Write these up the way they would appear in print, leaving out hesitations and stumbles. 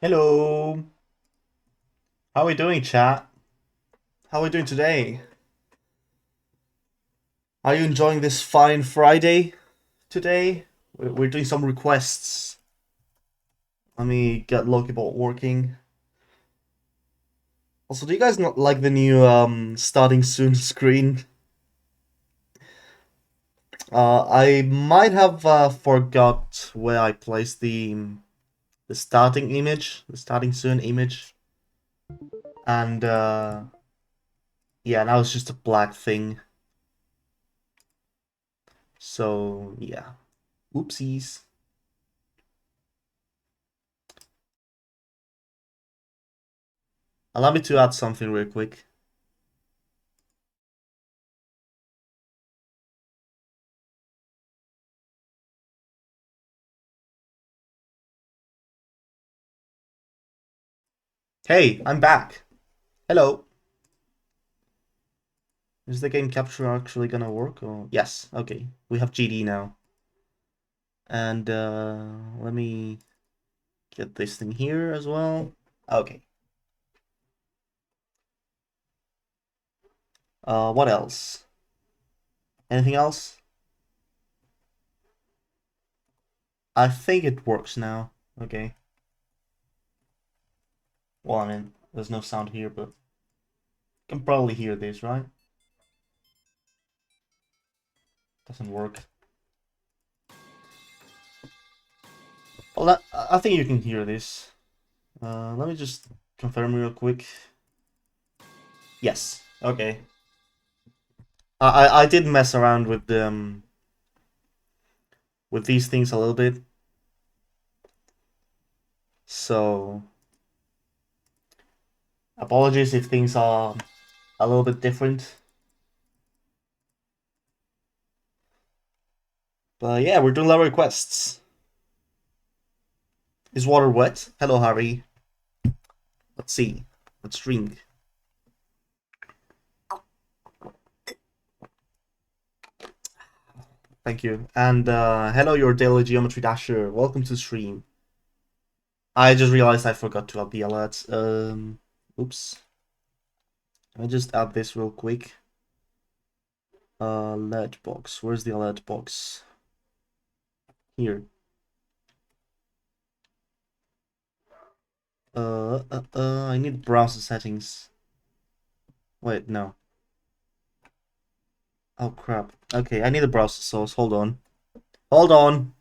Hello. How are we doing, chat? How are we doing today? Are you enjoying this fine Friday today? We're doing some requests. Let me get Lokibot working. Also, do you guys not like the new starting soon screen? I might have forgot where I placed the starting image, the starting soon image, and yeah, now it's just a black thing. So yeah, whoopsies. Allow me to add something real quick. Hey, I'm back. Hello. Is the game capture actually gonna work? Or yes, okay. We have GD now. And let me get this thing here as well. Okay. What else? Anything else? I think it works now. Okay. Well, I mean, there's no sound here, but you can probably hear this, right? Doesn't work. Well, I think you can hear this. Let me just confirm real quick. Yes. Okay. I did mess around with these things a little bit. So apologies if things are a little bit different. But yeah, we're doing level requests. Is water wet? Hello, Harry. Let's see. Let's drink. Thank you. And hello, your daily geometry dasher. Welcome to stream. I just realized I forgot to add the alerts. Oops. Let me just add this real quick. Alert box. Where's the alert box? Here. I need browser settings. Wait, no. Oh crap. Okay, I need a browser source. Hold on. Hold on.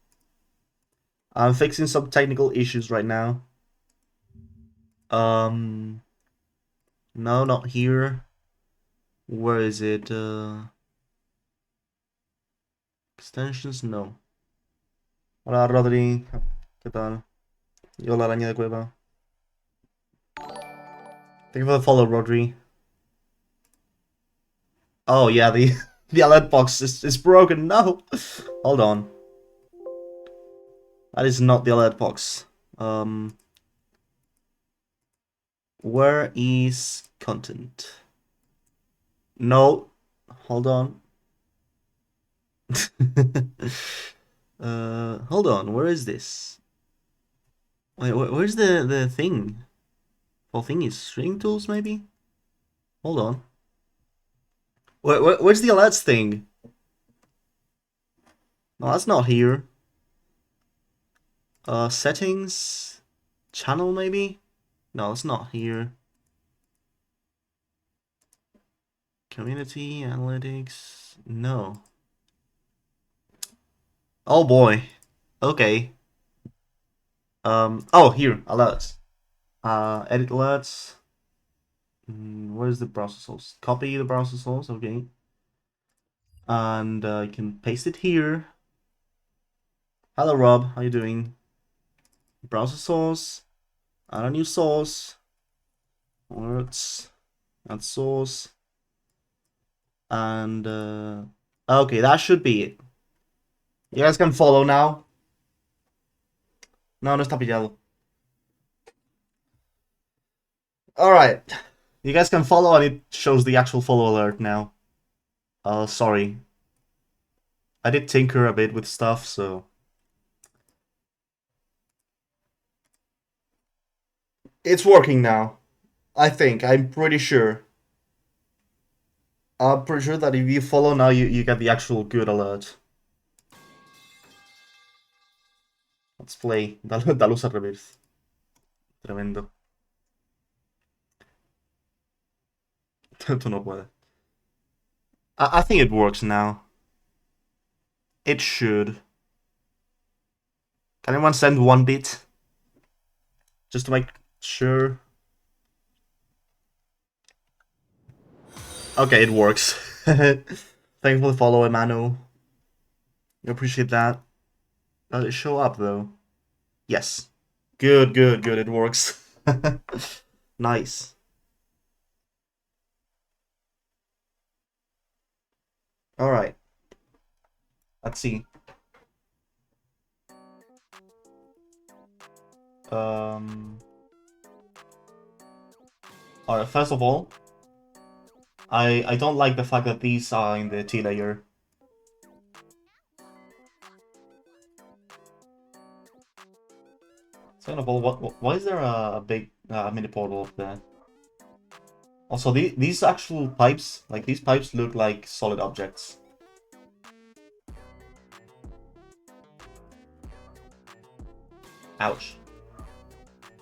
I'm fixing some technical issues right now. Um, no, not here. Where is it? Extensions, no. Hola, Rodri. ¿Qué tal? Y hola, araña de cueva. Thank you for the follow, Rodri. Oh, yeah, the the alert box is broken. No. Hold on. That is not the alert box. Where is content? No. Hold on. Hold on. Where is this? Wait, where's the thing? Well, thing is string tools, maybe? Hold on. Where's the alerts thing? No, that's not here. Settings? Channel, maybe? No, it's not here. Community, analytics? No. Oh boy. Okay. Oh, here, alerts. Edit alerts. Where's the browser source? Copy the browser source, okay. And you can paste it here. Hello, Rob. How you doing? Browser source. Add a new source. Alerts. Add source. And okay, that should be it. You guys can follow now. No, no está pillado. All right, you guys can follow, and it shows the actual follow alert now. Sorry, I did tinker a bit with stuff, so It's working now. I think. I'm pretty sure. I'm pretty sure that if you follow now, you get the actual good alert. Let's play. Da luz al revés. Tremendo. Tú no puedes. I think it works now. It should. Can anyone send 1 bit? Just to make sure. Okay, it works. Thanks for the follow, Emmanuel. I appreciate that. Does it show up, though? Yes. Good, good, good. It works. Nice. Alright. Let's see. Alright, first of all, I don't like the fact that these are in the T layer. Second of all, why is there a big mini portal up there? Also, these actual pipes, like these pipes look like solid objects. Ouch.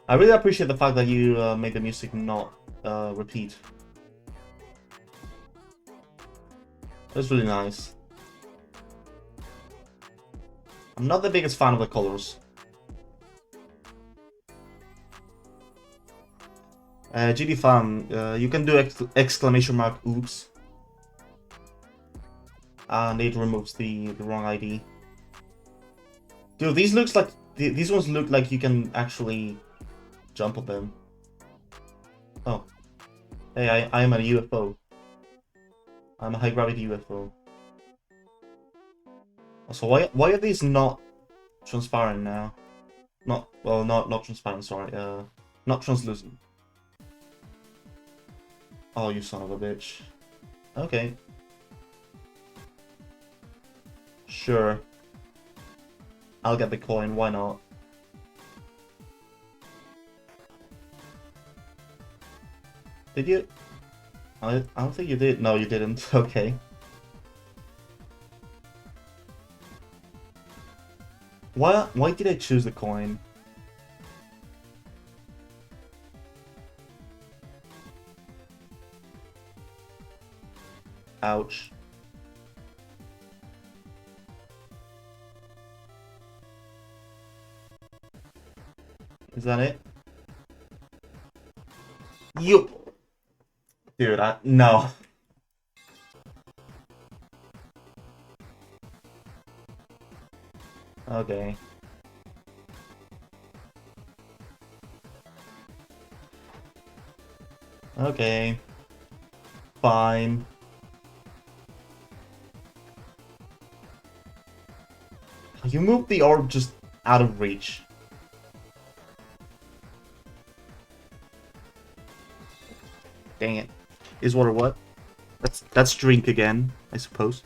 I really appreciate the fact that you made the music not repeat. That's really nice. I'm not the biggest fan of the colors. GD Fan, you can do exclamation mark oops. And it removes the wrong ID. Dude, these looks like these ones look like you can actually jump on them. Oh. Hey, I am a UFO. I'm a high gravity UFO. Also, why are these not transparent now? Not transparent, sorry, not translucent. Oh, you son of a bitch. Okay. Sure. I'll get the coin, why not? Did you? I don't think you did. No, you didn't. Okay. Why did I choose the coin? Ouch. Is that it? You. Dude, no. Okay. Okay. Fine. You moved the orb just out of reach. Dang it. Is water what? That's drink again, I suppose.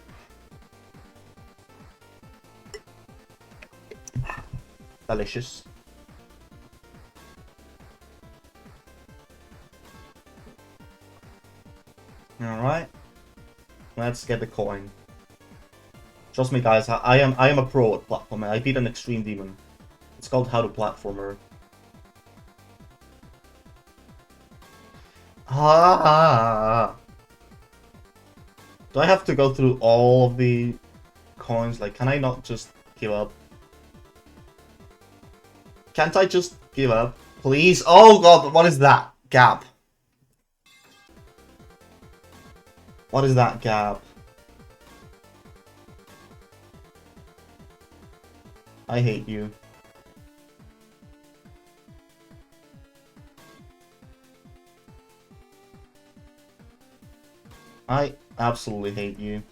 Delicious. Alright. Let's get the coin. Trust me guys, I am a pro at platforming. I beat an extreme demon. It's called How to Platformer. Ah. Do I have to go through all of the coins? Like, can I not just give up? Can't I just give up? Please? Oh god, what is that gap? What is that gap? I hate you. I absolutely hate you.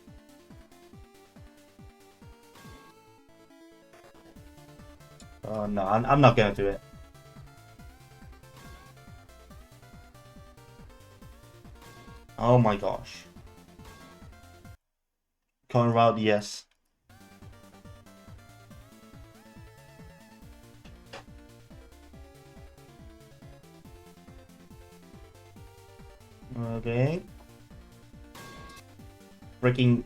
No, I'm not gonna do it. Oh my gosh. Coin route, yes. Okay. Freaking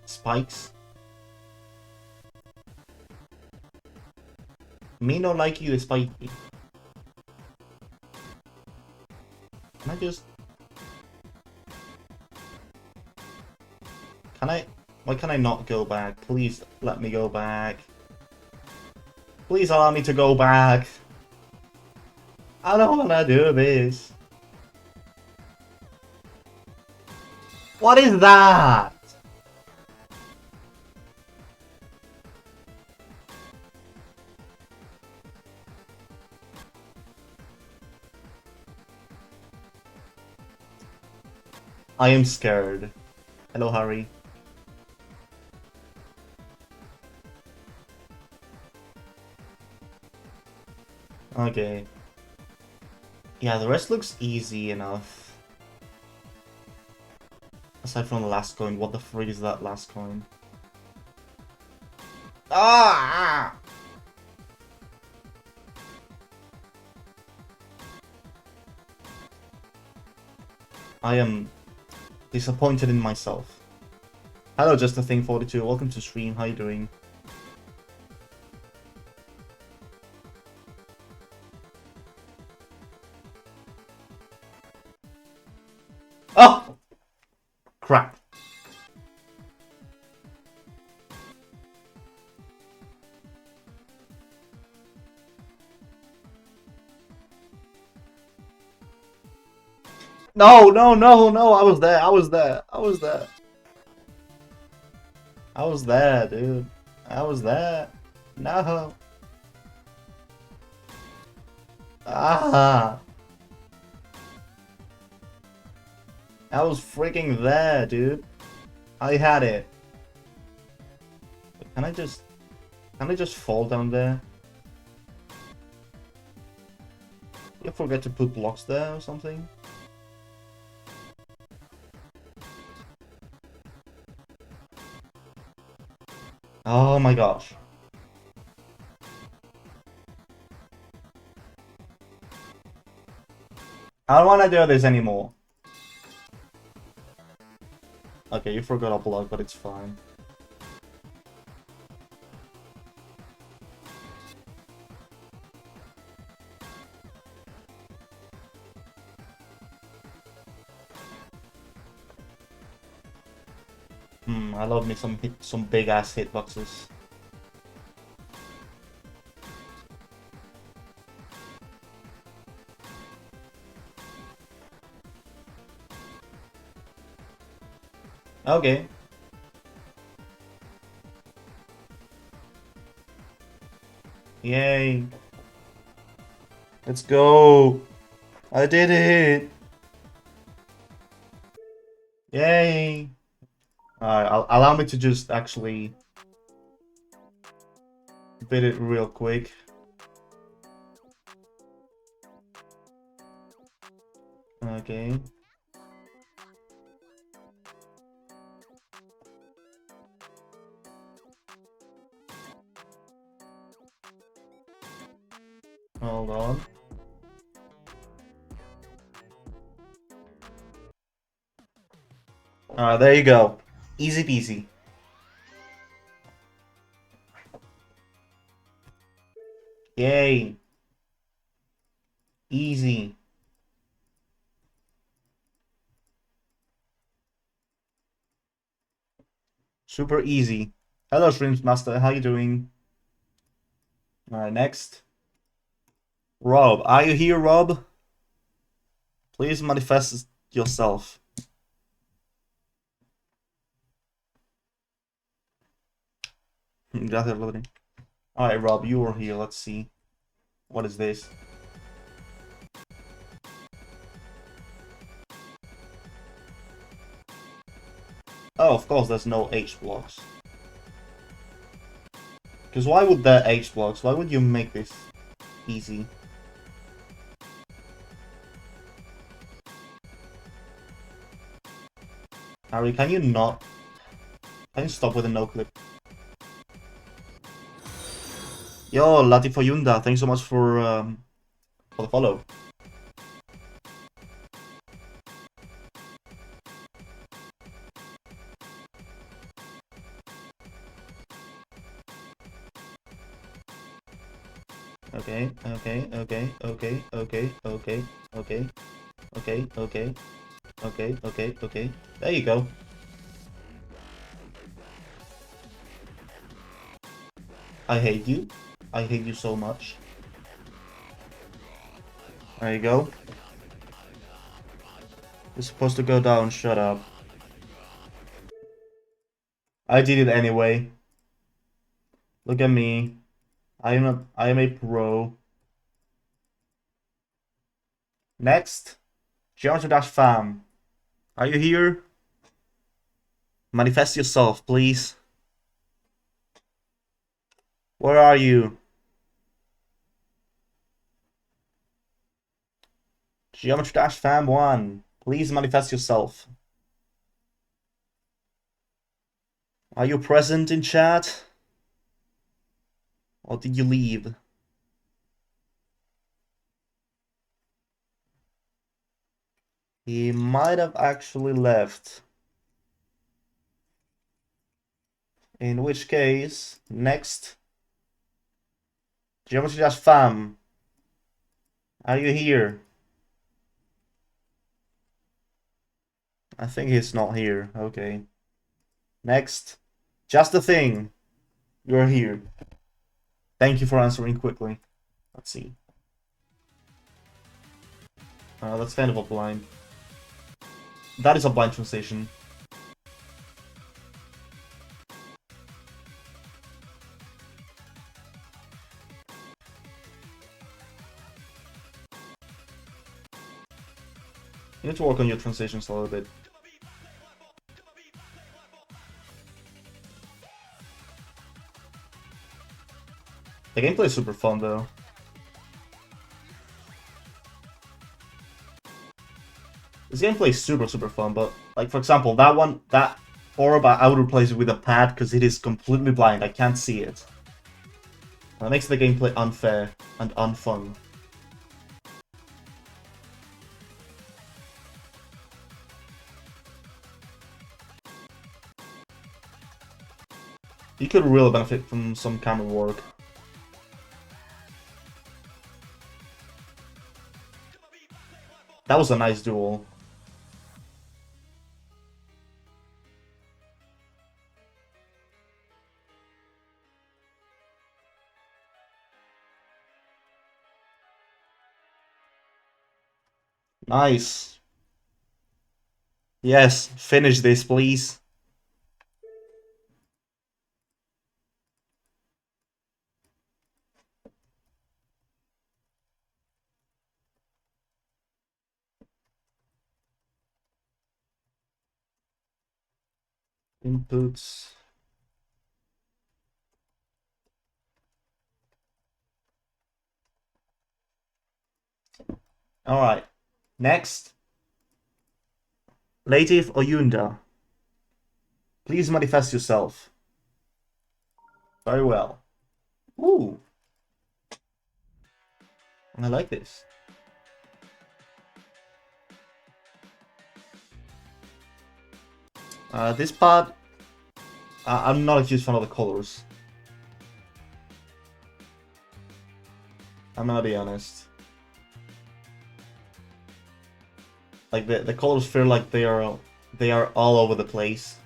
spikes. Me not like you is spiky. Can I just... Can I... Why can I not go back? Please let me go back. Please allow me to go back. I don't wanna do this. What is that? I am scared. Hello, Harry. Okay. Yeah, the rest looks easy enough. Aside from the last coin, what the frig is that last coin? Ah! I am disappointed in myself. Hello, Just a Thing 42. Welcome to stream. How you doing? Oh! Crap. No, no, no, no, I was there, I was there, I was there. I was there, dude. I was there. No. Ah. I was freaking there, dude. I had it. Can I just fall down there? You forget to put blocks there or something? Oh my gosh. I don't want to do this anymore. Okay, you forgot a block, but it's fine. I love me some big ass hitboxes. Okay. Yay. Let's go. I did it. Yay. Alright, allow me to just actually bid it real quick. Okay. Hold on. Alright, there you go. Easy peasy. Yay. Easy. Super easy. Hello, Streams Master. How you doing? Alright, next. Rob. Are you here, Rob? Please manifest yourself. Gracias, Rodri. Alright, Rob, you are here. Let's see. What is this? Oh, of course, there's no H blocks. Because why would there H blocks? Why would you make this easy? Harry, can you not? Can you stop with a no clip? Yo, Latifoyunda, thanks so much for the follow. Okay, okay, okay, okay, okay, okay, okay, okay, okay, okay, okay, okay. There you go. I hate you. I hate you so much. There you go. You're supposed to go down, shut up. I did it anyway. Look at me. I am a pro. Next, Geometry Dash Fam. Are you here? Manifest yourself, please. Where are you? Geometry Dash Fam 1. Please manifest yourself. Are you present in chat? Or did you leave? He might have actually left. In which case, next, Geometry Dash Fam. Are you here? I think he's not here. Okay. Next, Just the Thing. You're here. Thank you for answering quickly. Let's see. That's kind of a blind. That is a blind translation. You need to work on your translations a little bit. The gameplay is super fun though. This gameplay is super fun, but like for example, that orb, I would replace it with a pad because it is completely blind. I can't see it. That makes the gameplay unfair and unfun. You could really benefit from some camera work. That was a nice duel. Nice. Yes, finish this, please. Inputs. Alright. Next. Latif Oyunda. Please manifest yourself. Very well. Ooh. I like this. This part, I'm not a huge fan of the colors. I'm gonna be honest. Like the colors feel like they are all over the place.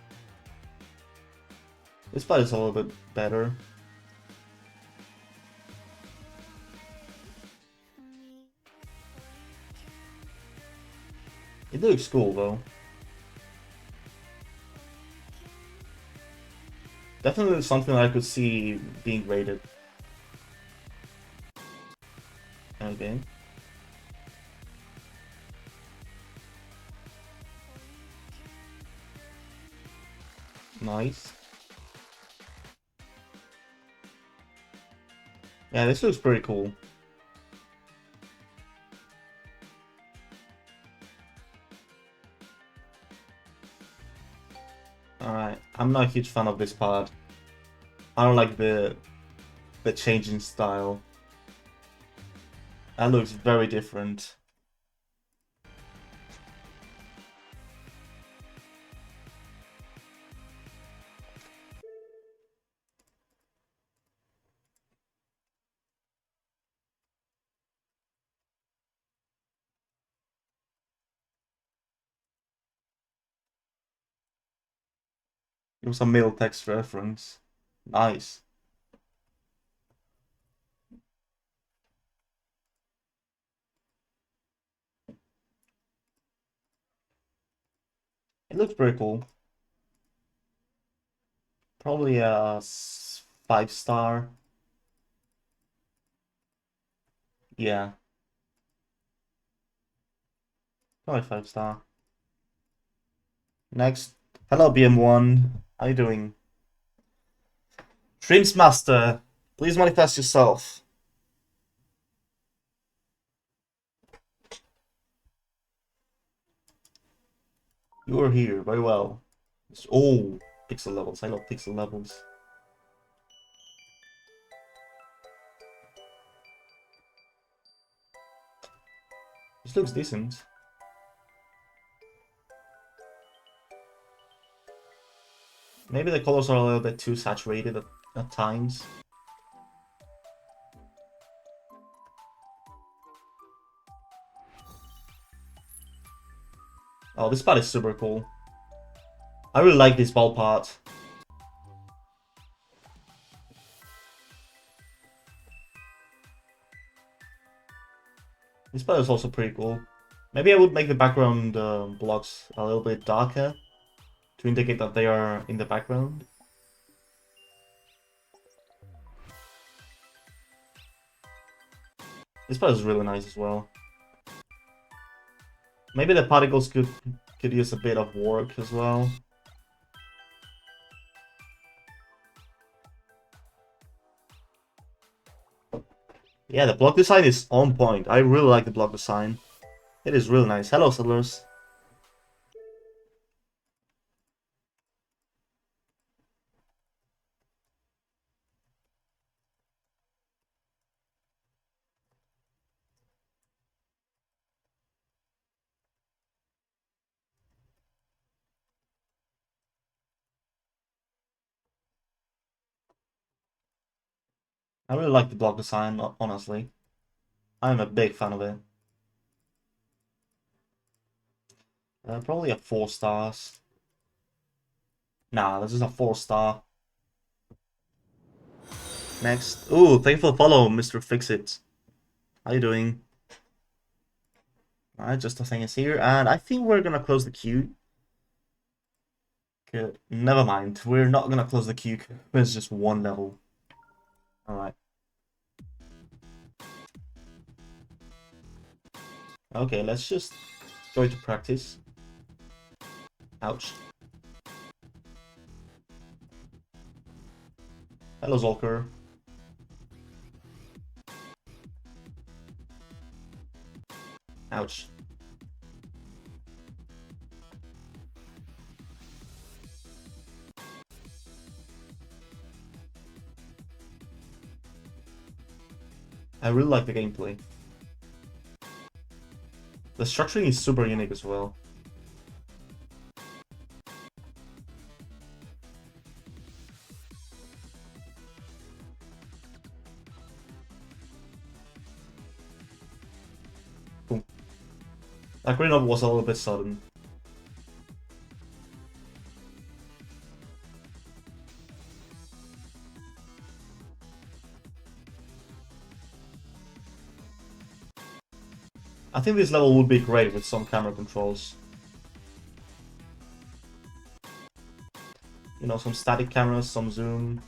This part is a little bit better. It looks cool though. Definitely something I could see being rated. Okay. Nice. Yeah, this looks pretty cool. Alright, I'm not a huge fan of this part. I don't like the change in style. That looks very different. It was a middle text reference. Nice. It looks pretty cool. Probably a 5-star. Yeah. Probably 5-star. Next. Hello, BM1. How you doing? Dreams Master, please manifest yourself. You are here. Very well. Oh, pixel levels. I love pixel levels. This looks decent. Maybe the colors are a little bit too saturated at times. Oh, this part is super cool. I really like this ball part. This part is also pretty cool. Maybe I would make the background blocks a little bit darker to indicate that they are in the background. This part is really nice as well. Maybe the particles could use a bit of work as well. Yeah, the block design is on point. I really like the block design. It is really nice. Hello, settlers. I really like the block design, honestly. I'm a big fan of it. Probably a 4 stars. Nah, this is a 4-star. Next. Ooh, thank you for the follow, Mr. Fixit. How you doing? Alright, just a thing is here, and I think we're gonna close the queue. Okay, never mind. We're not gonna close the queue. There's just one level. Alright. Okay, let's just go to practice. Ouch. Hello, Zolker. Ouch. I really like the gameplay. The structuring is super unique as well. Cool. That green up was a little bit sudden. I think this level would be great with some camera controls. You know, some static cameras, some zoom.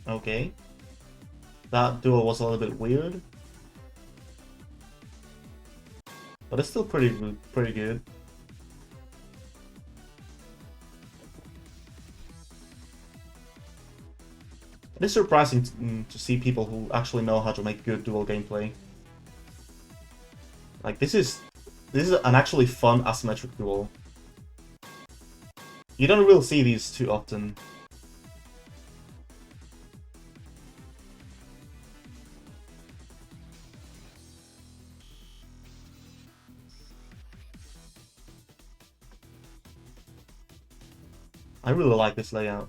Okay. That duel was a little bit weird. But it's still pretty good. It is surprising to see people who actually know how to make good duel gameplay. Like this is an actually fun asymmetric duel. You don't really see these too often. I really like this layout.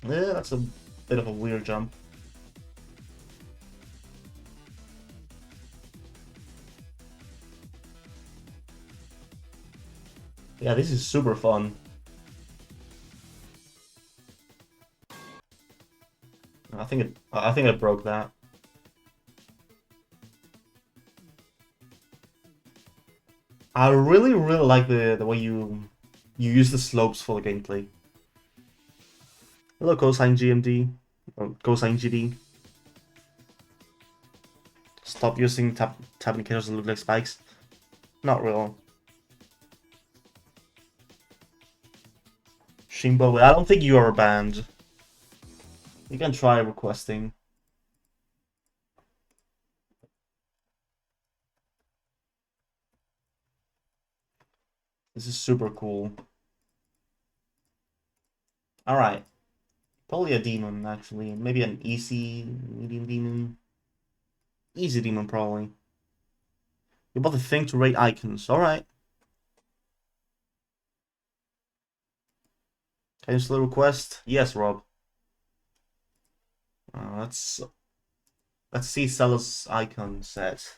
that's a bit of a weird jump. Yeah, this is super fun. I think I broke that. I really like the way you use the slopes for the gameplay. Hello, cosine GMD or cosine GD. Stop using tab indicators that look like spikes. Not real. Shimbo, I don't think you are banned. You can try requesting. This is super cool. Alright. Probably a demon, actually. Maybe an easy, medium demon. Easy demon, probably. You bought the thing to rate icons. Alright. Can you still request? Yes, Rob. Let's see Sellers icon set.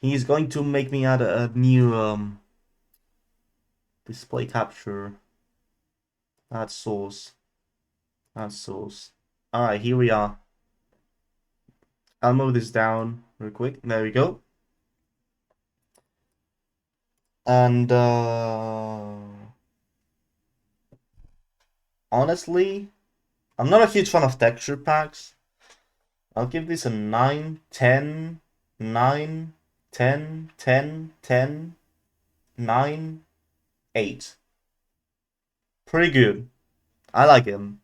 He's going to make me add a new display capture. Add source. Add source. Alright, here we are. I'll move this down real quick. There we go. And honestly, I'm not a huge fan of texture packs. I'll give this a 9, 10, 9, 10, 10, 10, 9, 8. Pretty good. I like him.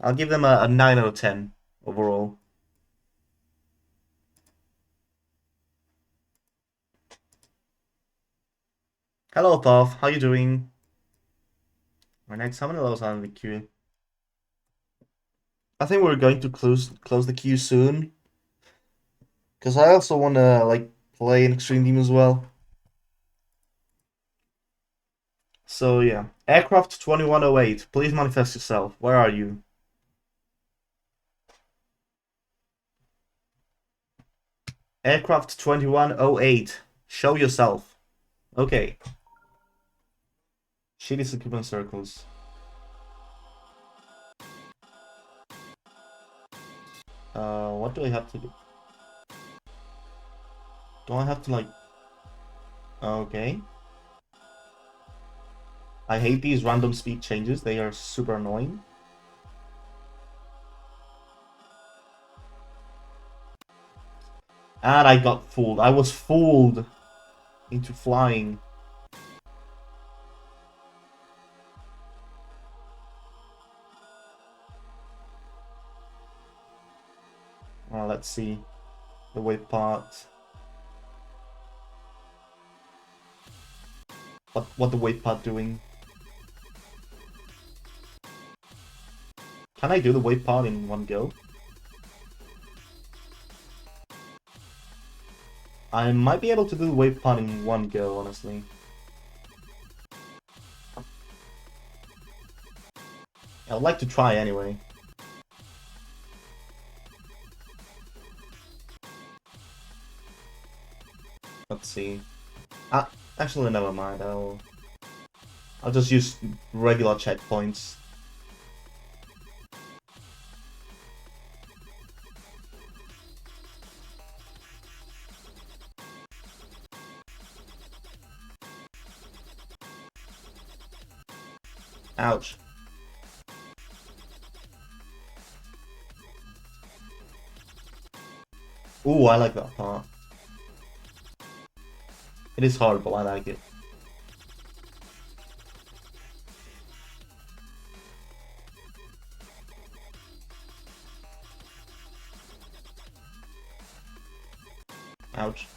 I'll give them a 9 out of 10 overall. Hello, Puff. How you doing? Right next, how many levels are in the queue? I think we're going to close the queue soon. Because I also want to like play an Extreme Team as well. So yeah. Aircraft 2108, please manifest yourself. Where are you? Aircraft 2108, show yourself. Okay. Shitty succubus circles. What do I have to do? Do I have to like... Okay. I hate these random speed changes. They are super annoying. And I got fooled. I was fooled into flying. Well, let's see. The wave part. What the wave part doing? Can I do the wave part in one go? I might be able to do the wave part in one go, honestly. I would like to try anyway. Let's see. Actually, never mind. I'll just use regular checkpoints. Ouch. Ooh, I like that part. It is hard, but I like it. Ouch.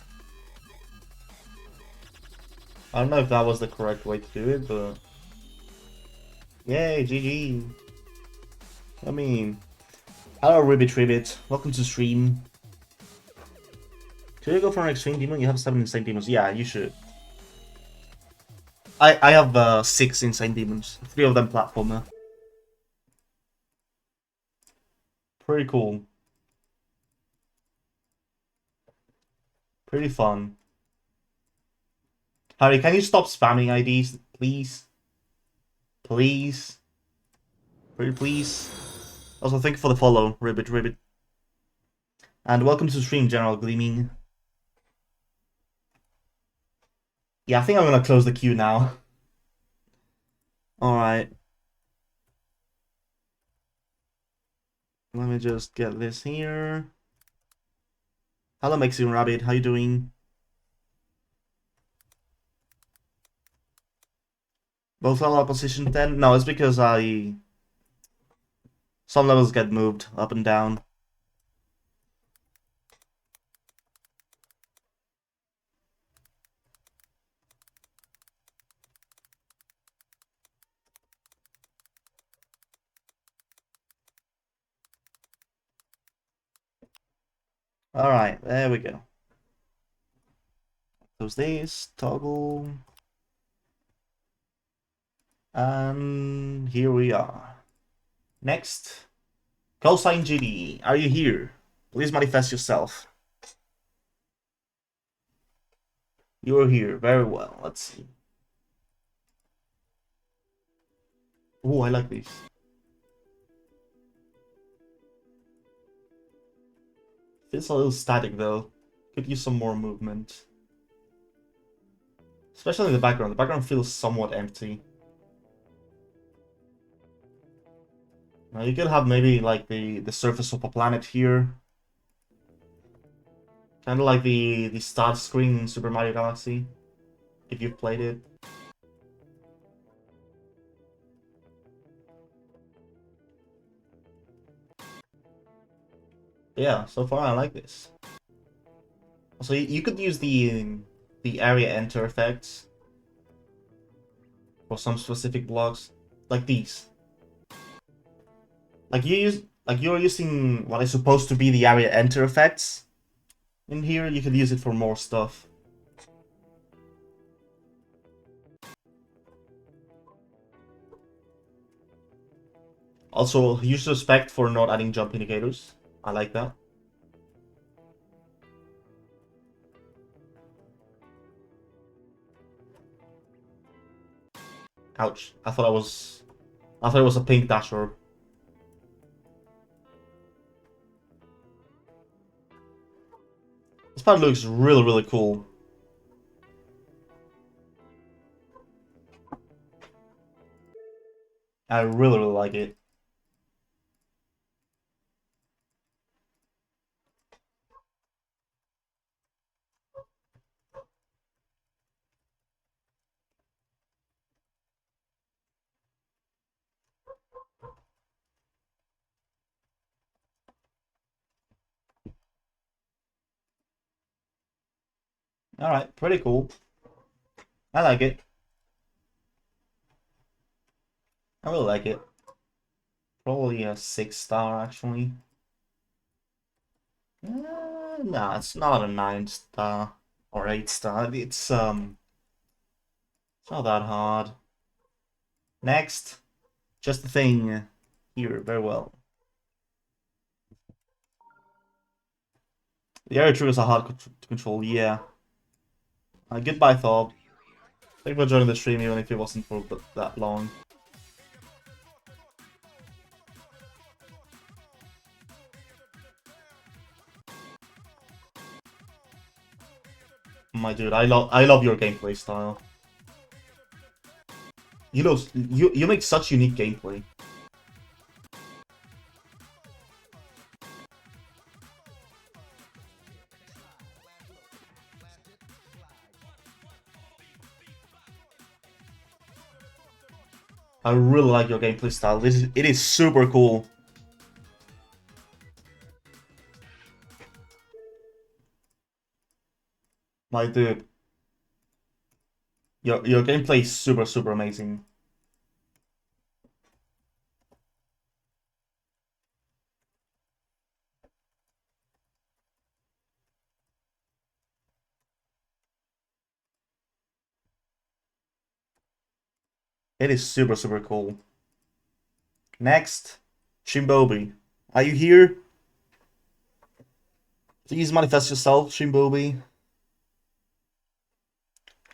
I don't know if that was the correct way to do it, but... Yay, GG! I mean... Hello, Ribbit Ribbit. Welcome to stream. Should you go for an extreme demon? You have 7 insane demons. Yeah, you should. I have 6 insane demons. 3 of them platformer. Pretty cool. Pretty fun. Harry, can you stop spamming IDs, please? Please? Pretty please? Also, thank you for the follow, Ribbit. And welcome to the stream, General Gleaming. Yeah, I think I'm gonna close the queue now. Alright. Let me just get this here. Hello, Mexican Rabbit, how you doing? Both level position 10? No, it's because some levels get moved up and down. Alright, there we go. Close this, toggle. And here we are. Next. Cosine GD, are you here? Please manifest yourself. You're here, very well. Let's see. Oh, I like these. Feels a little static though. Could use some more movement. Especially in the background. The background feels somewhat empty. Now you could have maybe like the surface of a planet here. Kind of like the start screen in Super Mario Galaxy, if you've played it. Yeah, so far I like this. Also, you could use the area enter effects for some specific blocks, like these. Like you're using what is supposed to be the area enter effects. In here, you could use it for more stuff. Also, huge respect for not adding jump indicators. I like that. Ouch! I thought it was a pink dash orb. This part looks really cool. I really like it. Alright, pretty cool. I like it. I really like it. Probably a 6-star, actually. Nah, it's not a 9-star or 8-star. It's not that hard. Next, just the thing here, very well. The area triggers are hard to control, yeah. Goodbye, Thorb. Thank you for joining the stream, even if it wasn't for that long. My dude, I love your gameplay style. You make such unique gameplay. I really like your gameplay style. It is super cool. My dude. Your gameplay is super amazing. It is super, super cool. Next, Shimbobi. Are you here? Please manifest yourself, Shimbobi.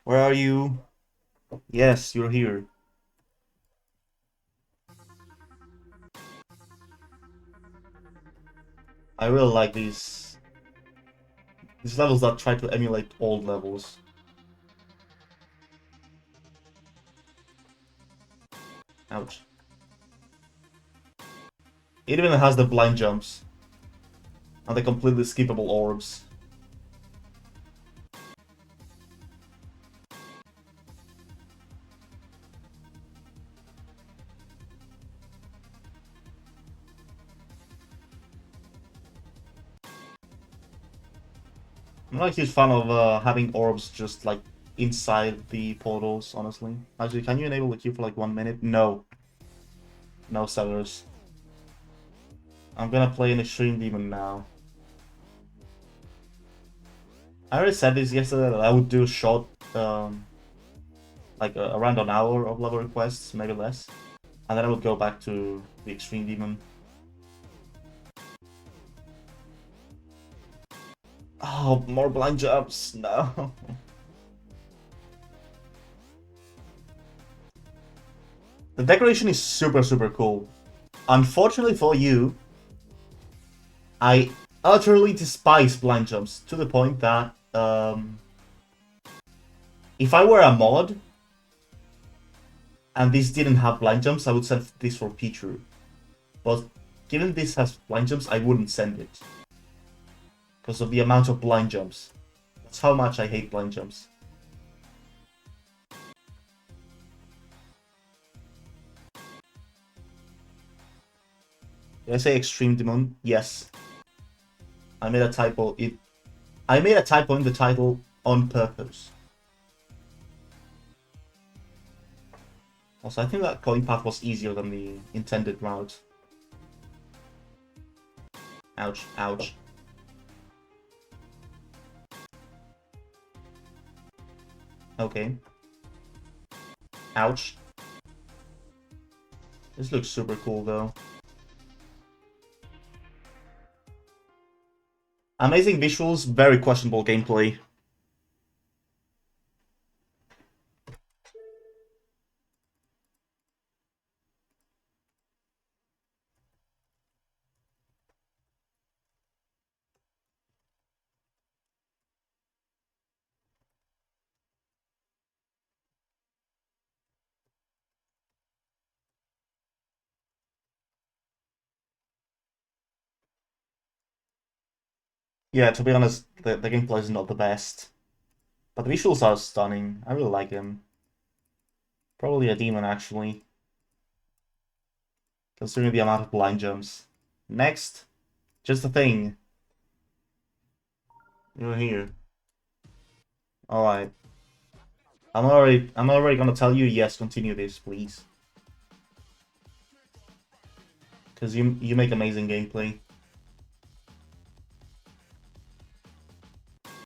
Where are you? Yes, you're here. I really like these levels that try to emulate old levels. Ouch. It even has the blind jumps and the completely skippable orbs. I'm not a huge fan of having orbs just like inside the portals, honestly. Actually, can you enable the queue for like 1 minute? No. No sellers. I'm gonna play an Extreme Demon now. I already said this yesterday that I would do a short, like around an hour of level requests, maybe less. And then I would go back to the Extreme Demon. Oh, more blind jumps, no. The decoration is super, super cool. Unfortunately for you, I utterly despise blind jumps to the point that if I were a mod and this didn't have blind jumps, I would send this for Pichu. But given this has blind jumps, I wouldn't send it. Because of the amount of blind jumps. That's how much I hate blind jumps. Did I say Extreme Demon? Yes. I made a typo. I made a typo in the title on purpose. Also, I think that coin path was easier than the intended route. Ouch, ouch. Okay. Ouch. This looks super cool, though. Amazing visuals, very questionable gameplay. Yeah, to be honest, the gameplay is not the best. But the visuals are stunning. I really like them. Probably a demon, actually. Considering the amount of blind jumps. Next, just a thing. You're here. Alright. I'm already gonna tell you, yes, continue this, please. Because you make amazing gameplay.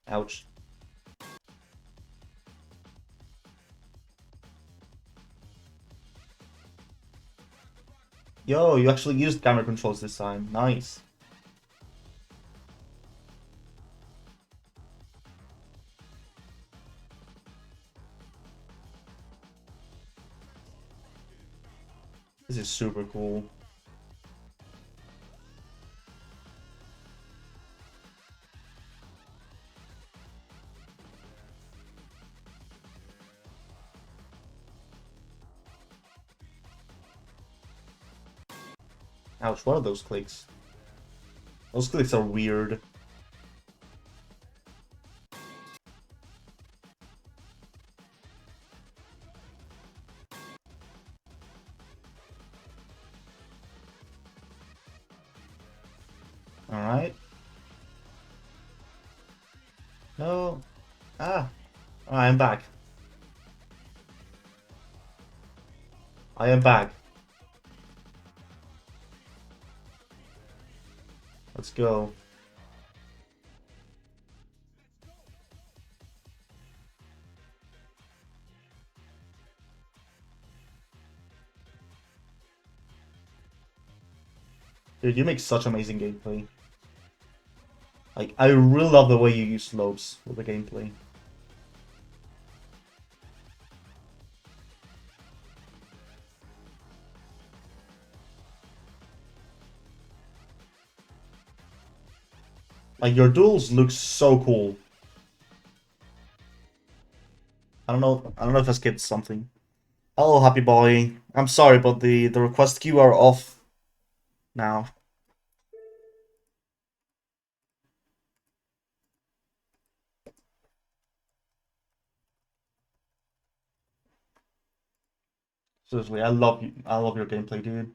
Ouch. Yo, you actually used camera controls this time. Nice. This is super cool. Ouch, what are those clicks? Those clicks are weird. Alright. No. Ah. I'm back. I am back. Let's go. Dude, you make such amazing gameplay. Like, I really love the way you use slopes with the gameplay. Like, your duels look so cool. I don't know if I skipped something. Hello, happy boy. I'm sorry, but the request queue are off now. Seriously, I love your gameplay, dude.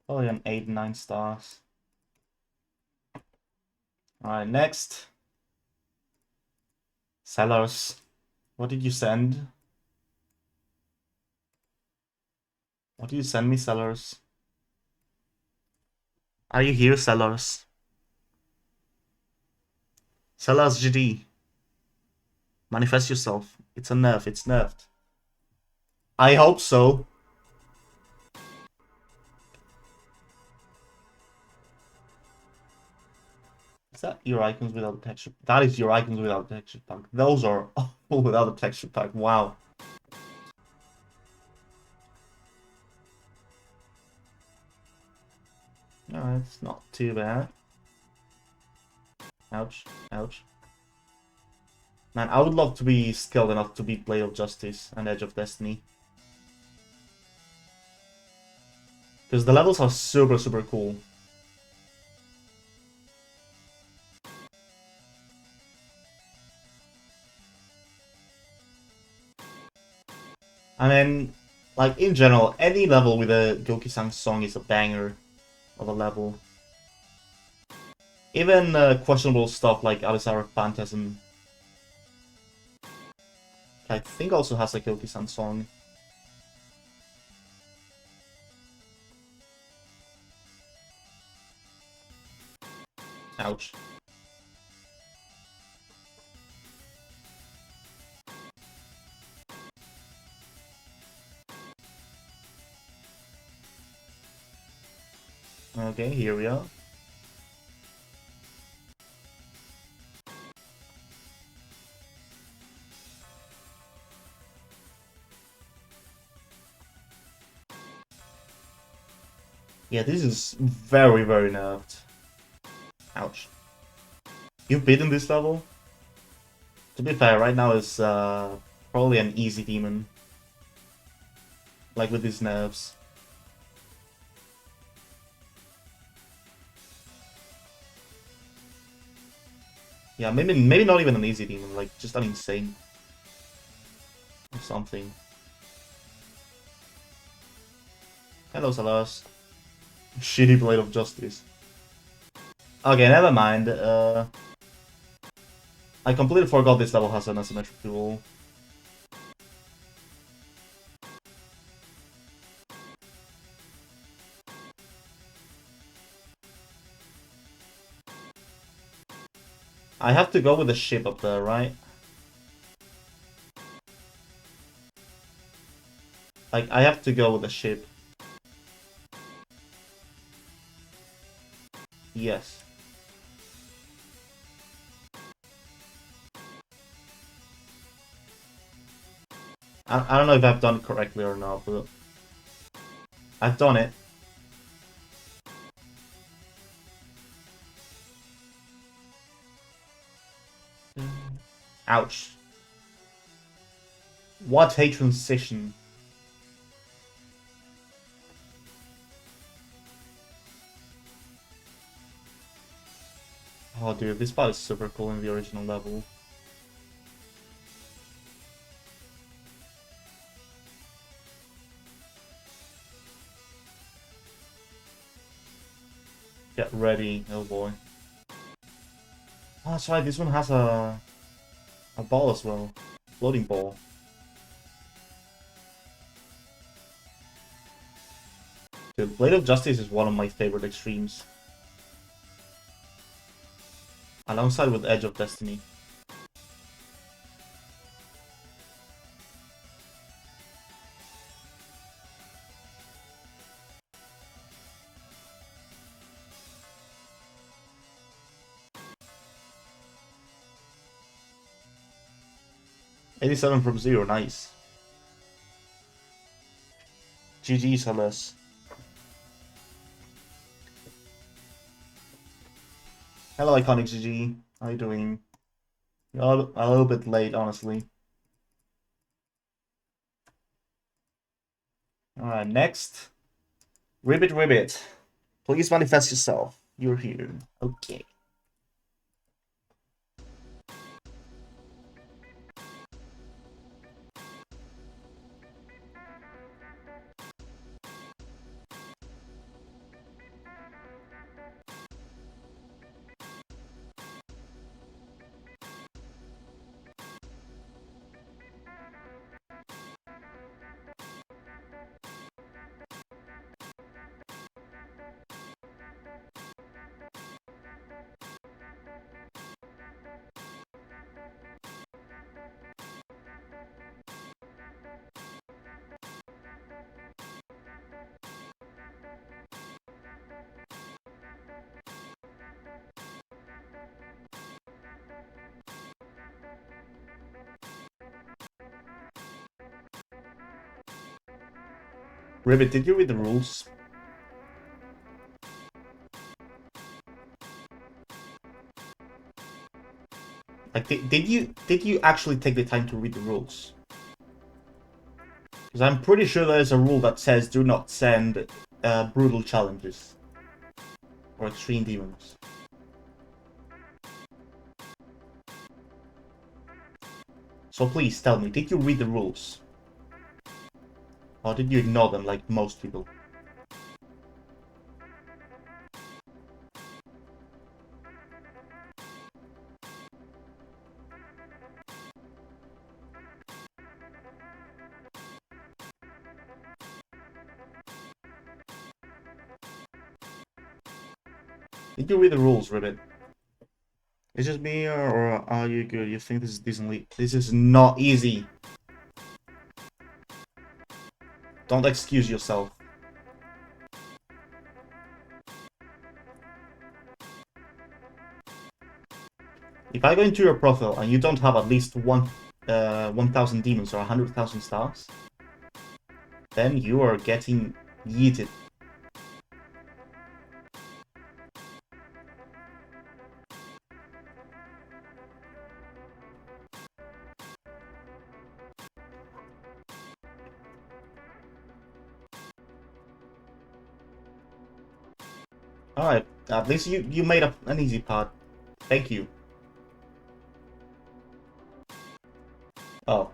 Probably an 8, 9 stars. Alright, next. Sellers. What did you send? What did you send me, Sellers? Are you here, Sellers? Sellers GD. Manifest yourself. It's a nerf, it's nerfed. I hope so. Is that your icons without the texture? That is your icons without the texture pack. Those are all without the texture pack. Wow. No, it's not too bad. Ouch. Ouch. Man, I would love to be skilled enough to beat Blade of Justice and Edge of Destiny. Because the levels are super, super cool. I mean, like, in general, any level with a Goki-san song is a banger of a level. Even questionable stuff like Abyssal Phantasm, I think also has a Goki-san song. Ouch. Okay, here we are. Yeah, this is very, very nerfed. Ouch. You've beaten this level? To be fair, right now is probably an easy demon. Like with these nerfs. Yeah, maybe not even an easy demon, like just an insane. Or something. Hello, Salas. Shitty Blade of Justice. Okay, never mind. I completely forgot this level has an asymmetric duel. I have to go with the ship up there, right? Like, I have to go with the ship. Yes. I don't know if I've done it correctly or not, but I've done it. Ouch. What a transition. Oh dude, this part is super cool in the original level. Get ready, oh boy. Oh, that's right, this one has a ball as well. Floating ball. Dude, Blade of Justice is one of my favorite extremes. Alongside with Edge of Destiny. 87 from 0, nice. GG's, LS. Hello, Iconic GG. How you doing? You're a little bit late, honestly. Alright, next. Ribbit Ribbit. Please manifest yourself. You're here. Okay. Ribbit, did you read the rules? Like, did you actually take the time to read the rules? Because I'm pretty sure there's a rule that says do not send brutal challenges or extreme demons. So please tell me, did you read the rules? Or did you ignore them like most people? Did you read the rules, Ribbit? Is it just me, or are you good? You think this is decently... This is not easy. Don't excuse yourself. If I go into your profile and you don't have at least 1,000 demons or 100,000 stars, then you are getting yeeted. Alright, at least you made up an easy part. Thank you. Oh.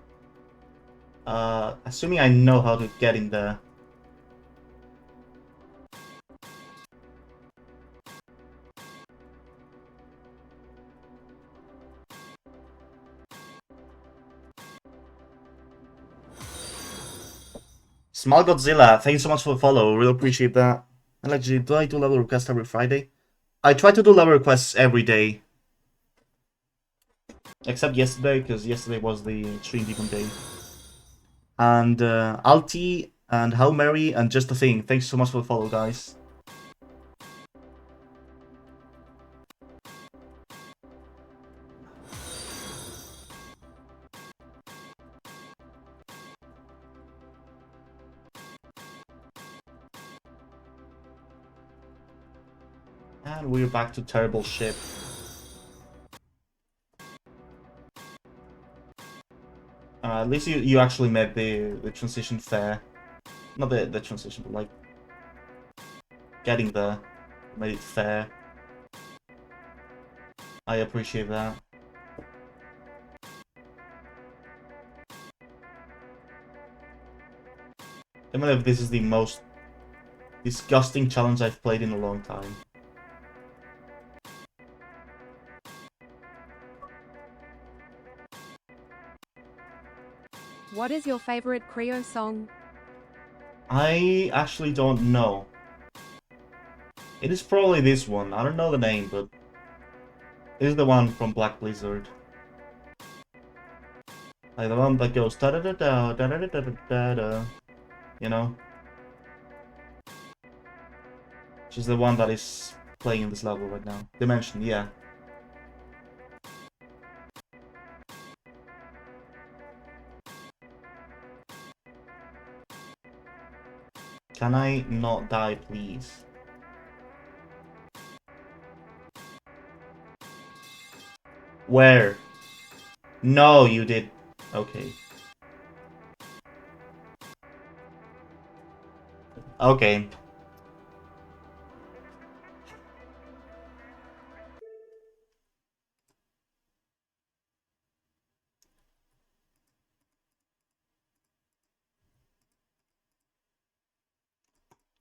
Assuming I know how to get in there. Small Godzilla, thank you so much for the follow. Really appreciate that. And actually, do I do level requests every Friday? I try to do level requests every day. Except yesterday, because yesterday was the Extreme Demon Day. And Alti and How Mary and Just a Thing. Thanks so much for the follow, guys. And we're back to terrible ship. At least you actually made the transition fair. Not the transition, but like getting there. Made it fair. I appreciate that. Even if this is the most disgusting challenge I've played in a long time. What is your favorite Creo song? I actually don't know. It is probably this one. I don't know the name, but it is the one from Black Blizzard. Like the one that goes da da da da da da da da da da. You know? Which is the one that is playing in this level right now. Dimension, yeah. Can I not die, please? Where? No, you did. Okay. Okay.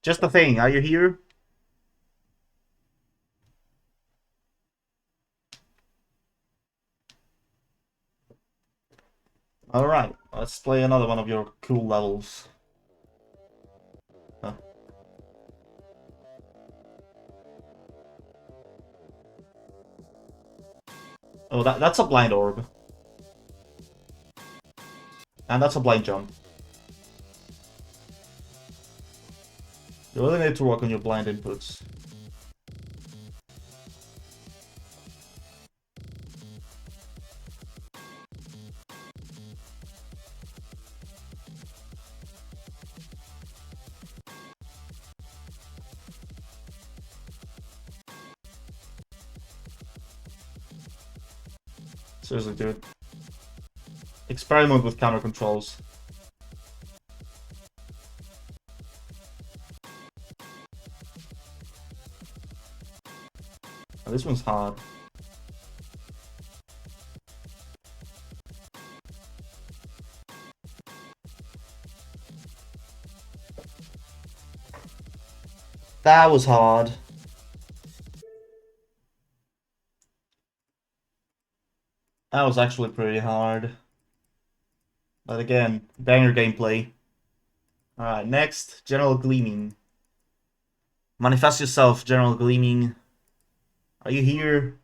Just the thing. Are you here? Alright. Let's play another one of your cool levels. Huh. Oh, that's a blind orb. And that's a blind jump. You really need to work on your blind inputs. Seriously, dude. Experiment with counter controls. Oh, this one's hard. That was hard. That was actually pretty hard. But again, banger gameplay. Alright, next, General Gleaming. Manifest yourself, General Gleaming. Are you here?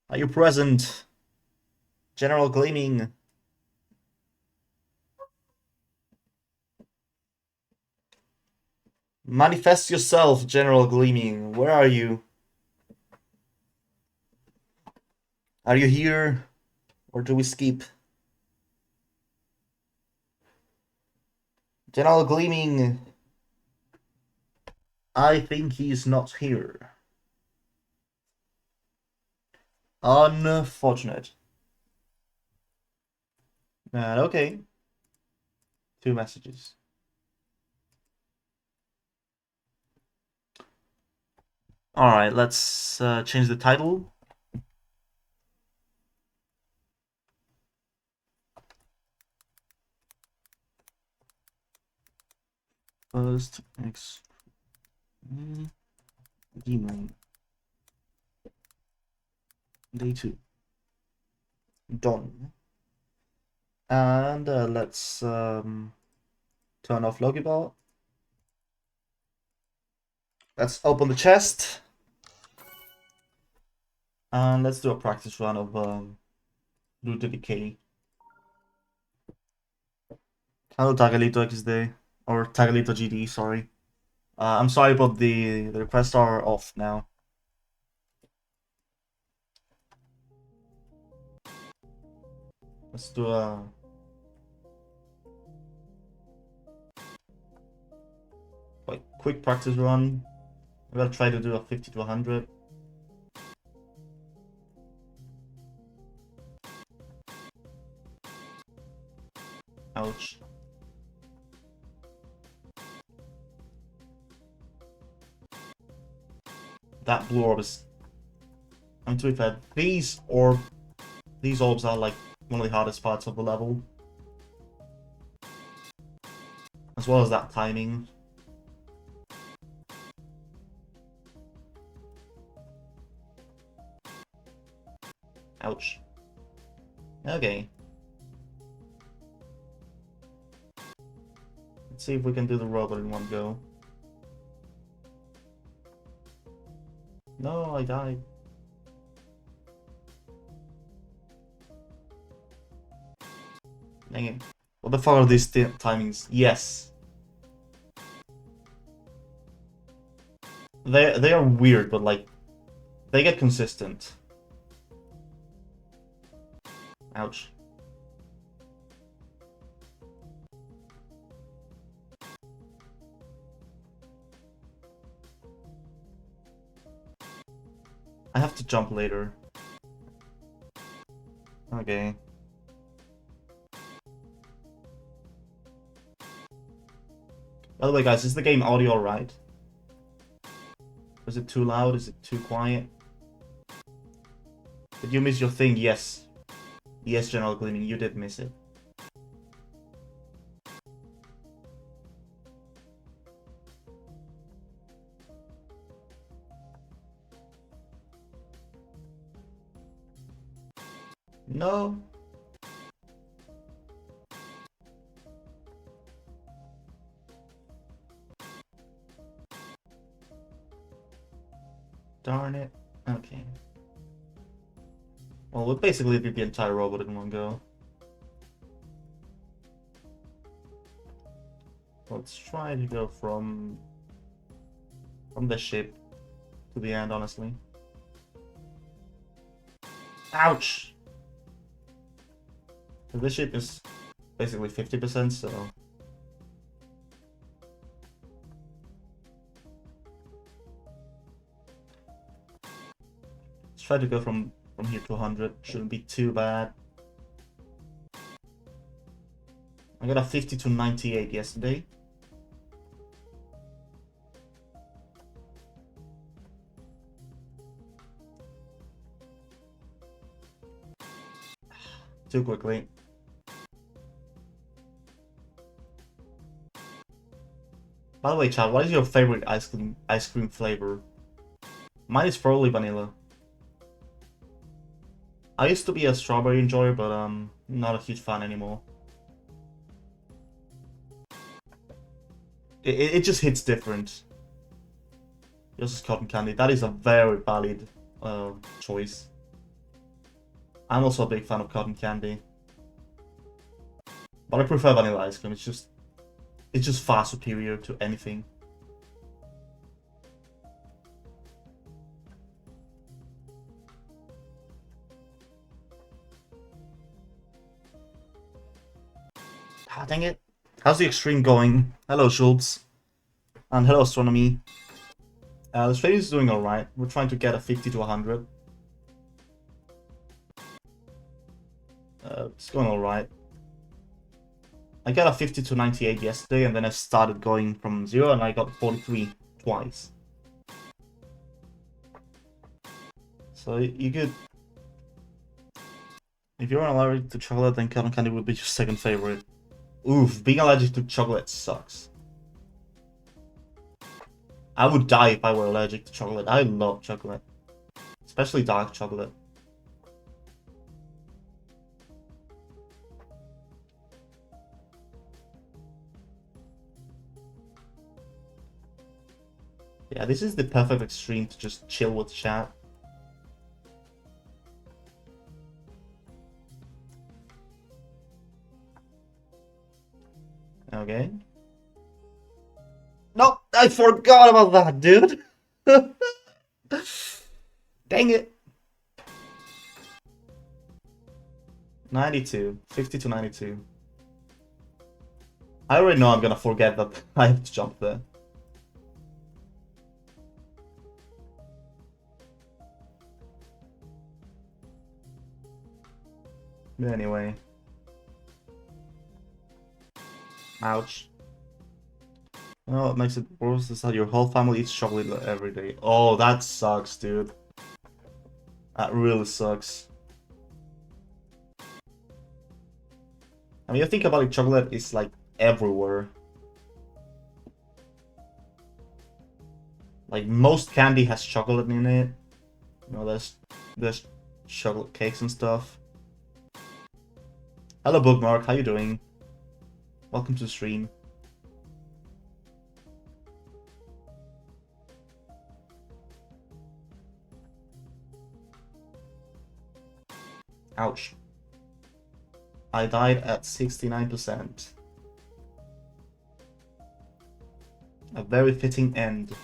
Are you present? General Gleaming. Manifest yourself, General Gleaming. Where are you? Are you here? Or do we skip? General Gleaming. I think he's not here. Unfortunate. Okay. 2 messages. Alright, let's change the title. First, Extrme dmeon. Day 2. Done. And let's turn off Loki Ball. Let's open the chest. And let's do a practice run of Root to Decay. Hello Tagalito XD. Or Tagalito GD, sorry. I'm sorry, but the requests are off now. Let's do a quick practice run. I'm gonna try to do a 50 to 100. Ouch. That blue orb is... I'm too fed. These orbs are like one of the hardest parts of the level. As well as that timing. Ouch. Okay. Let's see if we can do the robot in one go. No, I died. Dang it. What the fuck are these timings? Yes. They are weird, but like they get consistent. Ouch. I have to jump later. Okay. By the way, guys, is the game audio alright? Is it too loud? Is it too quiet? Did you miss your thing? Yes. Yes, General Gleaming, you did miss it. No. Darn it. Okay. Well, we'll basically do the entire robot in one go. Let's try to go from the ship to the end, honestly. Ouch! This ship is basically 50%, so... Let's try to go from here to 100. Shouldn't be too bad. I got a 50 to 98 yesterday. Too quickly. By the way, Chad, what is your favorite ice cream flavor? Mine is probably vanilla. I used to be a strawberry enjoyer, but not a huge fan anymore. It just hits different. Yours is cotton candy. That is a very valid choice. I'm also a big fan of cotton candy, but I prefer vanilla ice cream. It's just far superior to anything. Ah, dang it. How's the Extreme going? Hello, Schultz. And hello, Astronomy. The stream is doing alright. We're trying to get a 50 to 100. It's going alright. I got a 50 to 98 yesterday, and then I started going from 0, and I got 43 twice. So you could... If you're allergic to chocolate, then cotton candy would be your second favorite. Oof, being allergic to chocolate sucks. I would die if I were allergic to chocolate. I love chocolate. Especially dark chocolate. Yeah, this is the perfect Extreme to just chill with chat. Okay. No, I forgot about that, dude. Dang it. 92. 50 to 92. I already know I'm gonna forget that I have to jump there. But anyway. Ouch. You know what makes it worse is that your whole family eats chocolate every day. Oh, that sucks, dude. That really sucks. I mean, you think about it, chocolate is like everywhere. Like most candy has chocolate in it. You know, there's chocolate cakes and stuff. Hello, Bookmark. How you doing? Welcome to the stream. Ouch. I died at 69%. A very fitting end.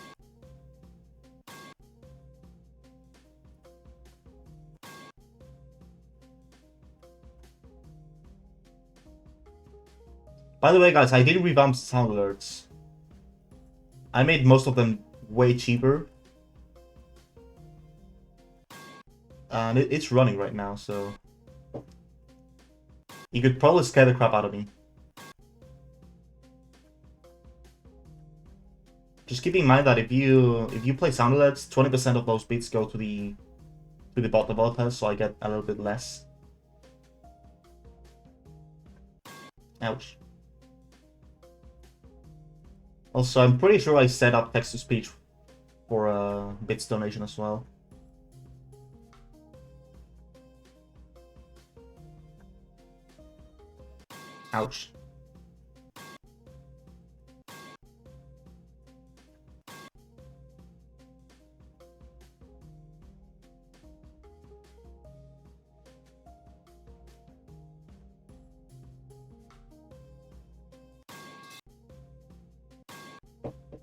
By the way, guys, I did revamp sound alerts. I made most of them way cheaper. And it's running right now, so you could probably scare the crap out of me. Just keep in mind that if you play sound alerts, 20% of those bits go to the bot developers, so I get a little bit less. Ouch. Also, I'm pretty sure I set up text-to-speech for bits donation as well. Ouch.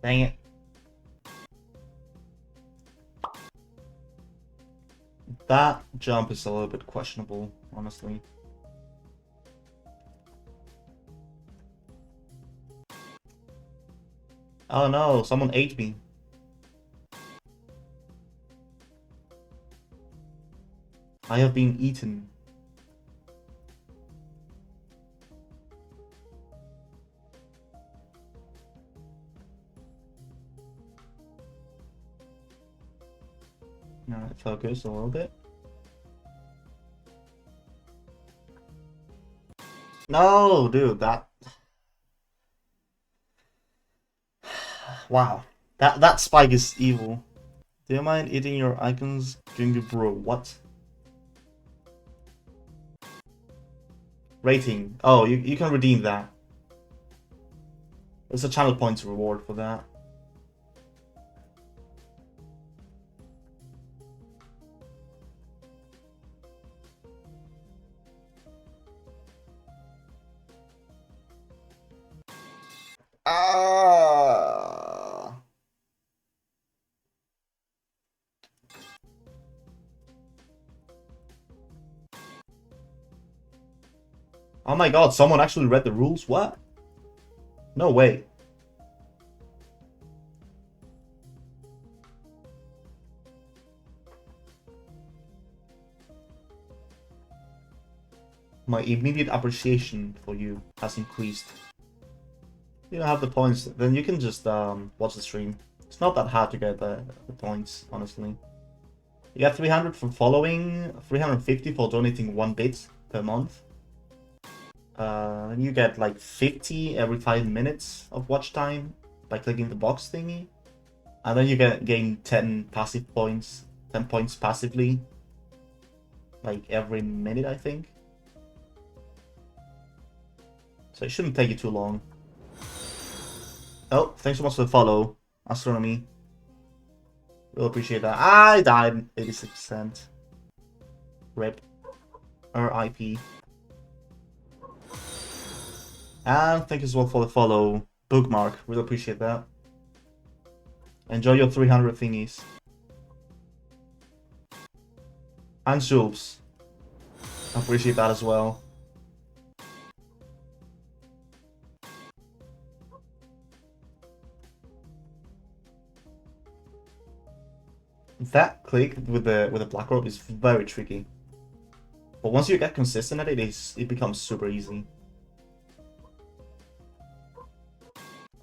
Dang it. That jump is a little bit questionable, honestly. Oh no, someone ate me. I have been eaten. Alright, focus a little bit. No, dude, that... Wow. That spike is evil. Do you mind eating your icons, Ginger Bro? What? Rating. Oh, you can redeem that. There's a channel points reward for that. Ah. Oh my god, someone actually read the rules? What? No way. My immediate appreciation for you has increased. You don't have the points, then you can just watch the stream. It's not that hard to get the points, honestly. You get 300 from following, 350 for donating 1 bit per month. You get like 50 every 5 minutes of watch time by clicking the box thingy. And then you gain 10 passive points, 10 points passively, like every minute, I think. So it shouldn't take you too long. Oh, thanks so much for the follow, Astronomy. Really appreciate that. I died 86%. RIP. RIP. And thank you as well for the follow, Bookmark. Really appreciate that. Enjoy your 300 thingies. And Jules. Appreciate that as well. That click with the black orb is very tricky. But once you get consistent at it, it becomes super easy.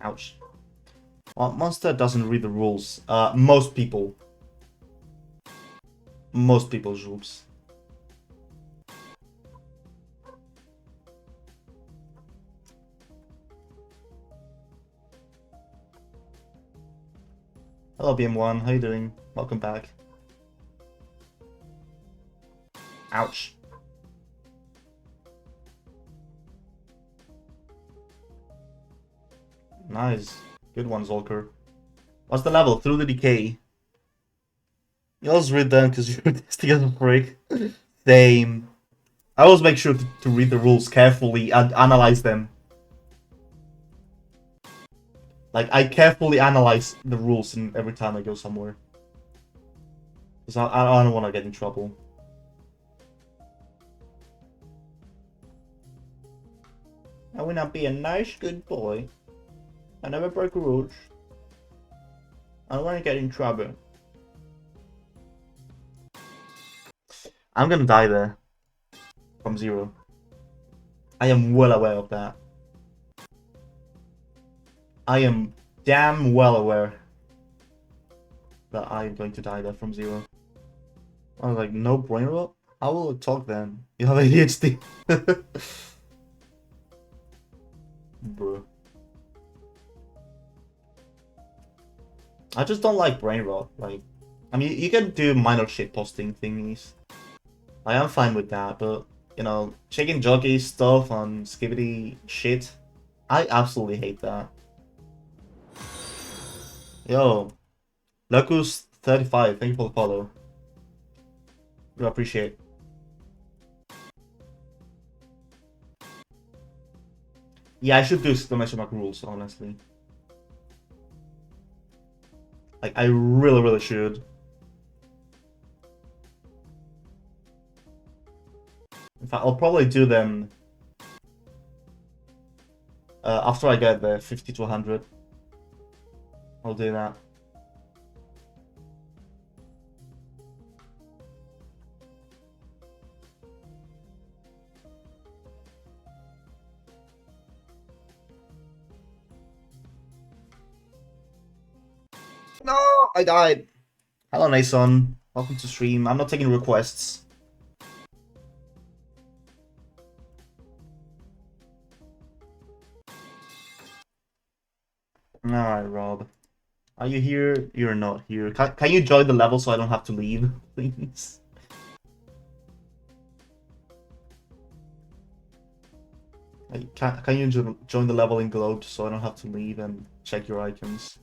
Ouch. Well, Monster doesn't read the rules. Most people. Most people, Jules. Hello, BM1. How you doing? Welcome back. Ouch. Nice. Good one, Zolker. What's the level? Through the decay. You always read them because you're testing as a freak. Same. I always make sure to read the rules carefully and analyze them. Like, I carefully analyze the rules every time I go somewhere. Because I don't want to get in trouble. I will not be a nice, good boy. I never break rules. I don't want to get in trouble. I'm gonna die there from zero. I am well aware of that. I am damn well aware that I'm going to die there from zero. I was like, no brain rot? How will it talk then? You have ADHD. Bro. I just don't like brain rot. Like, I mean, you can do minor shit posting thingies. I am fine with that, but, you know, chicken jockey stuff on skibbity shit, I absolutely hate that. Yo, Locus35, thank you for the follow. I appreciate. Yeah, I should do exclamation mark rules, honestly. Like, I really, really should. In fact, I'll probably do them after I get the 50 to 100. I'll do that. No, I died. Hello, Nason. Welcome to stream. I'm not taking requests. Alright, Rob. Are you here? You're not here. Can you join the level so I don't have to leave, please? Like, can you join the level in Globe so I don't have to leave and check your icons?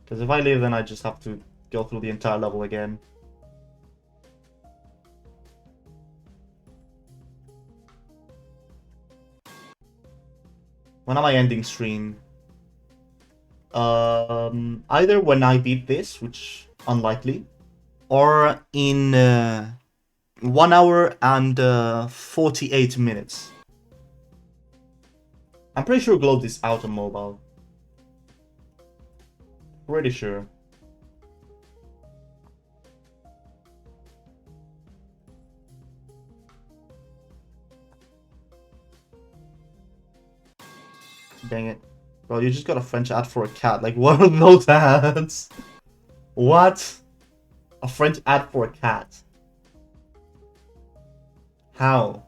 Because if I leave, then I just have to go through the entire level again. When am I ending stream? Either when I beat this, which unlikely, or in 1 hour and 48 minutes. I'm pretty sure Globe is out on mobile. Pretty sure. Dang it. Bro, you just got a French ad for a cat. Like, what are those ads? What? A French ad for a cat? How?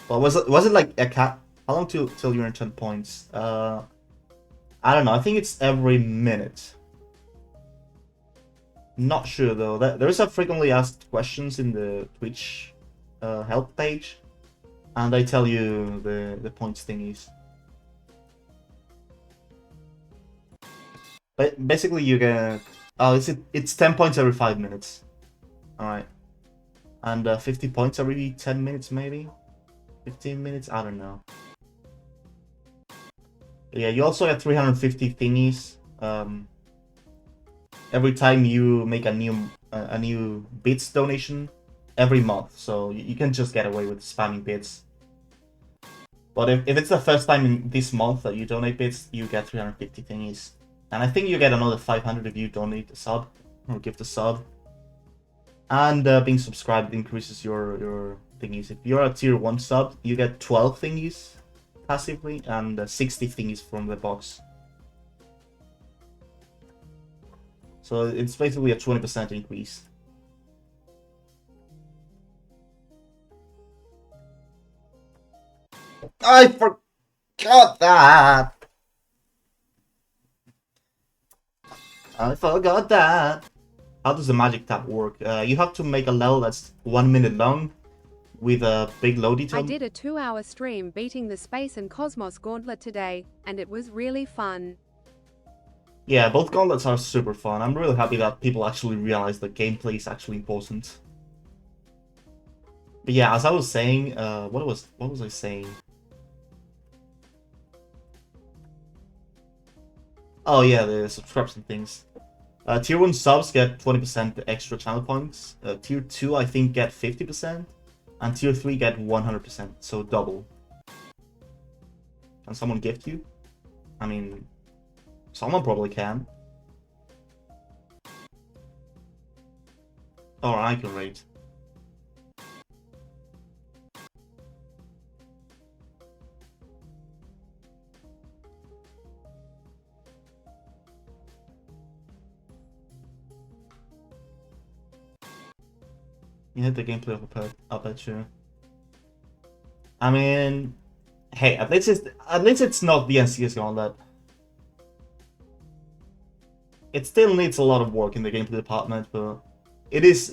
Well, was it like a cat? How long till you earn 10 points? I don't know. I think it's every minute. Not sure though. There's a frequently asked questions in the Twitch help page, and they tell you the points thingies. But basically, you get it's 10 points every 5 minutes. All right, and 50 points every 10 minutes, maybe 15 minutes. I don't know. Yeah, you also get 350 thingies. Every time you make a new bits donation every month, so you can just get away with spamming bits. But if it's the first time in this month that you donate bits, you get 350 thingies. And I think you get another 500 if you donate a sub, or gift a sub. And being subscribed increases your thingies. If you're a tier 1 sub, you get 12 thingies passively, and 60 thingies from the box. So it's basically a 20% increase. I forgot that! I forgot that! How does the magic tab work? You have to make a level that's 1 minute long with a big load detail. I did a 2-hour stream beating the Space and Cosmos Gauntlet today, and it was really fun. Yeah, both gauntlets are super fun. I'm really happy that people actually realize that gameplay is actually important. But yeah, as I was saying, what was I saying? Oh yeah, the subscription things. Tier 1 subs get 20% extra channel points. Tier 2, I think, get 50%. And Tier 3 get 100%, so double. Can someone gift you? I mean, someone probably can. or accurate. You hit the gameplay of a bet you. I mean, hey, at least it's not the NCS Gauntlet. It still needs a lot of work in the gameplay department, but it is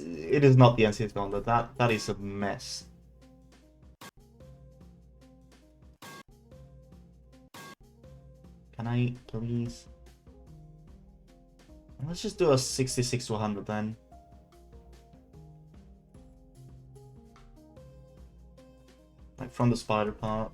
not the NCS Gauntlet. That is a mess. Can I please? Let's just do a 66 to 100 then. Like from the spider part.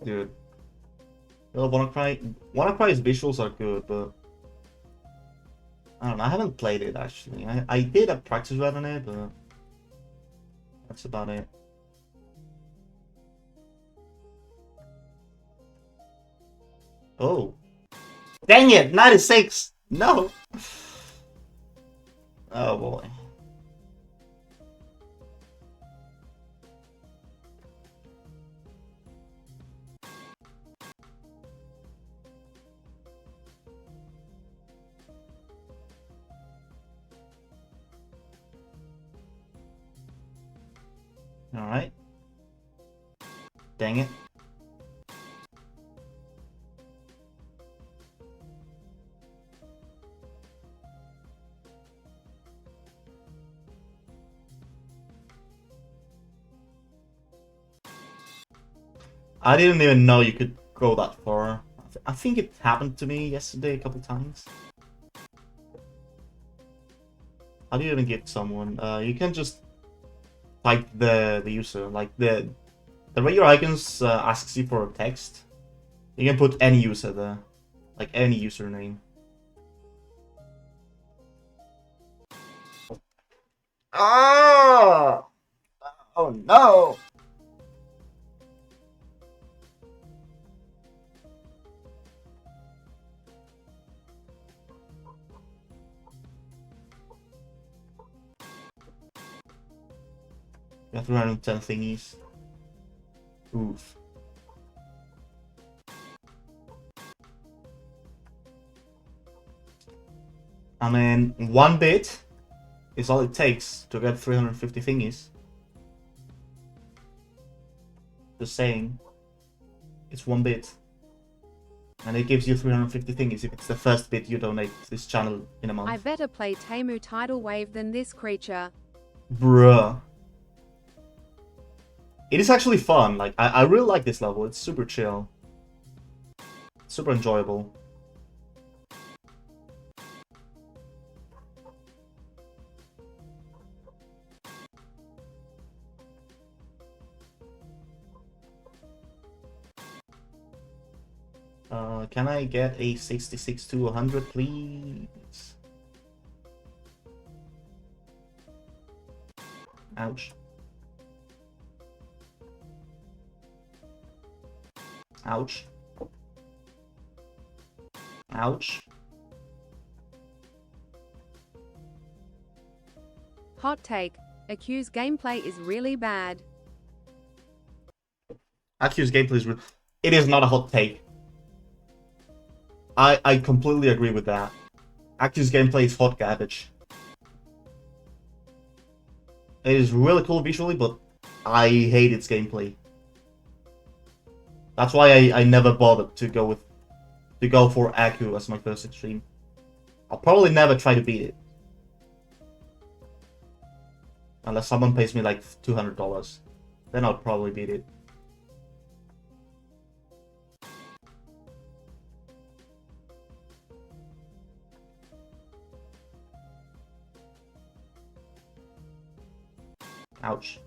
Dude. Well, WannaCry's visuals are good, but I don't know, I haven't played it actually. I did a practice run on it, but that's about it. Oh. Dang it! 96! No! Oh boy. Alright. Dang it. I didn't even know you could go that far. I think it happened to me yesterday a couple times. How do you even get someone? You can just type the user. Like the way your icons asks you for a text, you can put any user there. Like any username. Ah! Oh no! You have 310 thingies. Oof. I mean, 1 bit is all it takes to get 350 thingies. Just saying. It's 1 bit. And it gives you 350 thingies if it's the first bit you donate to this channel in a month. I better play Temu Tidal Wave than this creature. Bruh. It is actually fun. Like, I really like this level. It's super chill. Super enjoyable. Can I get a 66 to 100, please? Ouch. Ouch. Ouch. Hot take. Accuse gameplay is really bad. Accuse gameplay is... It is not a hot take. I completely agree with that. Accuse gameplay is hot garbage. It is really cool visually, but I hate its gameplay. That's why I never bothered to go for Aku as my first Extreme. I'll probably never try to beat it. Unless someone pays me like $200. Then I'll probably beat it. Ouch.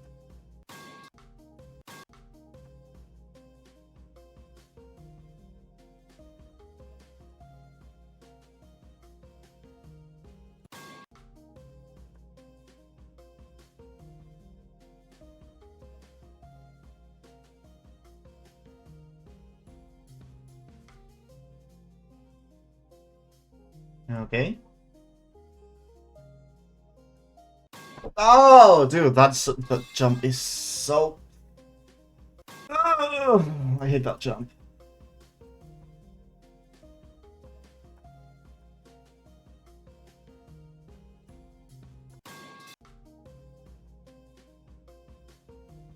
Okay. Oh, dude, that jump is so. Oh, I hate that jump.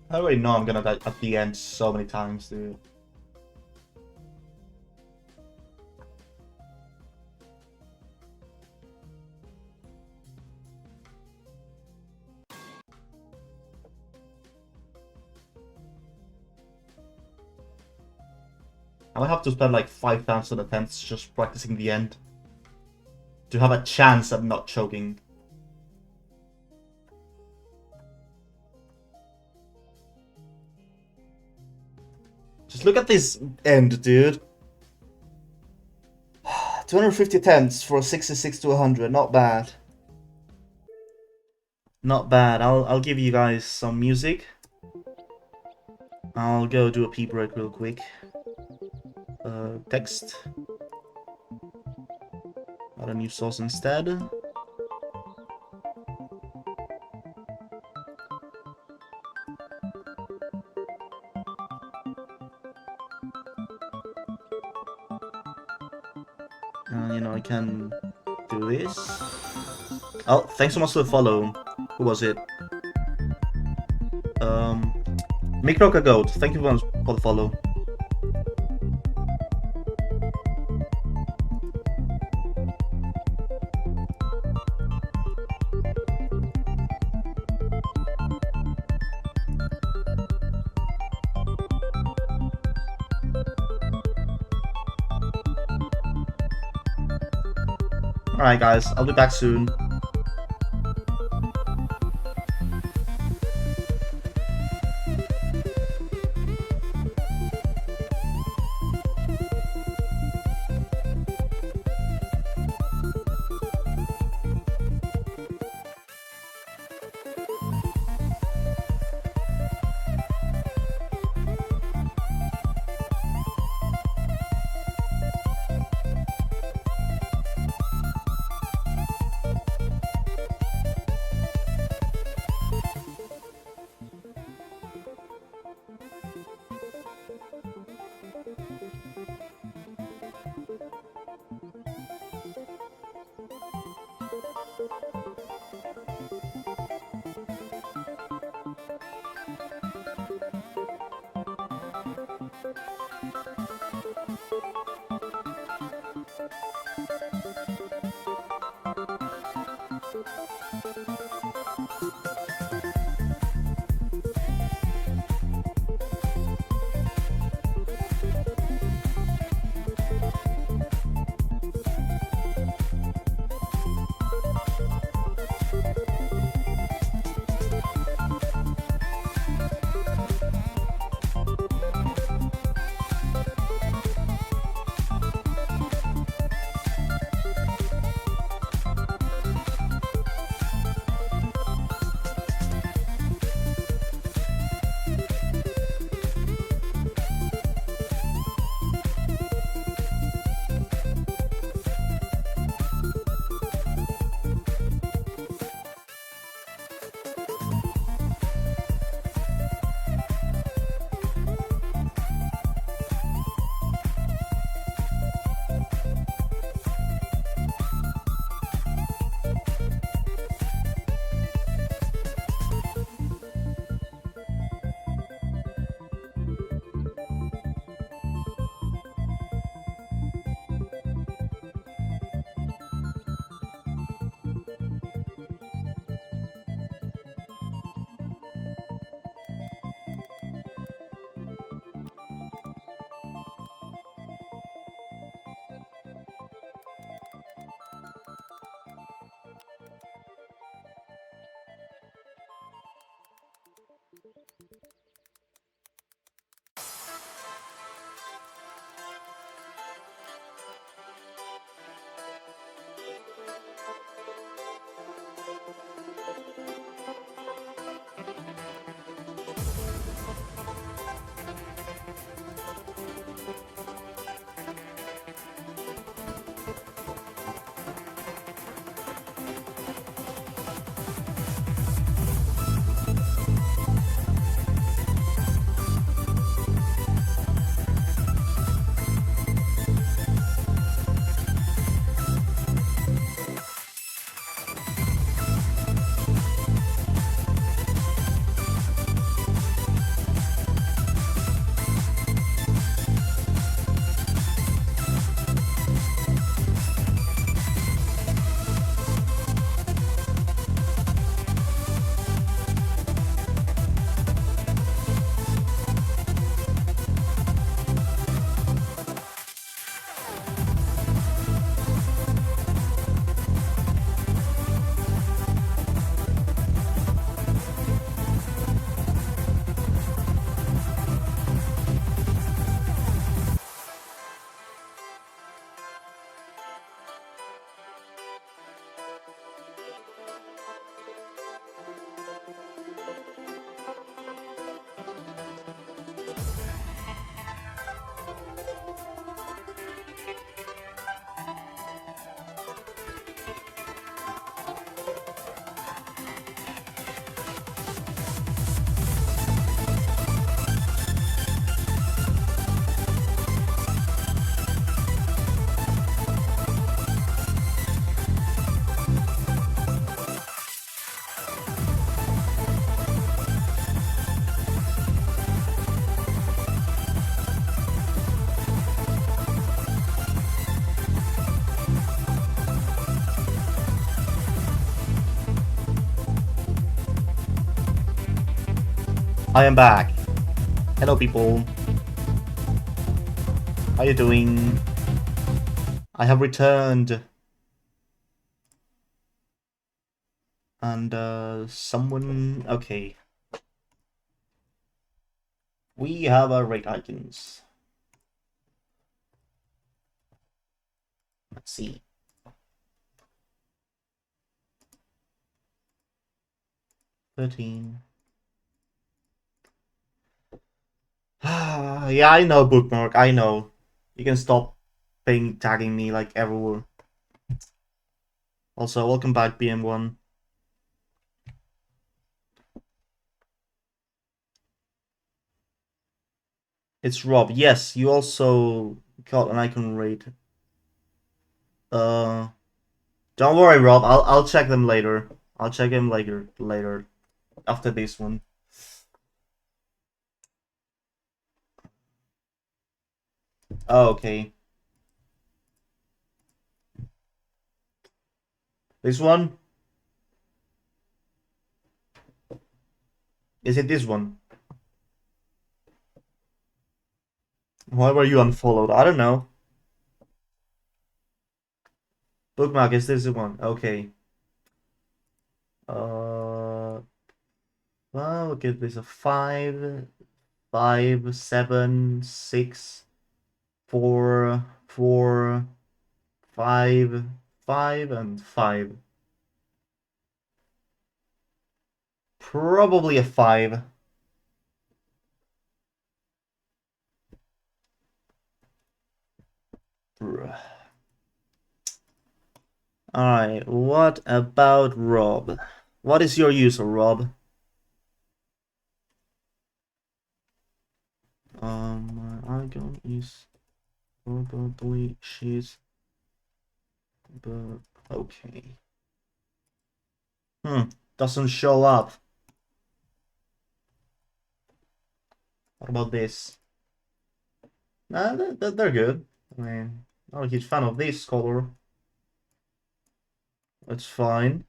I already know I'm gonna die at the end so many times, dude. I might have to spend like 5,000 attempts just practicing the end to have a chance at not choking. Just look at this end, dude. 250 attempts for 66 to 100, not bad. Not bad. I'll give you guys some music. I'll go do a pee break real quick. Text. Add a new source instead. You know, I can do this. Oh, thanks so much for the follow. Who was it? Mikroka Goat. Thank you very much for the follow. Alright guys, I'll be back soon. I am back. Hello, people. How you doing? I have returned. And, someone... Okay. We have our rate icons. Let's see. $13. Yeah, I know, Bookmark. I know. You can stop tagging me, like, everywhere. Also, welcome back, BM1. It's Rob. Yes, you also got an icon rate. Uh, don't worry, Rob. I'll check them later. I'll check them later after this one. Oh, okay. This one? Is it this one? Why were you unfollowed? I don't know. Bookmark, is this the one? Okay. Well, we'll give this a 5, 5, 7, 6, 4, 4, 5, 5, and 5. Probably a 5. Alright, what about Rob? What is your user, Rob? My icon is probably she's, but okay. Doesn't show up. What about this? Nah, they're good. I mean, not a huge fan of this color. It's fine.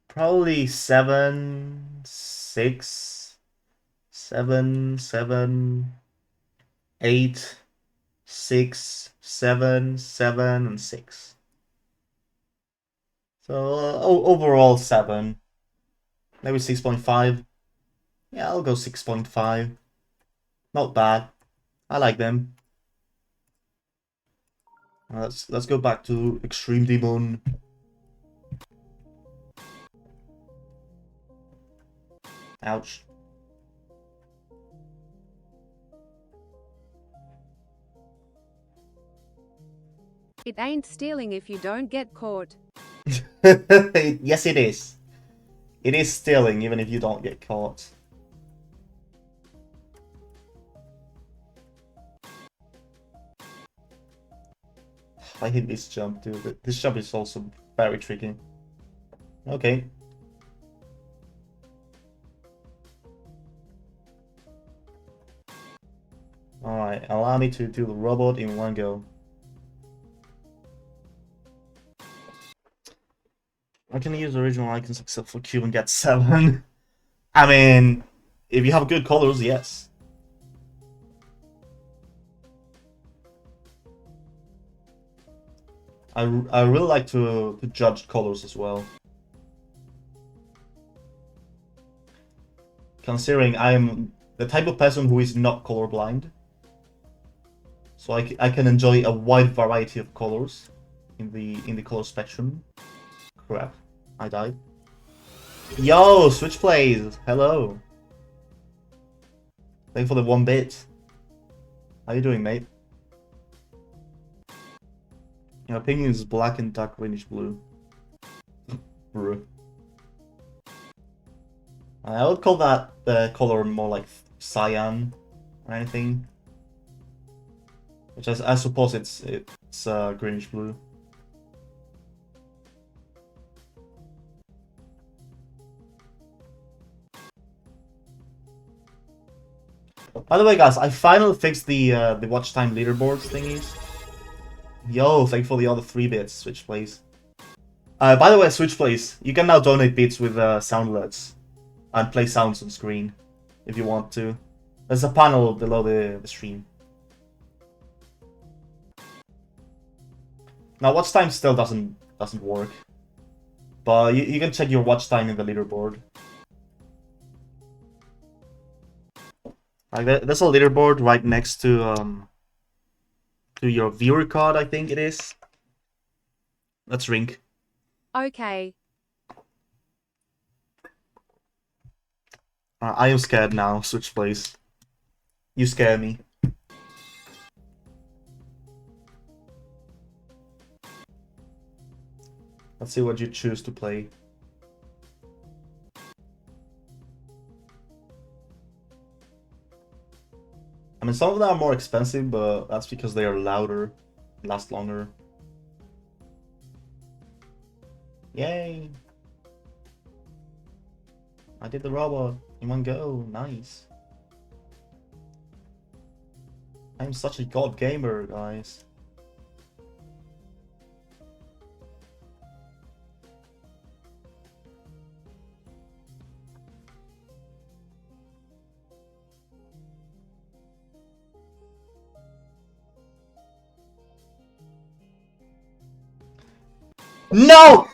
Probably 7, 6, 7, 7, 8, 6, 7, 7, and 6. So overall 7. Maybe 6.5. Yeah, I'll go 6.5. Not bad. I like them. Let's go back to Extreme Demon. Ouch. It ain't stealing if you don't get caught. Yes, it is. It is stealing even if you don't get caught. I hate this jump too. This jump is also very tricky. Okay. Alright, allow me to do the robot in one go. I can use original icons except for Q and get 7. I mean, if you have good colors, yes. I really like to judge colors as well. Considering I'm the type of person who is not colorblind. So I can enjoy a wide variety of colors in the color spectrum. Crap, I died. Yo, Switch Plays, hello. Thanks for the 1 bit. How you doing, mate? Your opinion is black and dark greenish blue. Bruh. I would call that the color more like cyan or anything. Which I suppose it's greenish blue. By the way, guys, I finally fixed the watch time leaderboards thingies. Yo, thank you for the other 3 bits, Switch Plays. By the way, Switch Plays, you can now donate bits with sound alerts and play sounds on screen if you want to. There's a panel below the stream. Now, watch time still doesn't work, but you can check your watch time in the leaderboard. Like there's a leaderboard right next to your viewer card, I think it is. Let's rink. Okay. I am scared now. Switch Plays. You scare me. Let's see what you choose to play. I mean, some of them are more expensive, but that's because they are louder, last longer. Yay! I did the robot in one go. Nice. I'm such a god gamer, guys. No!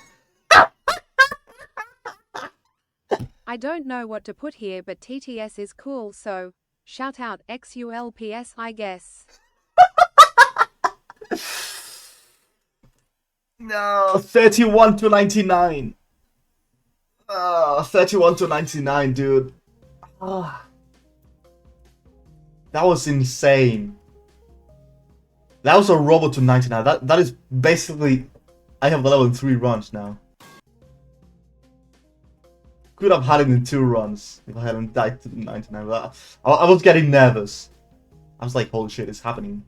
I don't know what to put here, but TTS is cool, so shout out XULPS, I guess. No, 31 to 99. 31 to 99, dude. That was insane. That was a robot to 99. That is basically... I have the level in 3 runs now. Could have had it in 2 runs if I hadn't died to 99. I was getting nervous. I was like, holy shit, it's happening.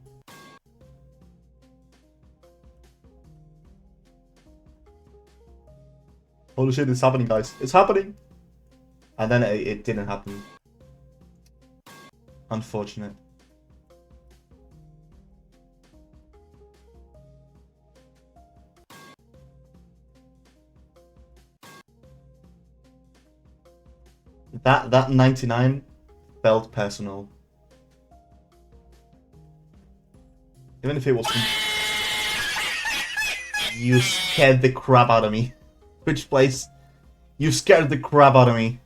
Holy shit, it's happening, guys. It's happening! And then it didn't happen. Unfortunate. That 99 felt personal. Even if it was... You scared the crap out of me. Which place? You scared the crap out of me.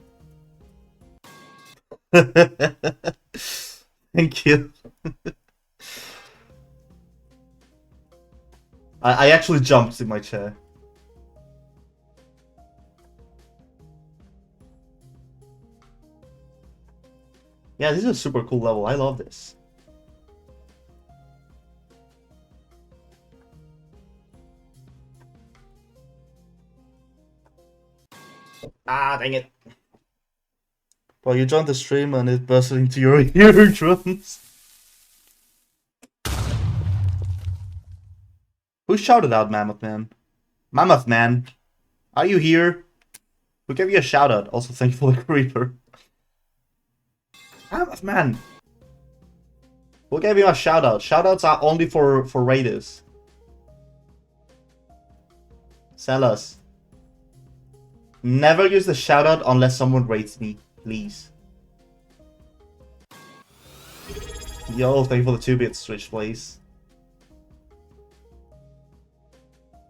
Thank you. I actually jumped in my chair. Yeah, this is a super cool level. I love this. Ah, dang it. Well, you joined the stream and it burst into your eardrums. Who shouted out Mammoth Man? Mammoth Man, are you here? Who gave you a shout out? Also, thank you for the creeper. Mammoth Man! Who gave you a shout out? Shout outs are only for raiders. Sell us. Never use the shout out unless someone rates me, please. Yo, thank you for the 2-bit Switch, please.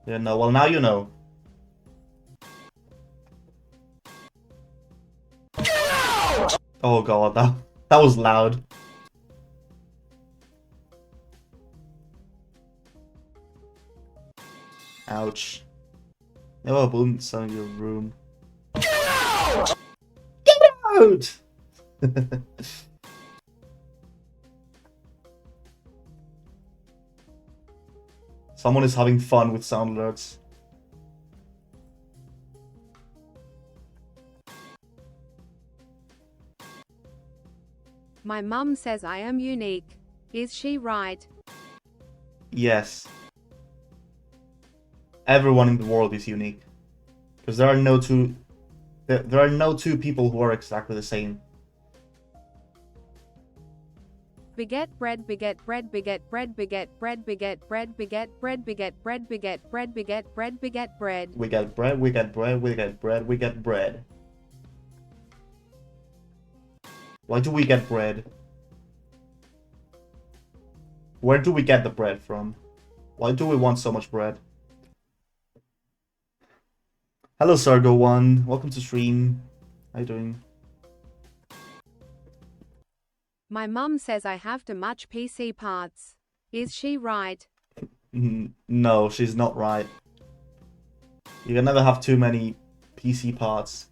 Yeah, no, well, now you know. Oh god, that was loud. Ouch. Never bullets on your room. Get out! Someone is having fun with sound alerts. My mum says I am unique. Is she right? Yes. Everyone in the world is unique. Because there are no two... There are no two people who are exactly the same. Baguette bread baguette bread baguette bread baguette bread baguette bread baguette bread baguette bread baguette bread baguette bread baguette bread. We got bread, we got bread, we got bread, we got bread. Why do we get bread? Where do we get the bread from? Why do we want so much bread? Hello Sargo1, welcome to stream. How you doing? My mum says I have too much PC parts. Is she right? No, she's not right. You can never have too many PC parts.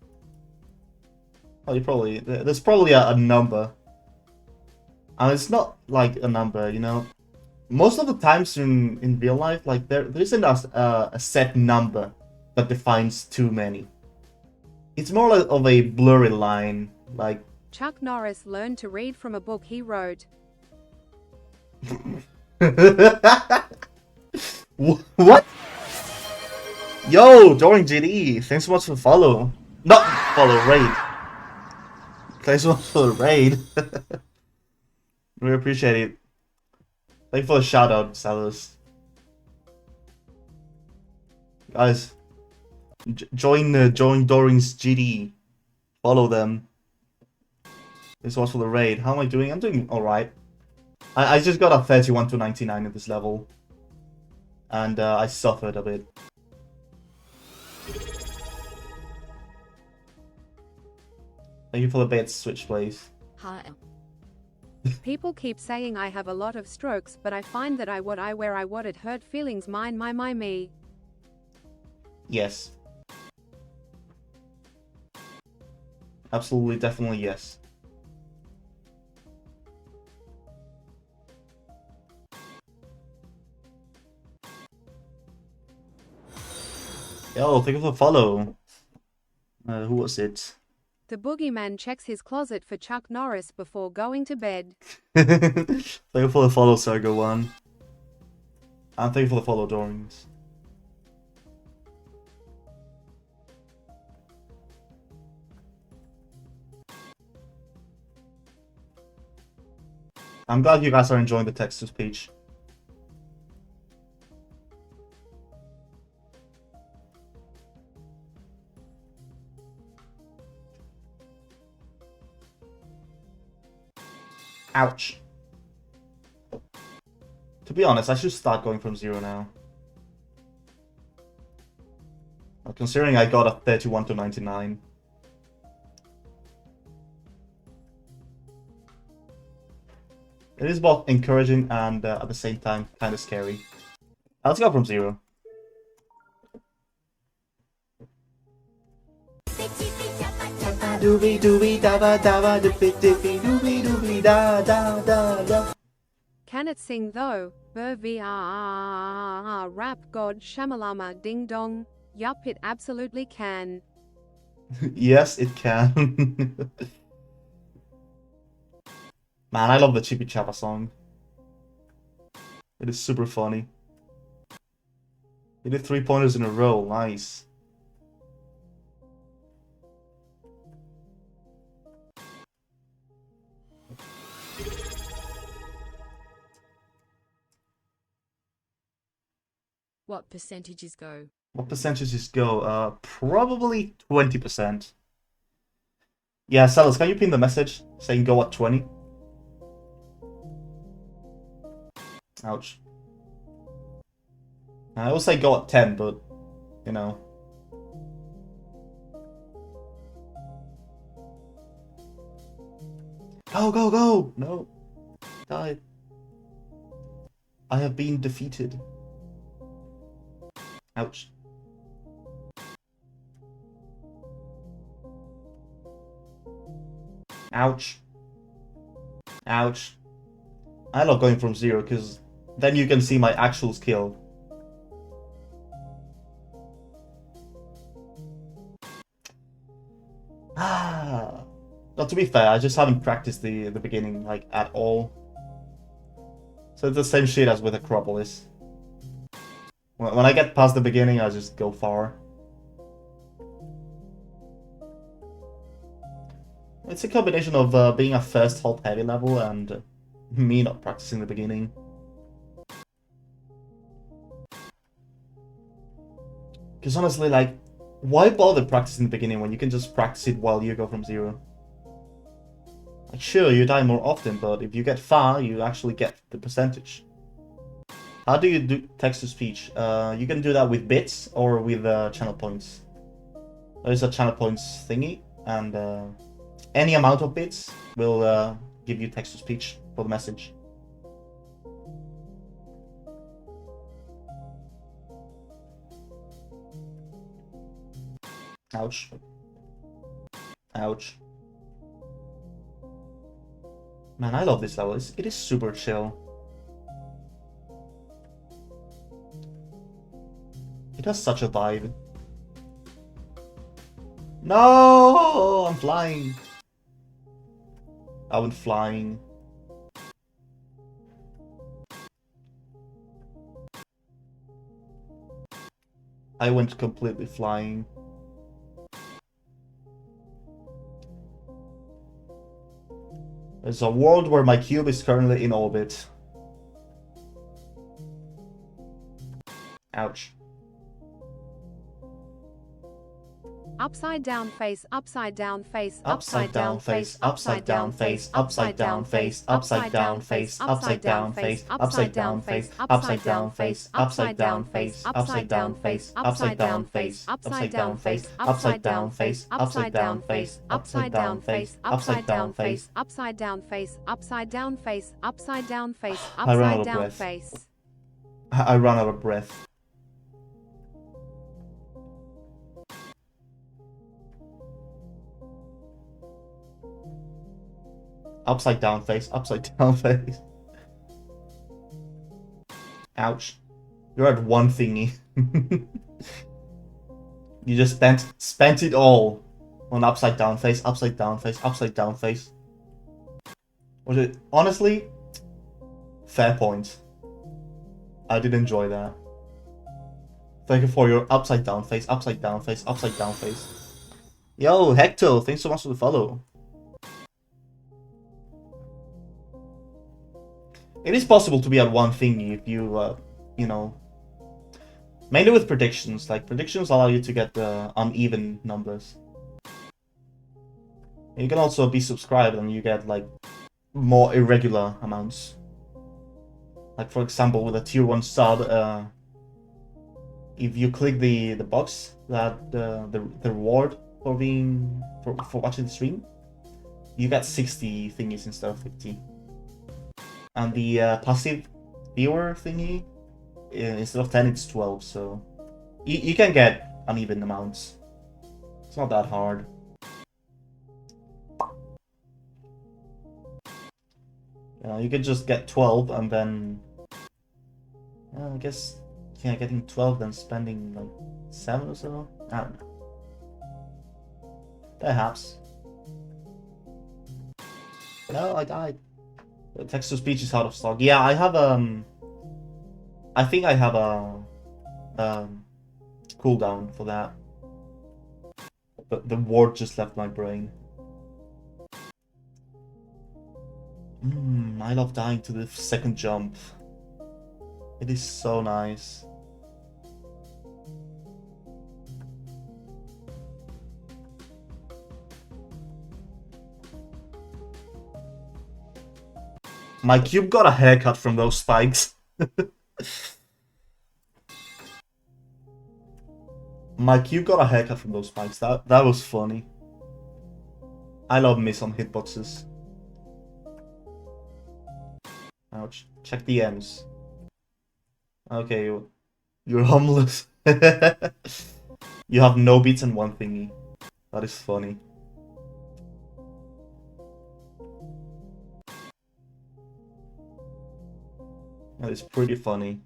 Oh, there's probably a number. And it's not like a number, you know. Most of the times in real life, like there isn't a set number that defines too many. It's more like of a blurry line, like Chuck Norris learned to read from a book he wrote. What? Yo, Dorian GD, thanks so much for the follow. Not follow, raid. Thanks so much for the raid. We appreciate it. Thank you for the shout out, Salos. Guys, join Dorian's GD. Follow them. This was for the raid. How am I doing? I'm doing alright. I just got a 31 to 99 at this level. And I suffered a bit. Thank you for the bait switch, please. Hi. People keep saying I have a lot of strokes, but I find that I what it hurt feelings mine my me. Yes. Absolutely, definitely yes. Yo, thank you for the follow. Who was it? The boogeyman checks his closet for Chuck Norris before going to bed. Thank you for the follow, Sargo1. And thank you for the follow, Dorings. I'm glad you guys are enjoying the text-to-speech. Ouch. To be honest, I should start going from 0 now. Considering I got a 31 to 99. It is both encouraging and at the same time kind of scary. Let's go from 0. Doobie doobie daba daba doobie doobie doobie doobie da da da da. Can it sing though? Rap god shamalama ding dong. Yup, it absolutely can. Yes, it can. Man, I love the Chippy Chappa song. It is super funny. He did 3 pointers in a row. Nice. What percentages go? What percentages go? Probably 20%. Yeah, Sellers, can you pin the message saying go at 20? Ouch. I will say go at 10, but, you know. Go, go, go! No. Died. I have been defeated. Ouch. Ouch. Ouch. I love going from 0, because then you can see my actual skill. Ah. But to be fair, I just haven't practiced the beginning, like, at all. So it's the same shit as with Acropolis. When I get past the beginning, I just go far. It's a combination of being a first hold heavy level and Me not practicing the beginning. Because honestly, like, why bother practicing the beginning when you can just practice it while you go from 0? Like, sure, you die more often, but if you get far, you actually get the percentage. How do you do text-to-speech? You can do that with bits or with channel points. There's a channel points thingy, and any amount of bits will give you text-to-speech for the message. Ouch. Ouch. Man, I love this level. It is super chill. It has such a vibe. No! I'm flying. I went flying. I went completely flying. There's a world where my cube is currently in orbit. Ouch. Upside down face, upside down face, Upside down face, upside down face, upside down face, upside down face, upside down face, upside down face, upside down face, upside down face, upside down face, upside down face, upside down face, upside down face, upside down face, upside down face, upside down face, upside down face, upside down face, upside down face, I ran out upside of down breath. face. I ran out of breath. Upside down face, upside down face. Ouch. You're at one thingy. You just spent it all on upside down face, upside down face, upside down face. Was it honestly? Fair point. I did enjoy that. Thank you for your upside down face, upside down face, upside down face. Yo, Hector, thanks so much for the follow. It is possible to be at one thingy if you, you know, mainly with predictions. Like, predictions allow you to get uneven numbers. And you can also be subscribed and you get, like, more irregular amounts. Like, for example, with a tier 1 sub, if you click the box that the reward for watching the stream, you get 60 thingies instead of 50. And the passive viewer thingy, instead of 10, it's 12. So you can get uneven amounts. It's not that hard. You can just get 12 and then I guess getting 12 then spending like 7 or so. I don't know. Perhaps. No, I died. The text-to-speech is out of stock. Yeah, I have I think I have a cooldown for that. But the word just left my brain. I love dying to the second jump. It is so nice. My cube got a haircut from those spikes. My cube got a haircut from those spikes. That was funny. I love miss on hitboxes. Ouch. Check the M's. Okay, you're homeless. You have no beats and one thingy. That is funny. That is pretty funny.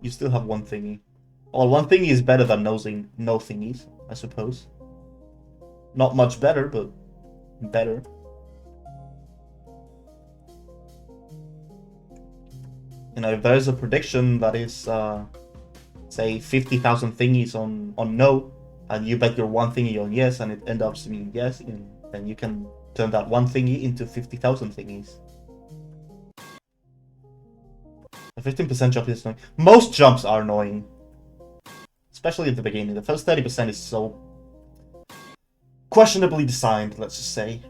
You still have one thingy. Well, one thingy is better than no thingies, I suppose. Not much better, but better. if there's a prediction that is, say, 50,000 thingies on no, and you bet your one thingy on yes, and it ends up being yes, then you can turn that one thingy into 50,000 thingies. A 15% jump is annoying. Most jumps are annoying. Especially at the beginning. The first 30% is so questionably designed, let's just say.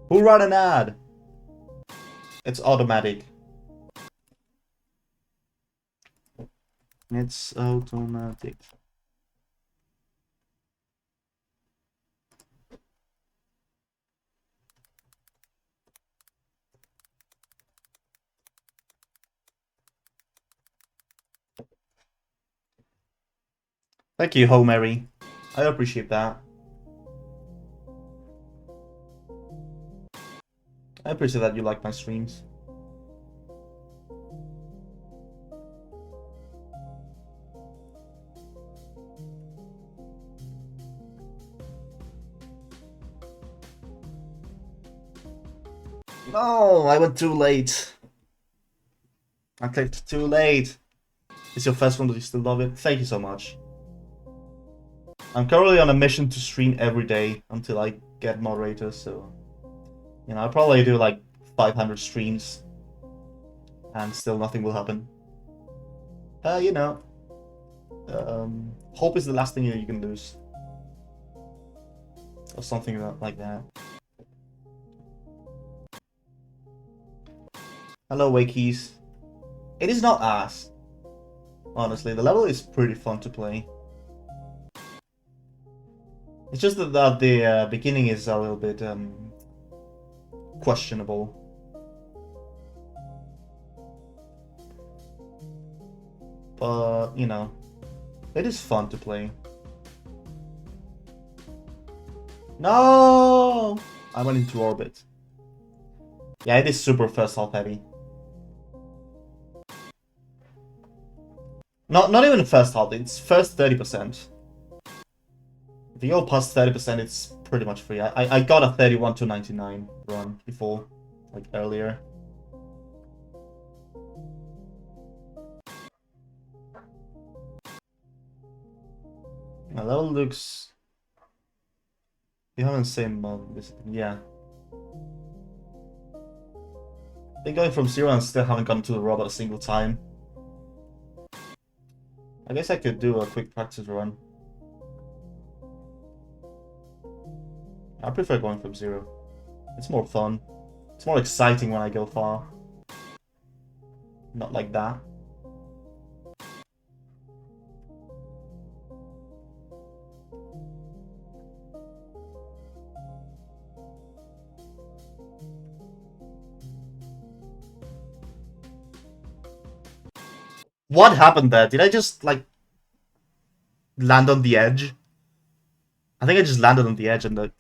Who ran an ad? It's automatic. It's automatic. Thank you, Ho Mary. I appreciate that. I appreciate that you like my streams. No, I went too late. I clicked too late. It's your first one that you still love it. Thank you so much. I'm currently on a mission to stream every day until I get moderators, so... You know, I'll probably do like 500 streams. And still nothing will happen. You know. Hope is the last thing you can lose. Or something like that. Hello, Wakeys. It is not ass. Honestly, the level is pretty fun to play. It's just that the beginning is a little bit questionable. But, you know, it is fun to play. No! I went into orbit. Yeah, it is super first half heavy. Not even first half, it's first 30%. If you go past 30%, it's pretty much free. I got a 31 to 99 run before, like earlier. My level looks... You haven't seen this, yeah. Been going from 0 and still haven't gotten to the robot a single time. I guess I could do a quick practice run. I prefer going from 0. It's more fun. It's more exciting when I go far. Not like that. What happened there? Did I just, like, land on the edge? I think I just landed on the edge and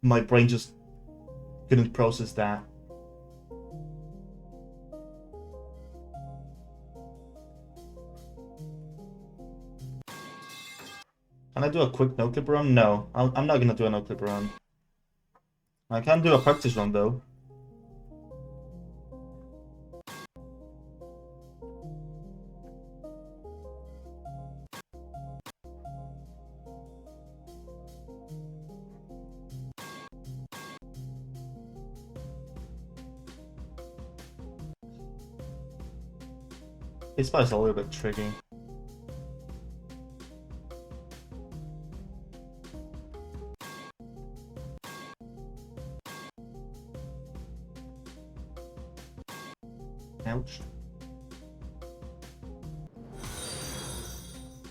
my brain just couldn't process that. Can I do a quick no-clip run? No, I'm not gonna do a no-clip run. I can do a practice run, though. This part's a little bit tricky. Ouch.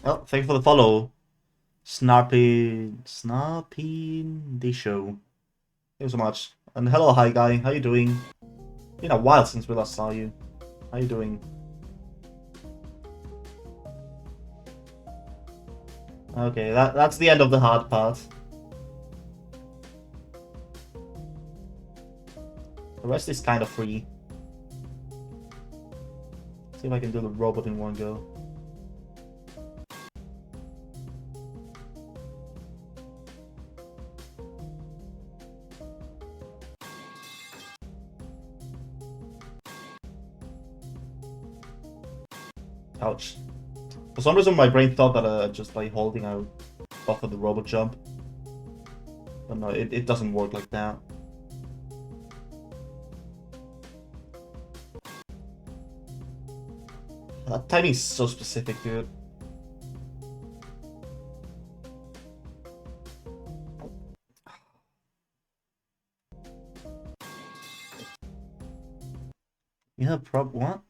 Oh, thank you for the follow. Snarpy the show. Thank you so much. And hello, hi guy. How you doing? Been a while since we last saw you. How you doing? Okay, that's the end of the hard part. The rest is kind of free. See if I can do the robot in one go. Ouch. For some reason, my brain thought that just by holding I would buffer the robot jump. But no, it doesn't work like that. That timing is so specific, dude. Yeah, what?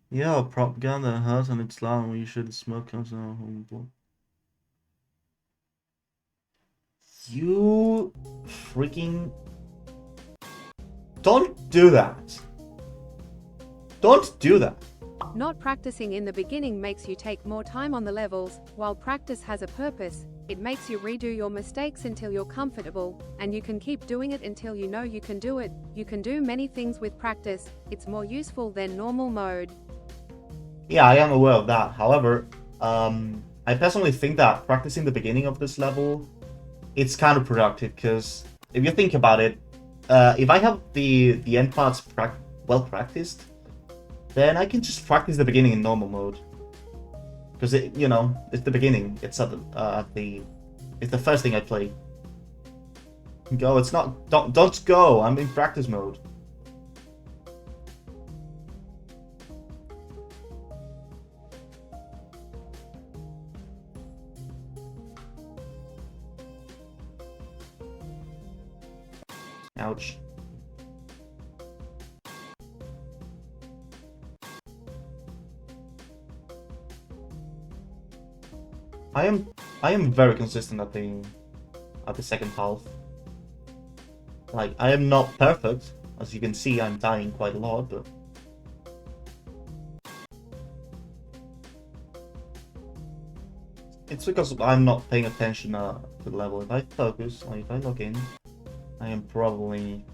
Yeah, propaganda hurts and it's loud when you should smoke comes out. You freaking don't do that. Don't do that. Not practicing in the beginning makes you take more time on the levels, while practice has a purpose. It makes you redo your mistakes until you're comfortable, and you can keep doing it until you know you can do it. You can do many things with practice. It's more useful than normal mode. Yeah, I am aware of that. However, I personally think that practicing the beginning of this level, it's counterproductive because if you think about it, if I have the end parts well practiced, then I can just practice the beginning in normal mode. Because it's the beginning. It's at it's the first thing I play. Go. It's not. Don't go. I'm in practice mode. Ouch. I am very consistent at the second half. Like, I am not perfect. As you can see, I'm dying quite a lot, but it's because I'm not paying attention to the level. If I focus, like if I log in, I am probably...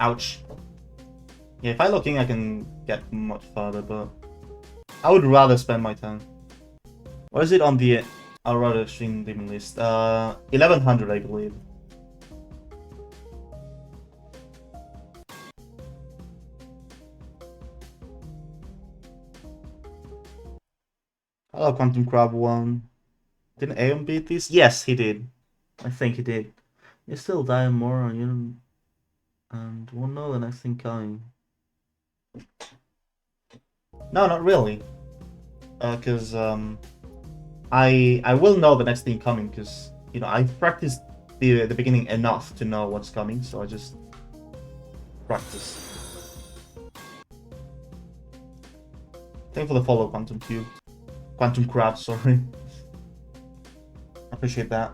Ouch. Yeah, if I log in, I can get much farther, but I would rather spend my time. What is it on the Alright Extreme Demon list? 1100, I believe. Hello, Quantum Crab 1. Didn't Aeon beat this? Yes, he did. I think he did. You still die more on you and won't know the next thing coming. No, not really. Because I will know the next thing coming because I've practiced the beginning enough to know what's coming, so I just practice. Thank you for the follow, Quantum Cube. Quantum Crab, sorry. Appreciate that.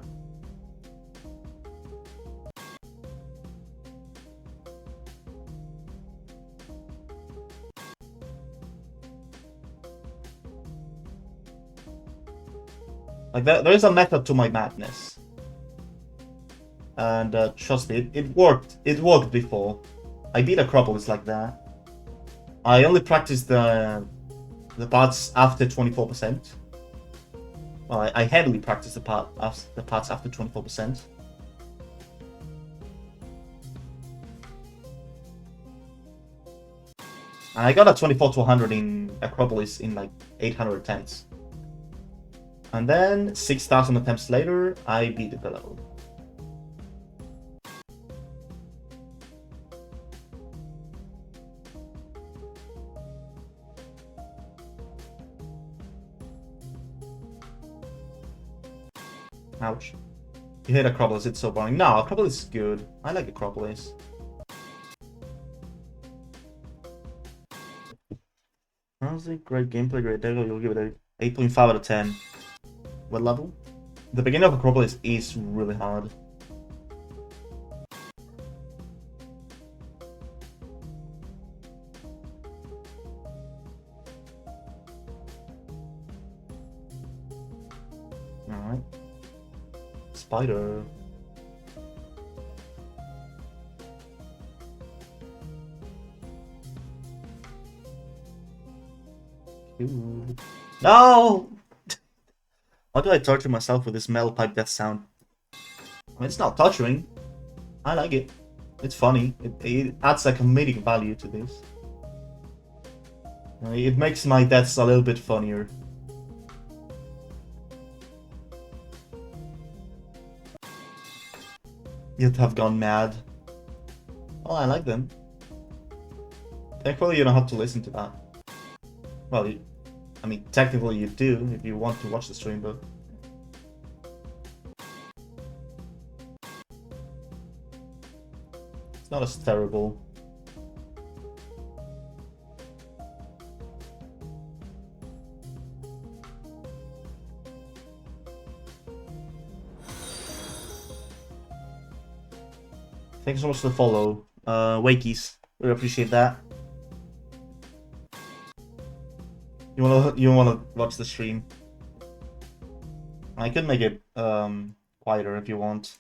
Like there is a method to my madness, and trust me, it worked. It worked before. I beat Acropolis like that. I only practiced the parts after 24%. Well, I heavily practiced the parts after 24%. And I got a 24 to 100 in Acropolis in like 800 attempts. And then 6,000 attempts later, I beat the level. Ouch. You hate Acropolis, it's so boring. No, Acropolis is good. I like Acropolis. Honestly, great gameplay, great demo. You'll give it a 8.5 out of 10. What level? The beginning of Acropolis is really hard. Alright. spider. Ooh. No! Why do I torture myself with this metal pipe death sound? I mean, it's not torturing. I like it. It's funny. It adds a comedic value to this. It makes my deaths a little bit funnier. You'd have gone mad. Oh, I like them. Thankfully, you don't have to listen to that. Well, I mean, technically you do if you want to watch the stream, but... It's not as terrible. Thanks so much for the follow, Wakies. We appreciate that. You wanna watch the stream? I could make it quieter if you want.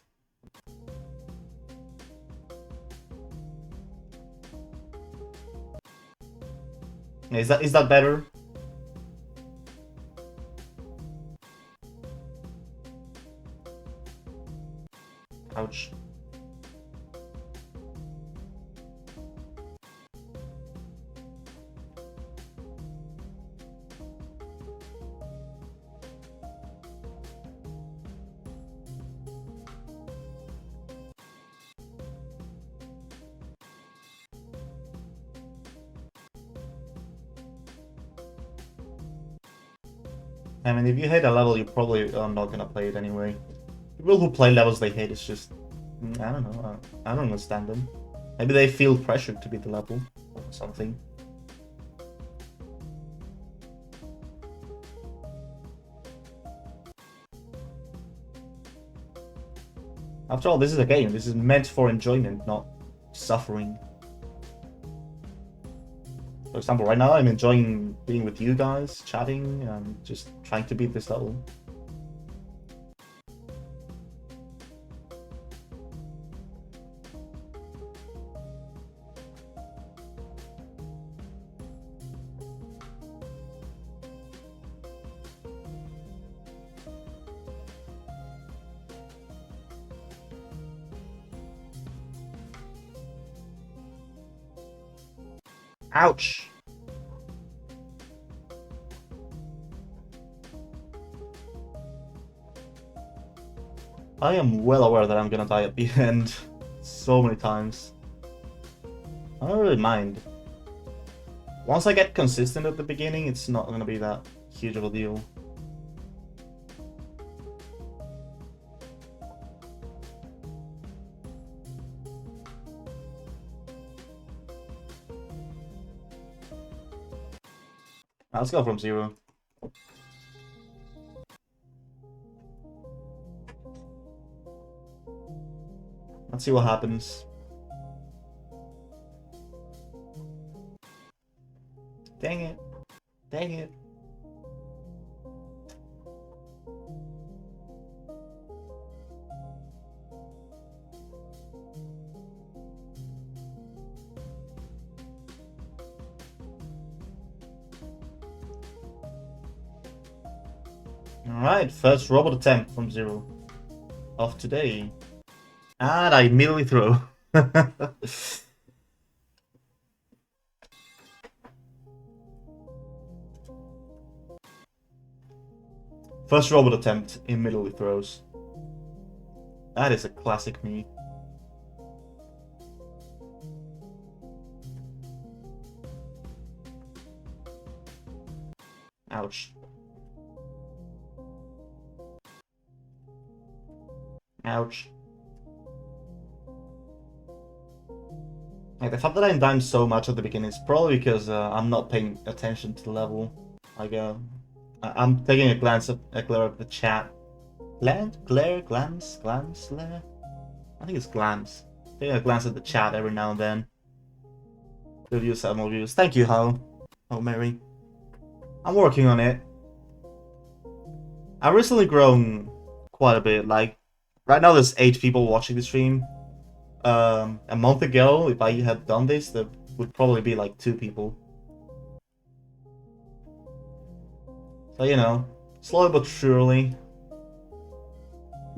Is that better? Ouch. I mean, if you hate a level, you probably are not gonna play it anyway. People who play levels they hate, it's just... I don't know. I don't understand them. Maybe they feel pressured to beat the level or something. After all, this is a game. This is meant for enjoyment, not suffering. For example, right now I'm enjoying being with you guys, chatting, and just trying to beat this level. Ouch! I am well aware that I'm gonna die at the end so many times. I don't really mind. Once I get consistent at the beginning, it's not gonna be that huge of a deal. Let's go from 0. Let's see what happens. Dang it. Dang it. Alright, first robot attempt from 0 of today. And I immediately throw. First robot attempt, immediately throws. That is a classic me. Ouch. Ouch. Like, the fact that I'm down so much at the beginning is probably because I'm not paying attention to the level. Like, I'm taking a glance at the chat. Glance? I think it's glance. Taking a glance at the chat every now and then. Reviews, some reviews. Thank you, Ho. Oh, Mary. I'm working on it. I've recently grown quite a bit. Like, Right now there's 8 people watching the stream. A month ago, if I had done this, there would probably be like 2 people. So, you know, slowly but surely,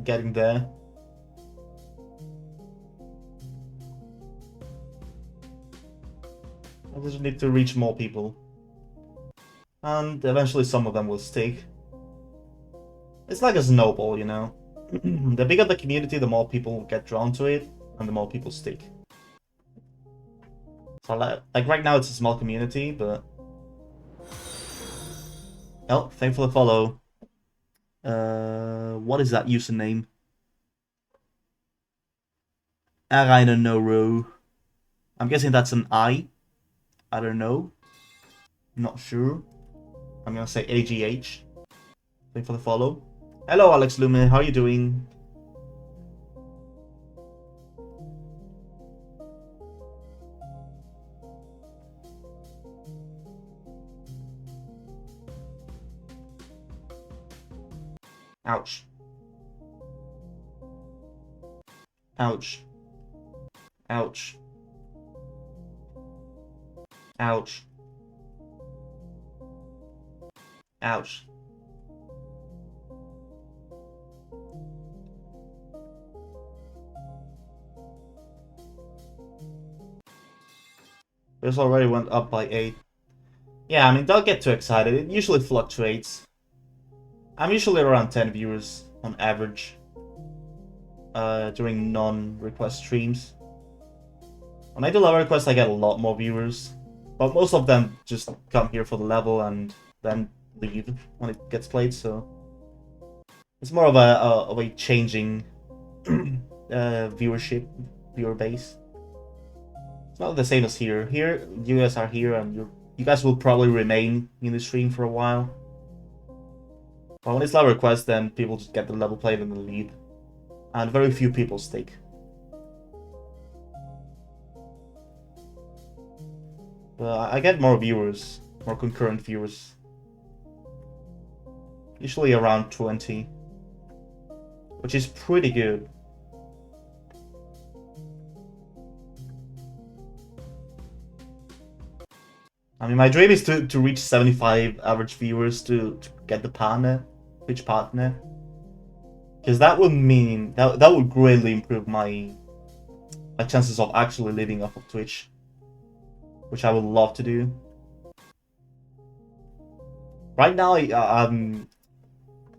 getting there. I just need to reach more people. And eventually some of them will stick. It's like a snowball, you know? The bigger the community, the more people get drawn to it, and the more people stick. So like right now it's a small community, but... Oh, thanks for the follow. What is that username? I don't know, I'm guessing that's an I. I don't know. Not sure. I'm gonna say AGH. Thanks for the follow. Hello, Alex Lume. How are you doing? Ouch. Ouch. Ouch. Ouch. Ouch. This already went up by 8. Yeah, I mean, don't get too excited. It usually fluctuates. I'm usually around 10 viewers on average during non-request streams. When I do level requests, I get a lot more viewers. But most of them just come here for the level and then leave when it gets played, so... It's more of a changing viewer base. It's not the same as here. Here, you guys are here and you guys will probably remain in the stream for a while. But when it's level request, then people just get the level played and then leave. And very few people stick. But I get more viewers, more concurrent viewers. Usually around 20. Which is pretty good. I mean, my dream is to reach 75 average viewers to get the partner, Twitch partner. Because that would mean, that would greatly improve my chances of actually living off of Twitch. Which I would love to do. Right now,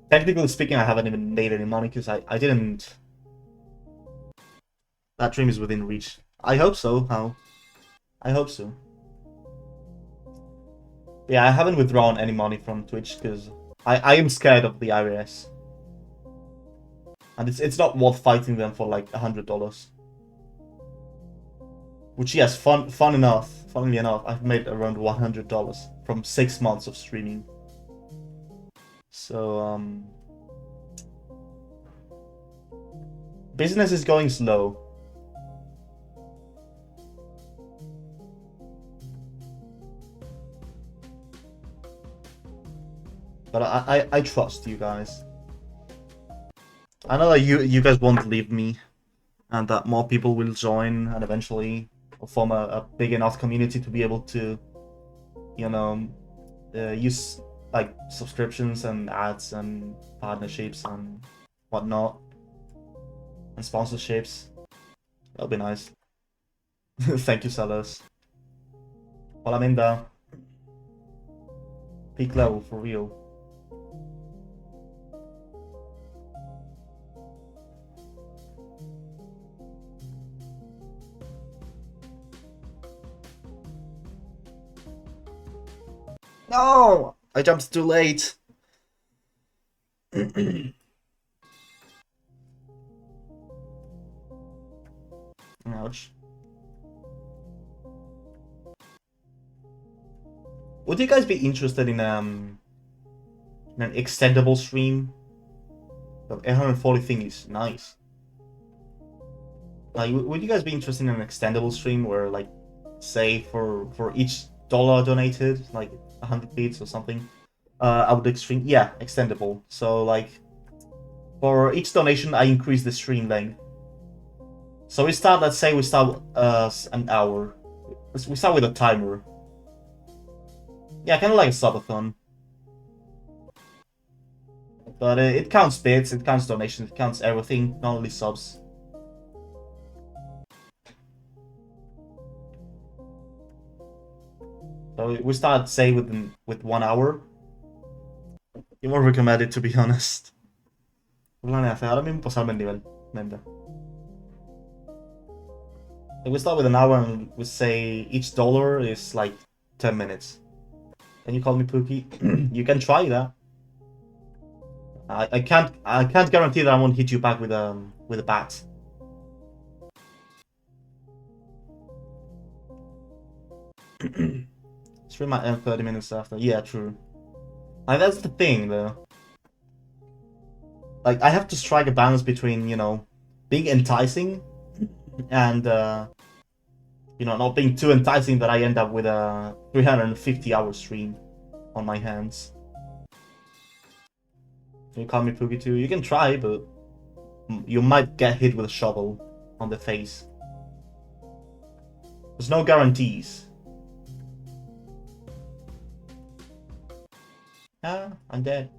technically speaking, I haven't even made any money because I didn't... That dream is within reach. I hope so, how? I hope so. Yeah, I haven't withdrawn any money from Twitch because I am scared of the IRS. And it's not worth fighting them for like $100. Which, yes, funnily enough, I've made around $100 from 6 months of streaming. So, business is going slow. But I trust you guys. I know that you guys won't leave me, and that more people will join, and eventually form a big enough community to be able to, you know, use like subscriptions and ads and partnerships and whatnot, and sponsorships. That'll be nice. Thank you, sellers. Well, I'm in the peak level for real. No! I jumped too late. Ouch. Would you guys be interested in an extendable stream? The 840 thing is nice. Like, would you guys be interested in an extendable stream where, like, say for each dollar donated, like 100 bits or something, I would extendable. So like, For each donation, I increase the stream length. So we start, let's say we start an hour. We start with a timer. Yeah, kind of like a subathon. But it counts bits, it counts donations, it counts everything, not only subs. So we start, say, with 1 hour. You won't recommend it, to be honest. Ahora mismo pasarme el nivel. Neta. We start with an hour and we say each dollar is like 10 minutes. Can you call me Pookie? You can try that. I can't guarantee that I won't hit you back with a bat. Stream might end 30 minutes after. Yeah, true. Like, that's the thing, though. Like, I have to strike a balance between, you know, being enticing and, you know, not being too enticing that I end up with a 350-hour stream on my hands. Can you call me Pookie too? You can try, but you might get hit with a shovel on the face. There's no guarantees. Ah, I'm dead.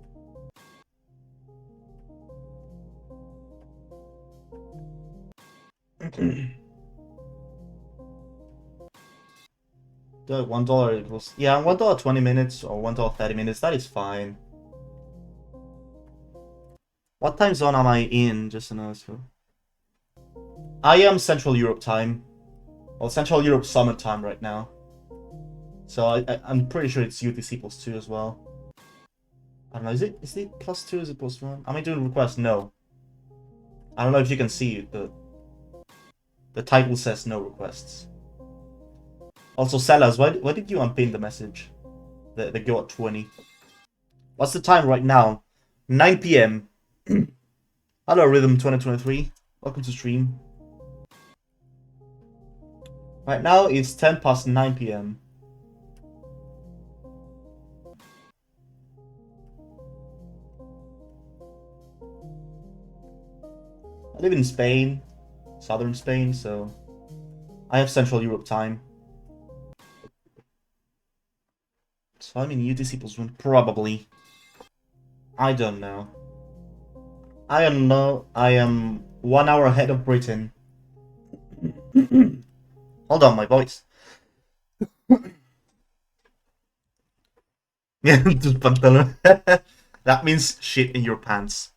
$1 equals, yeah, $1 20 minutes or $1 30 minutes. That is fine. What time zone am I in? Just to know. I am Central Europe time. Well, Central Europe summer time right now. So I'm pretty sure it's UTC +2 as well. I don't know. Is it +2? Is it +1? Am I doing requests? No. I don't know if you can see it, but the title says no requests. Also, Sellers, why did you unpin the message? The go at 20. What's the time right now? 9 p.m. Hello, Rhythm 2023. Welcome to stream. Right now, it's 10 past 9 p.m. I live in Spain, southern Spain, so I have Central Europe time. So I'm in UTC +1, probably. I don't know. I don't know. I am 1 hour ahead of Britain. Hold on, my voice. Tus pantalones. That means shit in your pants.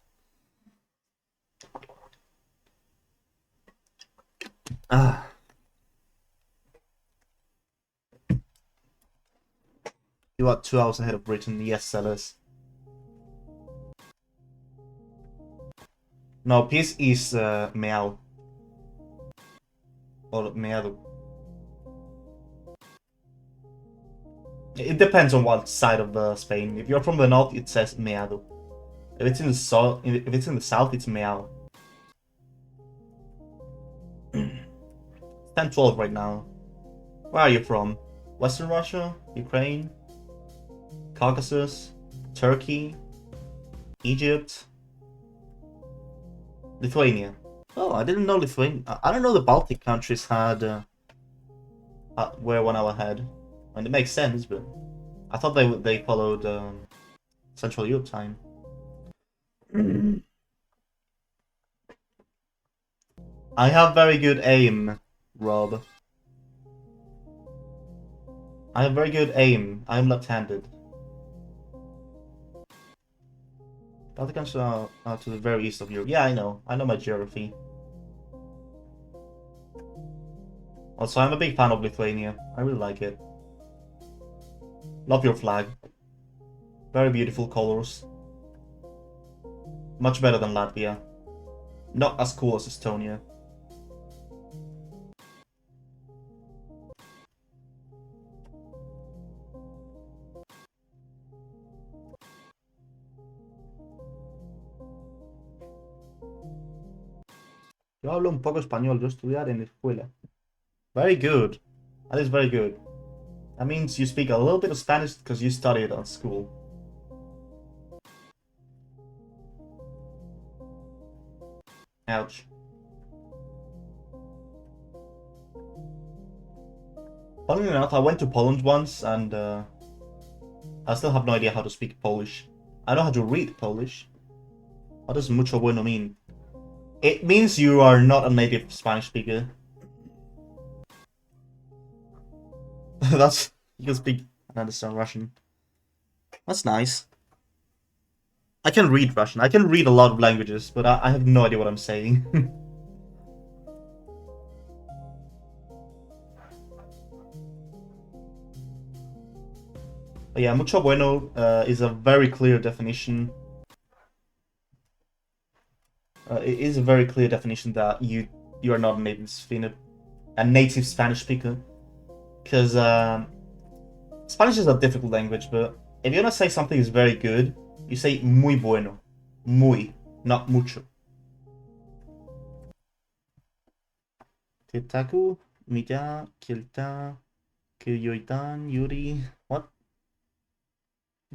Ah. You are 2 hours ahead of Britain. Yes, Sellers. No, peace is meow. Or meado. It depends on what side of Spain. If you're from the north, it says meado. If it's in the south, it's meow. It's 10:12 right now. Where are you from? Western Russia? Ukraine? Caucasus? Turkey? Egypt? Lithuania. Oh, I didn't know Lithuania. I don't know the Baltic countries had were 1 hour ahead. I mean, it makes sense, but I thought they followed Central Europe time. I have very good aim, Rob. I have very good aim. I am left-handed. Baltic countries are to the very east of Europe. Yeah, I know. I know my geography. Also, I'm a big fan of Lithuania. I really like it. Love your flag. Very beautiful colors. Much better than Latvia. Not as cool as Estonia. Yo hablo un poco español. Yo estudiar en escuela. Very good. That is very good. That means you speak a little bit of Spanish because you studied at school. Ouch. Funnily enough, I went to Poland once, and I still have no idea how to speak Polish. I know how to read Polish. What does mucho bueno mean? It means you are not a native Spanish speaker. That's... You can speak and understand Russian. That's nice. I can read Russian. I can read a lot of languages, but I have no idea what I'm saying. But yeah, mucho bueno is a very clear definition. It is a very clear definition that you are not a native Spanish speaker, because Spanish is a difficult language. But if you want to say something is very good, you say muy bueno, muy, not mucho. Titaku, Mija, Kilta, Kiryoitan, Yuri. What?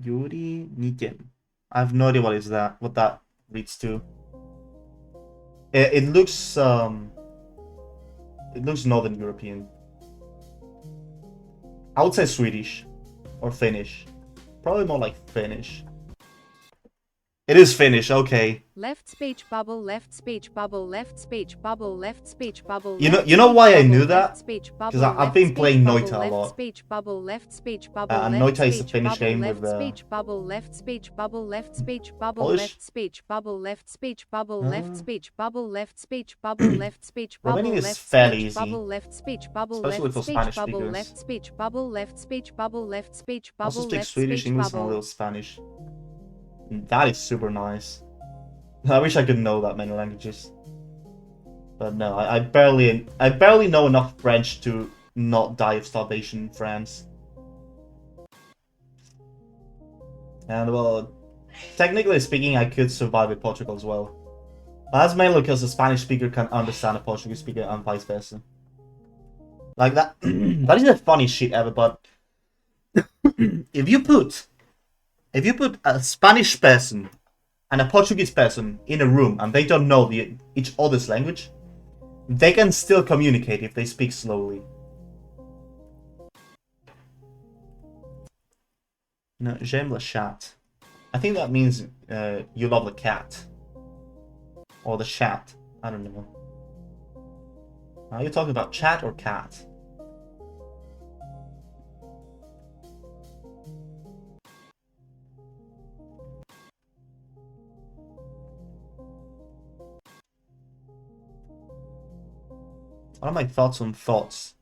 Yuri Niken. I have no idea what that reads to. It looks Northern European. I would say Swedish or Finnish. Probably more like Finnish. It is Finnish, okay. Left speech bubble, left speech bubble, left speech bubble, left speech bubble. You know why I knew that? Because I've been playing Noita a lot. Speech bubble, left speech bubble, and Noita is a Finnish game with speech bubble, left speech bubble, left speech bubble, Polish? left speech bubble, left speech bubble, left speech bubble, left speech bubble, left speech bubble, Romanian is left fairly speech bubble, easy, left speech bubble, especially left for speech Spanish bubble, speakers. left speech bubble, left speech bubble, left speech I also bubble, speak left Swedish, speech English, and a bubble. little Spanish. That is super nice. I wish I could know that many languages. But no, I barely know enough French to not die of starvation in France. And well, technically speaking, I could survive in Portugal as well. But that's mainly because a Spanish speaker can understand a Portuguese speaker and vice versa. Like that, that is the funniest shit ever. But if you put a Spanish person and a Portuguese person in a room and they don't know each other's language, they can still communicate if they speak slowly. No, j'aime le chat. I think that means you love the cat. Or the chat. I don't know. Are you talking about chat or cat? What are my thoughts on thoughts?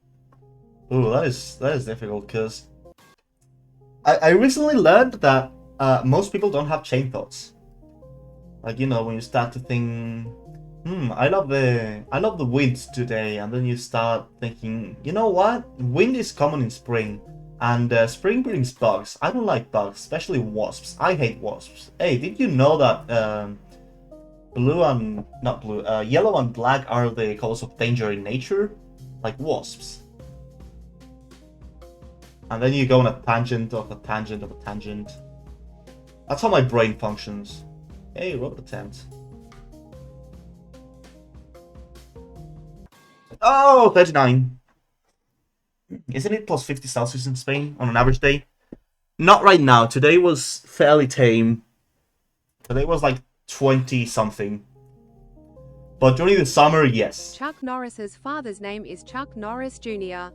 Ooh, that is difficult, because I recently learned that most people don't have chain thoughts. Like, you know, when you start to think, I love the wind today, and then you start thinking, you know what? Wind is common in spring, and spring brings bugs. I don't like bugs, especially wasps. I hate wasps. Hey, did you know that yellow and black are the colors of danger in nature? Like wasps. And then you go on a tangent of a tangent of a tangent. That's how my brain functions. Hey, robot attempt. Oh, 39. Isn't it plus 50 Celsius in Spain on an average day? Not right now. Today was fairly tame. Today was like 20 something. But during the summer, yes. Chuck Norris's father's name is Chuck Norris Jr.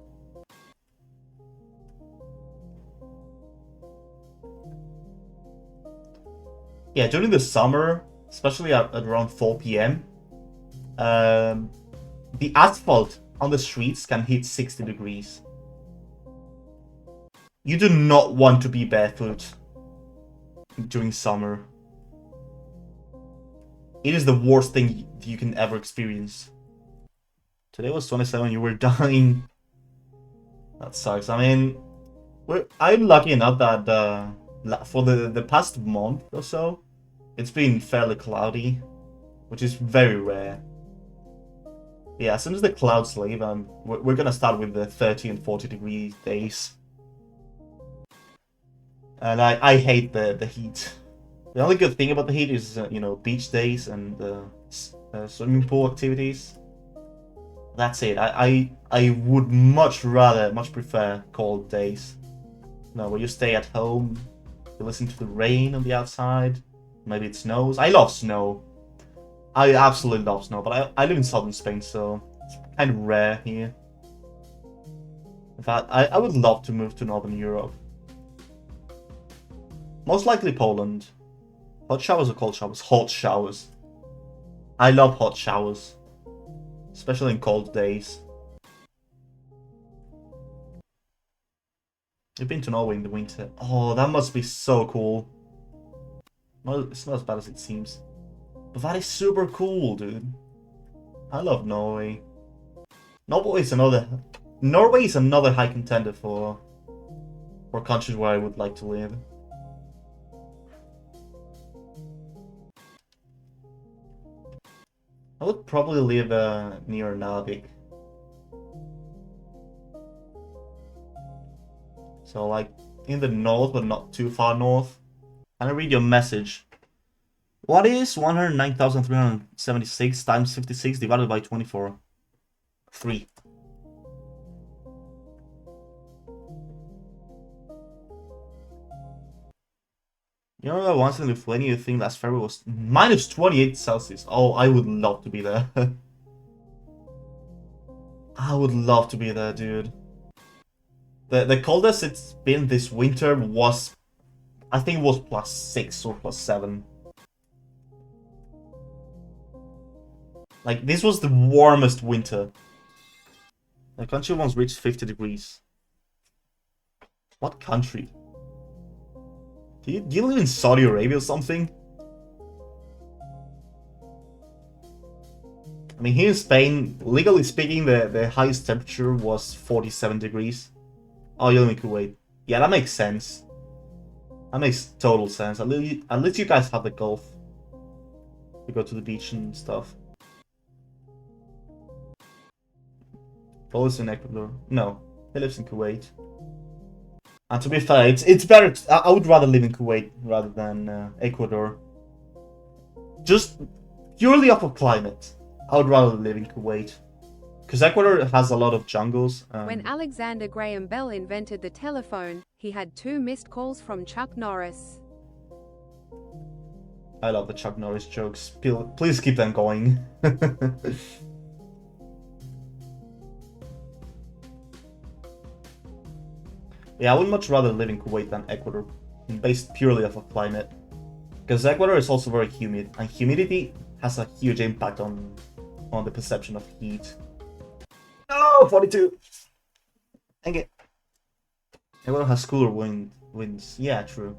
Yeah, during the summer, especially at around 4 p.m., the asphalt on the streets can hit 60 degrees. You do not want to be barefoot during summer. It is the worst thing you can ever experience. Today was 27, you were dying. That sucks. I mean, I'm lucky enough that for the past month or so, it's been fairly cloudy, which is very rare. Yeah, as soon as the clouds leave, we're gonna start with the 30 and 40 degree days. And I hate the heat. The only good thing about the heat is, you know, beach days and swimming pool activities. That's it. I would much prefer cold days. No, where you stay at home, you listen to the rain on the outside. Maybe it snows. I love snow. I absolutely love snow, but I live in southern Spain, so it's kind of rare here. In fact, I would love to move to Northern Europe. Most likely Poland. Hot showers or cold showers? Hot showers. I love hot showers. Especially in cold days. You've been to Norway in the winter. Oh, that must be so cool. No, it's not as bad as it seems. But that is super cool, dude. I love Norway. Norway is another high contender for countries where I would like to live. I would probably live near Narvik. So like in the north, but not too far north. Can I read your message? What is 109,376 times 56 divided by 24? 3. You know that once in Lithuania, you think last February was minus 28 Celsius. Oh, I would love to be there. I would love to be there, dude. The coldest it's been this winter was, I think it was +6 or +7. Like, this was the warmest winter. The country once reached 50 degrees. What country? Do you live in Saudi Arabia or something? I mean, here in Spain, legally speaking, the highest temperature was 47 degrees. Oh, you live in Kuwait. Yeah, that makes sense. That makes total sense. At least you guys have the Gulf. You go to the beach and stuff. Paul lives in Ecuador. No, he lives in Kuwait. And to be fair, it's better. I would rather live in Kuwait rather than Ecuador. Just purely off of climate, I would rather live in Kuwait. Because Ecuador has a lot of jungles. When Alexander Graham Bell invented the telephone, he had 2 missed calls from Chuck Norris. I love the Chuck Norris jokes. Please keep them going. Yeah, I would much rather live in Kuwait than Ecuador, based purely off of climate. Because Ecuador is also very humid, and humidity has a huge impact on the perception of heat. No, 42! Dang it. Ecuador has cooler winds. Yeah, true.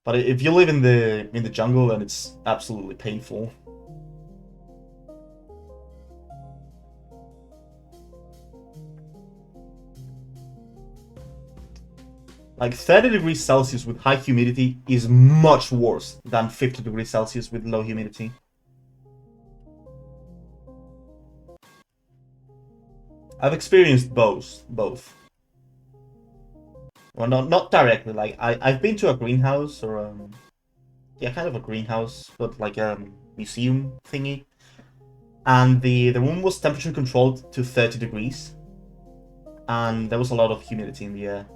But if you live in the jungle, then it's absolutely painful. Like 30 degrees Celsius with high humidity is much worse than 50 degrees Celsius with low humidity. I've experienced both. Well, not directly. Like I've been to a greenhouse or yeah, kind of a greenhouse, but like a museum thingy, and the room was temperature controlled to 30 degrees, and there was a lot of humidity in the air.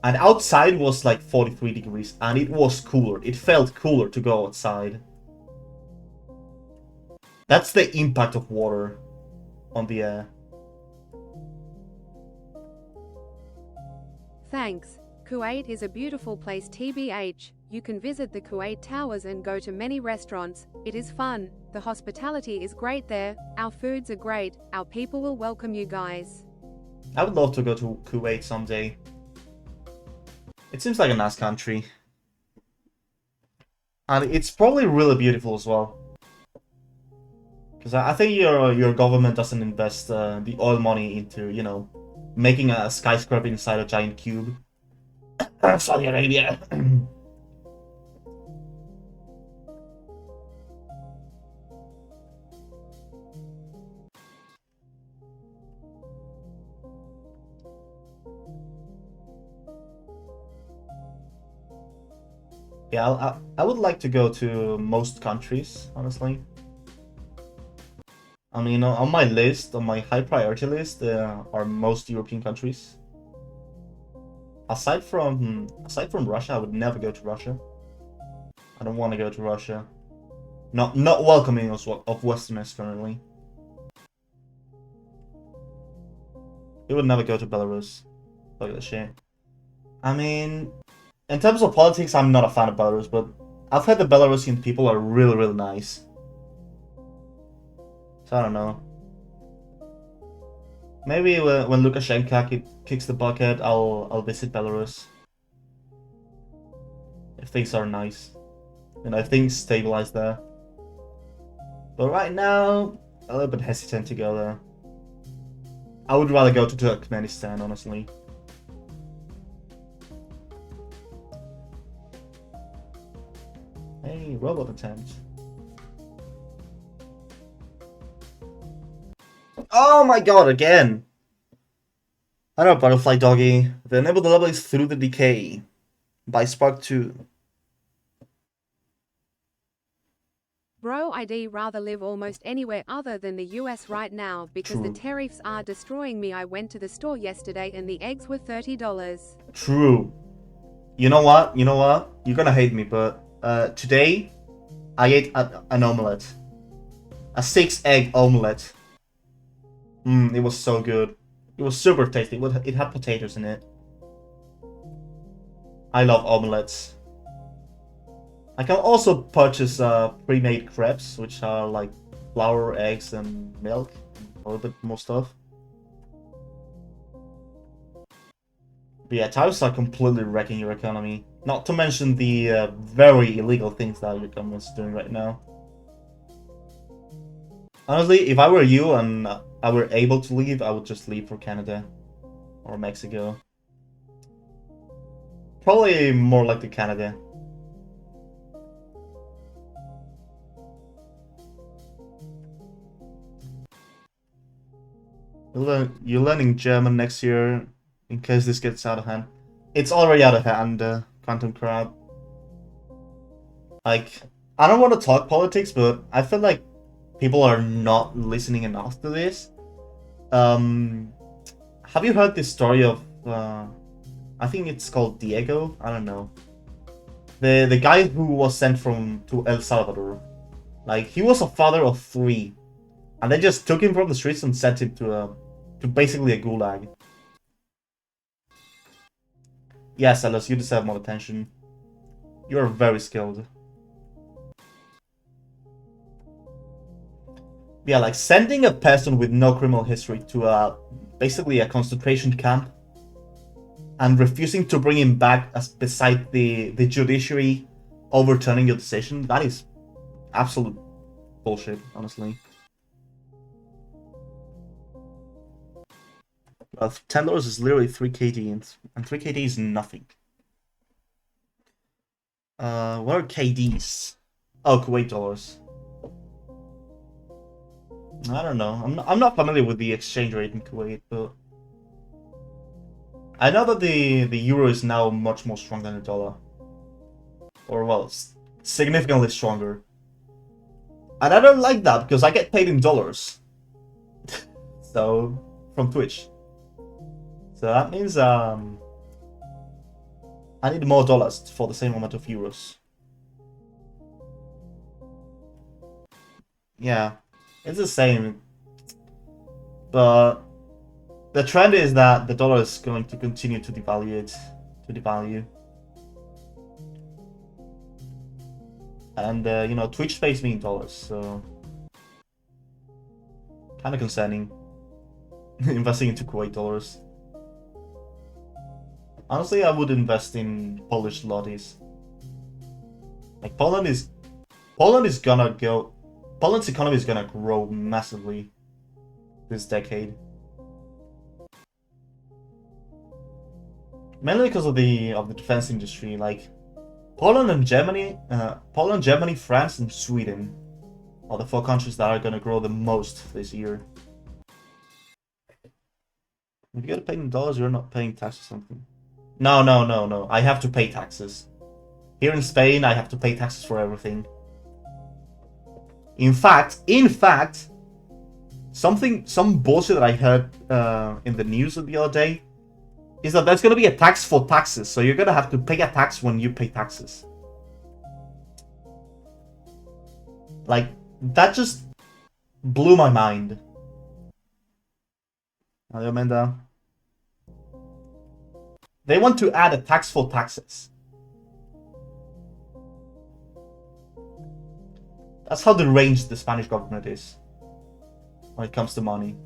And outside was like 43 degrees, and it was cooler. It felt cooler to go outside. That's the impact of water on the air. Thanks. Kuwait is a beautiful place TBH. You can visit the Kuwait Towers and go to many restaurants. It is fun. The hospitality is great there. Our foods are great. Our people will welcome you guys. I would love to go to Kuwait someday. It seems like a nice country. And it's probably really beautiful as well. Because I think your government doesn't invest the oil money into, you know, making a skyscraper inside a giant cube. Saudi Arabia. Yeah, I would like to go to most countries, honestly. I mean, on my list, on my high priority list, are most European countries. Aside from Russia, I would never go to Russia. I don't want to go to Russia. Not welcoming of Westerners currently. We would never go to Belarus. Look at that shit. I mean, in terms of politics, I'm not a fan of Belarus, but I've heard the Belarusian people are really, really nice. So I don't know. Maybe when Lukashenko kicks the bucket, I'll visit Belarus. If things are nice. You know, if things stabilize there. But right now, a little bit hesitant to go there. I would rather go to Turkmenistan, honestly. Hey, robot attempt. Oh my god, again! Hello, Butterfly Doggy. The enable the level is Through the Decay by Spark 2. Bro, I'd rather live almost anywhere other than the US right now because the True. tariffs are destroying me. I went to the store yesterday and the eggs were $30. True. You know what? You're gonna hate me, but today I ate an omelette. A 6-egg omelette. It was so good. It was super tasty. It had potatoes in it. I love omelettes. I can also purchase pre-made crepes, which are like flour, eggs, and milk. A little bit more stuff. But yeah, tariffs are completely wrecking your economy. Not to mention the very illegal things that your government is doing right now. Honestly, if I were you and I were able to leave, I would just leave for Canada or Mexico. Probably more likely Canada. You're learning German next year in case this gets out of hand. It's already out of hand, Quantum Crab. Like, I don't want to talk politics, but I feel like people are not listening enough to this. Have you heard this story of, I think it's called Diego? I don't know. The guy who was sent to El Salvador. Like, he was a father of 3. And they just took him from the streets and sent him to basically a gulag. Yes, Ellis, you deserve more attention. You are very skilled. Yeah, like sending a person with no criminal history to basically a concentration camp and refusing to bring him back as beside the judiciary overturning your decision, that is absolute bullshit, honestly. $10 is literally 3 KD, and 3 KD is nothing. What are KDs? Oh, Kuwait dollars. I don't know. I'm not familiar with the exchange rate in Kuwait, but I know that the euro is now much more strong than the dollar, or well, significantly stronger. And I don't like that because I get paid in dollars, so from Twitch. So that means I need more dollars for the same amount of euros. Yeah, it's the same. But the trend is that the dollar is going to continue to devalue. And you know, Twitch pays me in dollars, so kind of concerning. Investing into Kuwait dollars. Honestly, I would invest in Polish zlotys. Like Poland's economy is gonna grow massively this decade. Mainly because of the defense industry. Like Poland, Germany, France, and Sweden are the 4 countries that are gonna grow the most this year. If you get paid in dollars, you're not paying tax or something. No. I have to pay taxes. Here in Spain, I have to pay taxes for everything. In fact, some bullshit that I heard in the news the other day is that there's gonna be a tax for taxes, so you're gonna have to pay a tax when you pay taxes. Like, that just blew my mind. Adiós, Menda. They want to add a tax for taxes. That's how deranged the Spanish government is when it comes to money.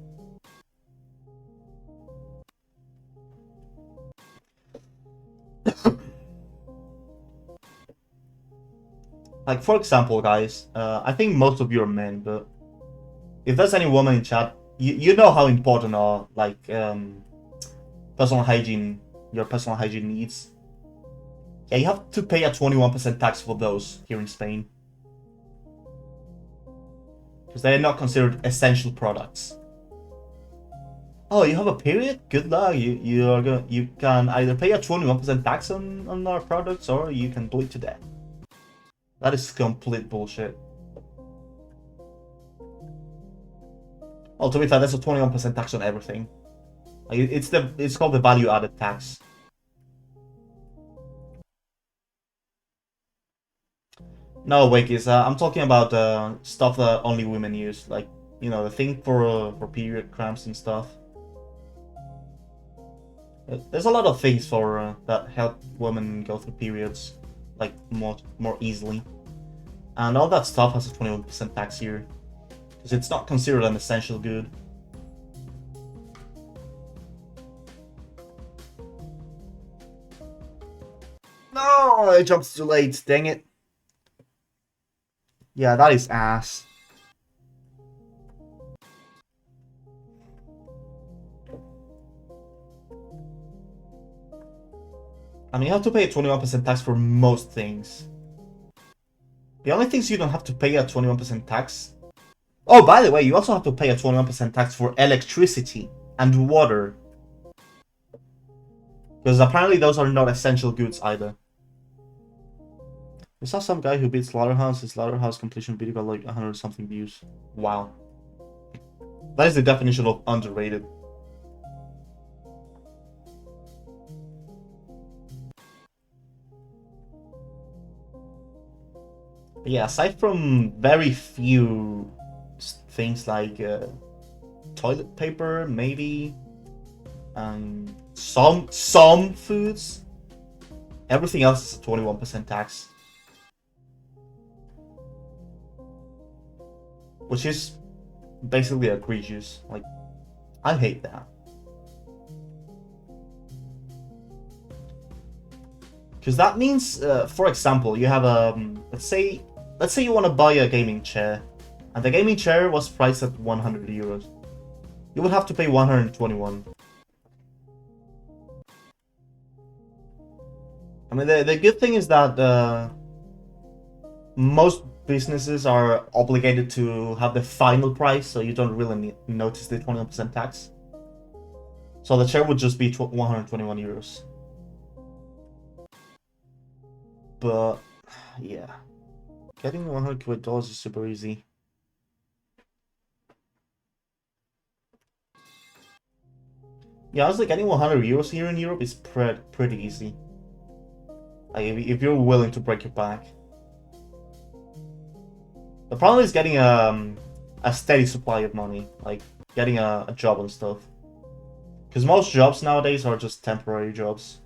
Like, for example, guys, I think most of you are men, but if there's any woman in chat, you know how important are, like, personal hygiene, your personal hygiene needs. Yeah, you have to pay a 21% tax for those here in Spain. Because they are not considered essential products. Oh, you have a period? Good luck. You can either pay a 21% tax on our products, or you can bleed to death. That is complete bullshit. Oh, to be fair, that's a 21% tax on everything. Like, it's called the value-added tax. No, Wakis, I'm talking about stuff that only women use, like, you know, the thing for period cramps and stuff. There's a lot of things for that help women go through periods, like, more easily, and all that stuff has a 21% tax here, because it's not considered an essential good. No, I jumped too late. Dang it. Yeah, that is ass. I mean, you have to pay a 21% tax for most things. The only things you don't have to pay a 21% tax... Oh, by the way, you also have to pay a 21% tax for electricity and water. Because apparently those are not essential goods either. We saw some guy who beat Slaughterhouse. His Slaughterhouse completion video got like 100 something views. Wow. That is the definition of underrated. But yeah, aside from very few things like toilet paper, maybe, and some foods, everything else is a 21% tax. Which is basically egregious. Like, I hate that. Because that means, for example, you have let's say you want to buy a gaming chair, and the gaming chair was priced at 100 euros. You would have to pay 121. I mean, the good thing is that most businesses are obligated to have the final price, so you don't really notice the 21% tax. So the chair would just be 121 euros. But yeah, getting $100 is super easy. Yeah, honestly, getting 100 euros here in Europe is pretty easy. Like, if you're willing to break your back. The problem is getting a steady supply of money, like getting a job and stuff. Because most jobs nowadays are just temporary jobs.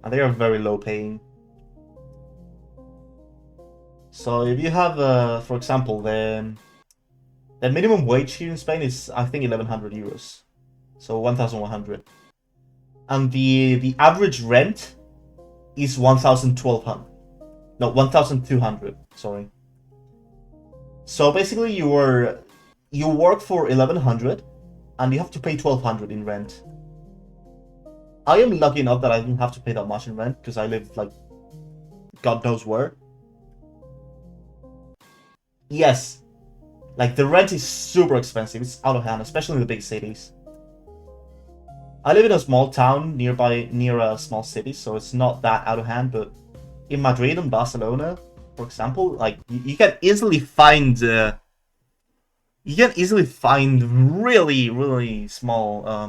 And they are very low paying. So if you have, for example, the minimum wage here in Spain is, I think, 1100 euros. So 1100. And the average rent is 1200. No, 1200, sorry. So basically you work for 1100 and you have to pay 1200 in rent. I am lucky enough that I don't have to pay that much in rent because I live like God knows where. Yes, like the rent is super expensive. It's out of hand, especially in the big cities. I live in a small town near a small city, so it's not that out of hand, but in Madrid and Barcelona, for example, like you can easily find You can easily find really, really small, how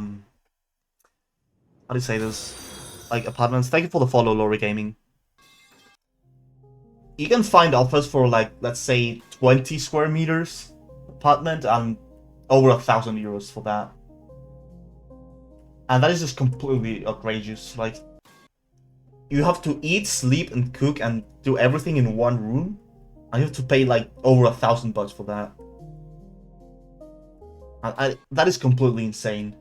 do you say this? Like, apartments. Thank you for the follow, Lori Gaming. You can find offers for, like, let's say 20 square meters apartment and over €1,000 for that. And that is just completely outrageous. Like, you have to eat, sleep, and cook and do everything in one room. And you have to pay, like, over $1,000 for that. That is completely insane.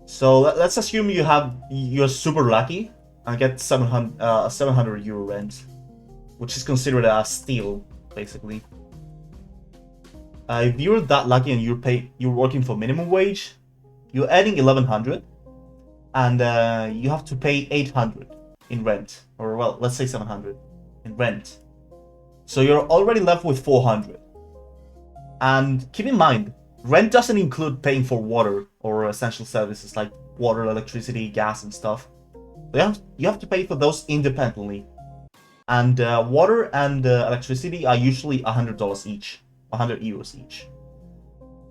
So let's assume you're super lucky and get 700 euro rent, which is considered a steal, basically. If you're that lucky and you're working for minimum wage, you're earning 1100, and you have to pay 800 in rent, or well, let's say 700 in rent. So you're already left with 400. And keep in mind, rent doesn't include paying for water or essential services like water, electricity, gas, and stuff. You have to pay for those independently. And water and electricity are usually $100 each, 100 euros each.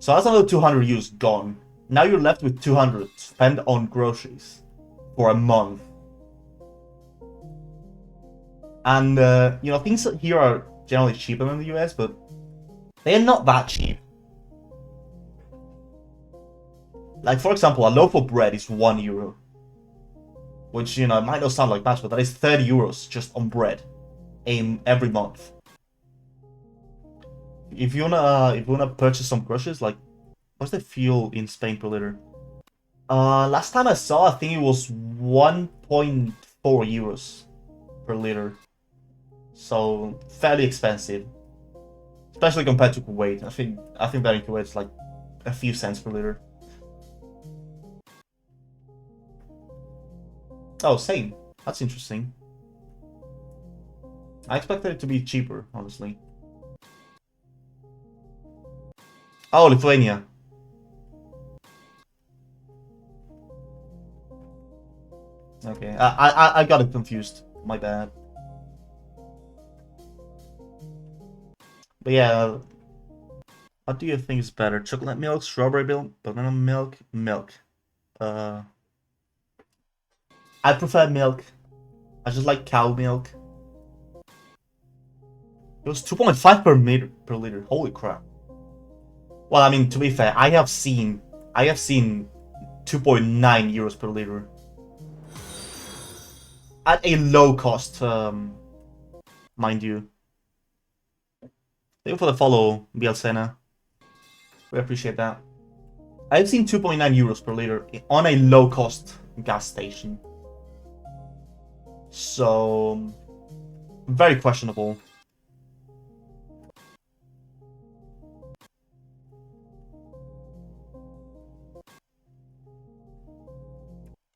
So that's another 200 euros gone. Now you're left with 200 to spend on groceries for a month. And things here are generally cheaper than the US, but they're not that cheap. Like, for example, a loaf of bread is €1. Which, it might not sound like much, but that is 30 euros just on bread every month. If you wanna purchase some groceries, like, what's the fuel in Spain per liter? Last time I saw, I think it was 1.4 euros per liter. So fairly expensive, especially compared to Kuwait. I think that in Kuwait it's like a few cents per liter. Oh, same. That's interesting. I expected it to be cheaper, honestly. Oh, Lithuania. Okay, I got it confused. My bad. But yeah, what do you think is better? Chocolate milk, strawberry milk, banana milk, milk? Uh, I prefer milk. I just like cow milk. It was 2.5 per liter. Holy crap. Well, I mean, to be fair, I have seen 2.9 euros per liter at a low cost, mind you. Thank you for the follow, Bielcena. We appreciate that. I've seen 2.9 euros per liter on a low cost gas station. So, very questionable.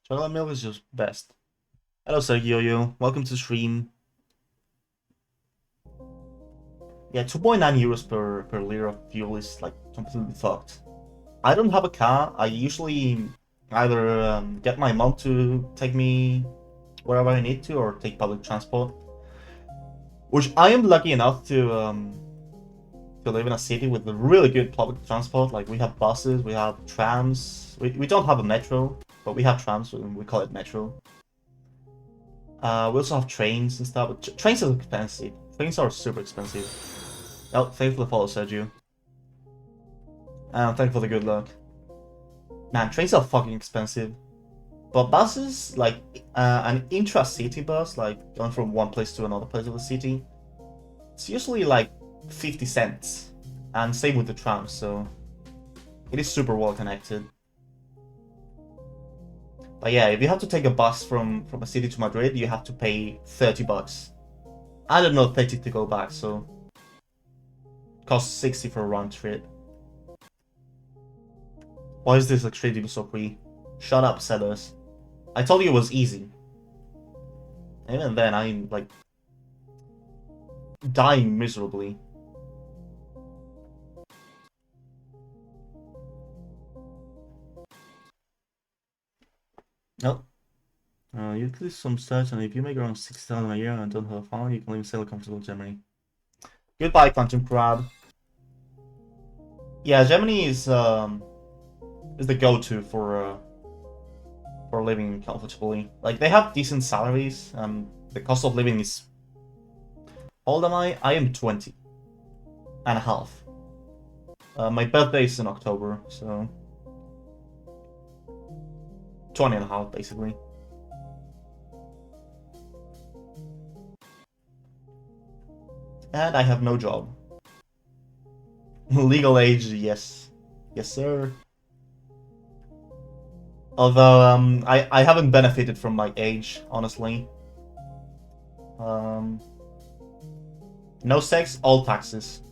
Chocolate milk is just best. Hello, Sergio. Welcome to the stream. Yeah, 2.9 euros per liter of fuel is like completely fucked. I don't have a car. I usually either get my mom to take me wherever I need to, or take public transport. Which I am lucky enough to live in a city with really good public transport. Like, we have buses, we have trams. We don't have a metro, but we have trams, and we call it metro. We also have trains and stuff. But trains are expensive. Trains are super expensive. Oh, thank you for the follow, Sergio. And thank you for the good luck. Man, trains are fucking expensive. But buses, like an intra-city bus, like going from one place to another place of the city, it's usually like 50 cents. And same with the tram, so it is super well connected. But yeah, if you have to take a bus from a city to Madrid, you have to pay $30. I don't know, 30 to go back, so it costs 60 for a round trip. Why is this Extreme so free? Shut up, sellers. I told you it was easy. Even then, I'm like dying miserably. Nope. You click some stats, and if you make around 6,000 a year and don't have a family, you can live in a comfortable Germany. Goodbye, Quantum Crab. Yeah, Gemini is the go-to for living comfortably. Like, they have decent salaries, and the cost of living is... How old am I? I am 20 and a half. My birthday is in October, so... 20 and a half, basically. And I have no job. Legal age, yes. Yes, sir. Although, I haven't benefited from my age, honestly. Um, no sex, all taxes.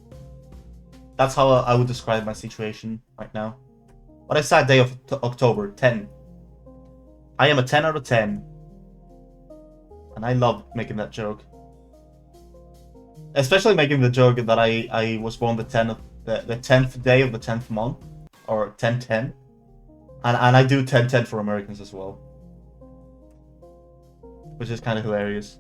That's how I would describe my situation right now. What a sad day of October, 10. I am a 10 out of 10. And I love making that joke. Especially making the joke that I was born the 10th day of the 10th month. Or 1010. And I do 1010 for Americans as well. Which is kind of hilarious.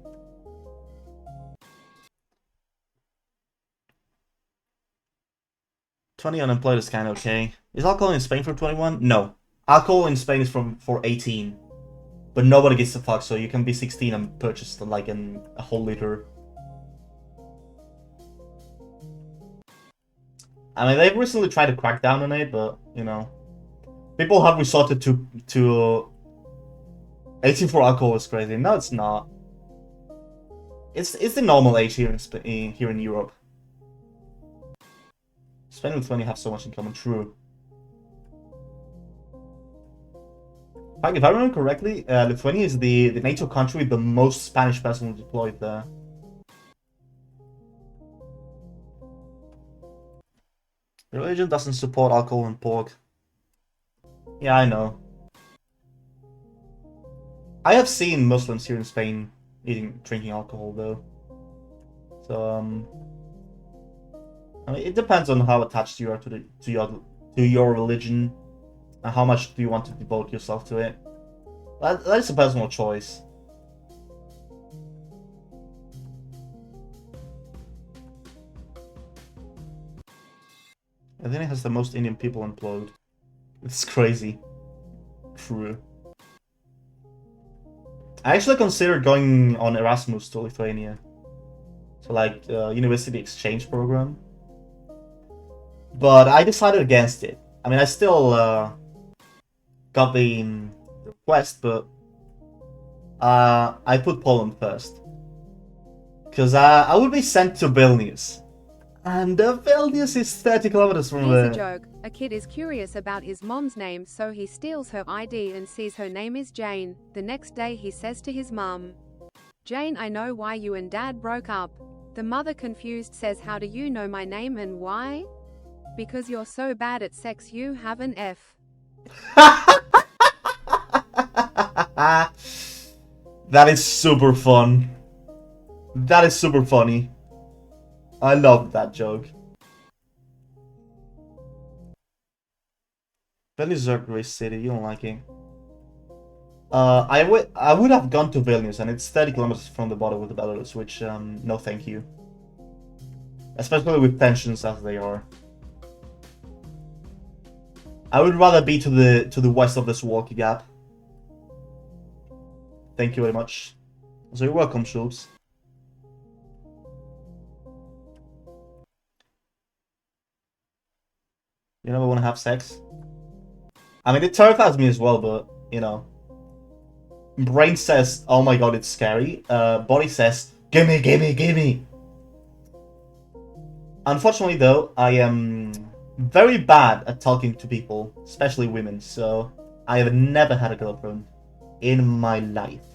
$20 unemployed is kind of okay. Is alcohol in Spain for 21? No. Alcohol in Spain is for 18. But nobody gives a fuck, so you can be 16 and purchase like a whole liter. I mean, they've recently tried to crack down on it, but, you know. People have resorted to 18 for alcohol is crazy. No, it's not. It's the normal age here in Europe. Spain and Lithuania have so much in common. True. If I remember correctly, Lithuania is the NATO country with the most Spanish personnel deployed there. Religion doesn't support alcohol and pork. Yeah, I know. I have seen Muslims here in Spain drinking alcohol though. So I mean, it depends on how attached you are to your religion and how much do you want to devote yourself to it. That is a personal choice. I think it has the most Indian people employed. It's crazy. True. I actually considered going on Erasmus to Lithuania. So like university exchange program. But I decided against it. I mean, I still got the request, but I put Poland first. Because I would be sent to Vilnius. And Vilnius is 30 kilometers from Here's there. a joke. A kid is curious about his mom's name, so he steals her ID and sees her name is Jane. The next day he says to his mum, "Jane, I know why you and dad broke up." The mother, confused, says, "How do you know my name and why?" "Because you're so bad at sex you have an F." That is super fun. That is super funny. I love that joke. Vilnius is a great city. You don't like it. I would have gone to Vilnius, and it's 30 kilometers from the border with Belarus, which no, thank you. Especially with tensions as they are. I would rather be to the west of this Walkie Gap. Thank you very much. So you're welcome, Schultz. You never want to have sex? I mean, it terrifies me as well, but, you know. Brain says, oh my god, it's scary. Body says, gimme, gimme, gimme. Unfortunately, though, I am very bad at talking to people, especially women, so I have never had a girlfriend in my life.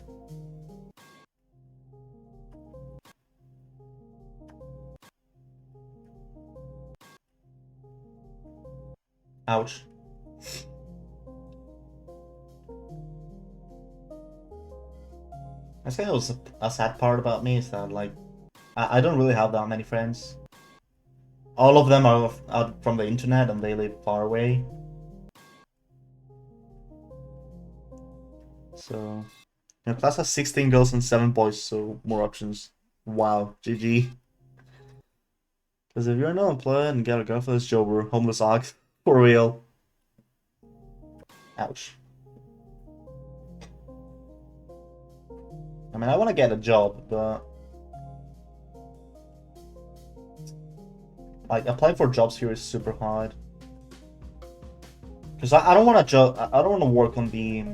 Ouch. I think it was a sad part about me is that, like, I don't really have that many friends. All of them are from the internet and they live far away. So, your class has 16 girls and 7 boys, so more options. Wow, GG. Because if you're not unemployed and gotta go for this job, we're homeless ox. For real. Ouch. I mean, I want to get a job, but like applying for jobs here is super hard. Because I don't want to I don't want to work on the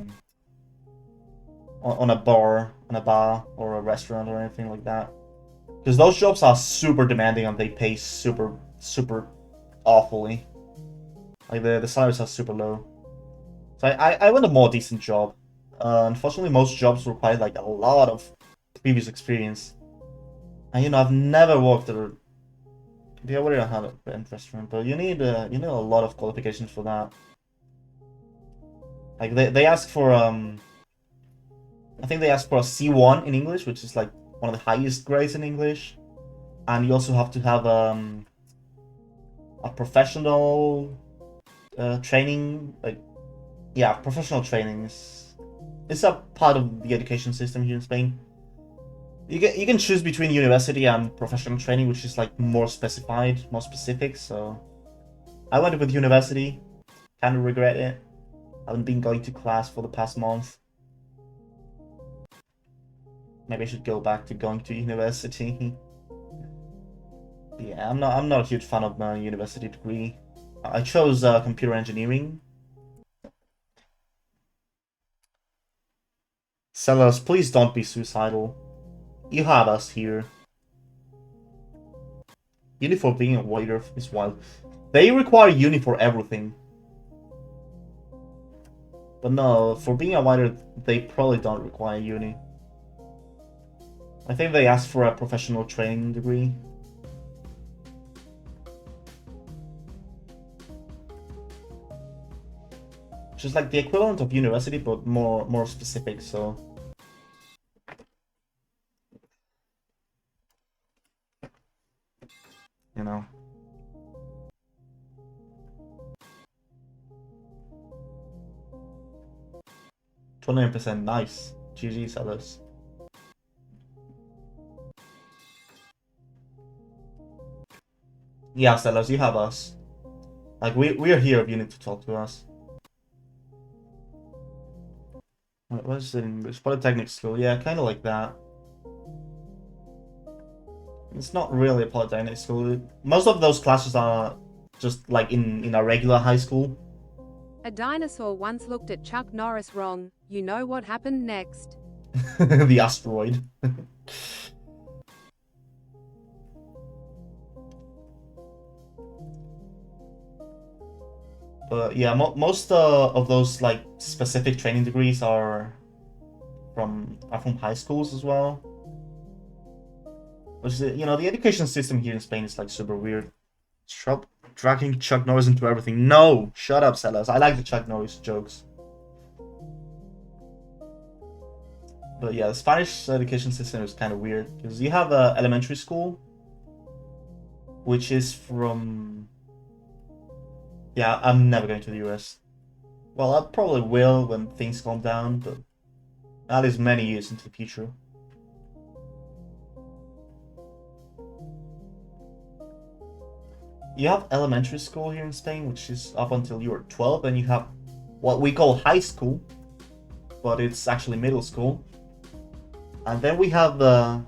on a bar or a restaurant or anything like that. Because those jobs are super demanding and they pay super awfully. Like the salaries are super low. So I want a more decent job. Unfortunately, most jobs require like a lot of previous experience. And you know, I've never worked at a yeah, we don't have a restaurant, but you need a lot of qualifications for that. Like they ask for I think they ask for a C1 in English, which is like one of the highest grades in English, and you also have to have a professional training, like yeah, professional training is it's a part of the education system here in Spain. You can choose between university and professional training, which is like more specified, more specific. So I went with university. Kind of regret it. I haven't been going to class for the past month. Maybe I should go back to going to university. Yeah, I'm not a huge fan of my university degree. I chose computer engineering. Sellers, please don't be suicidal. You have us here. Uni for being a waiter is wild. They require uni for everything. But no, for being a waiter, they probably don't require uni. I think they ask for a professional training degree. Which is like the equivalent of university, but more specific, so... You know. 29%, nice. GG, sellers. Yeah, sellers, you have us. Like, we are here if you need to talk to us. What is it in English? Polytechnic school, yeah, kind of like that. It's not really a polytechnic school. Most of those classes are just like in a regular high school. A dinosaur once looked at Chuck Norris wrong. You know what happened next. The asteroid. But yeah, most of those like specific training degrees are from high schools as well. Which is, you know, the education system here in Spain is like super weird. Stop dragging Chuck Norris into everything. No, shut up, sellers. I like the Chuck Norris jokes. But yeah, the Spanish education system is kind of weird because you have a elementary school, which is from. Yeah, I'm never going to the US. Well, I probably will when things calm down, but that is many years into the future. You have elementary school here in Spain, which is up until you're 12, and you have what we call high school, but it's actually middle school. And then we have the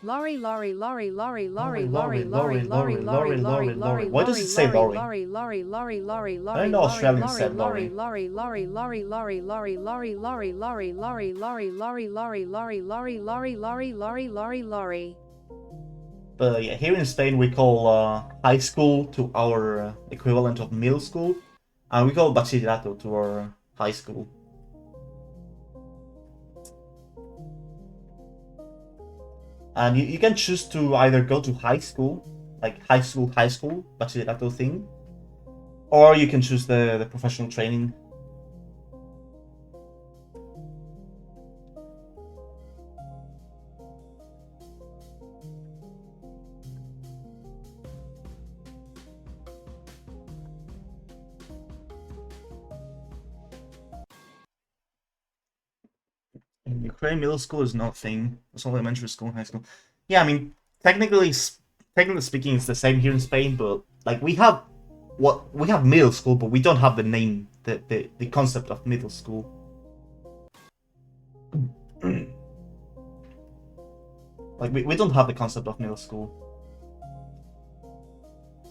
Lorry, lorry, lorry, lorry, Lorry, lorry, lorry, lorry, lorry, lorry, lorry, lorry, lorry. lorry, Why does it say lorry? lorry, lorry, lorry, lorry, I know Australians said lorry. lorry, lorry, lorry, lorry, lorry, lorry, lorry, lorry, lorry, lorry, lorry, lorry, lorry, lorry, lorry, lorry, lorry, lorry, lorry. But yeah, here in Spain we call high school to our equivalent of middle school, and we call bachillerato to our high school. And you can choose to either go to high school, like high school, bachillerato thing, or you can choose the professional training. In Ukraine, middle school is not a thing. It's only elementary school and high school. Yeah, I mean, technically, technically speaking, it's the same here in Spain, but like we have middle school, but we don't have the name, the concept of middle school. Like we don't have the concept of middle school.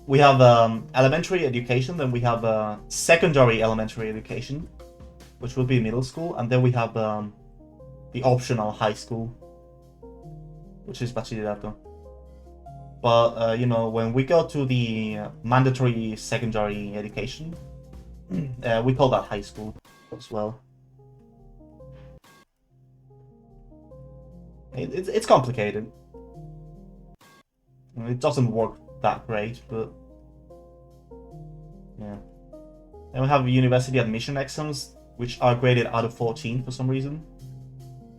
We have elementary education, then we have secondary elementary education, which will be middle school, and then we have the optional high school, which is bachillerato. But you know, when we go to the mandatory secondary education, we call that high school as well. It's complicated. It doesn't work that great, but yeah. Then we have university admission exams, which are graded out of 14 for some reason.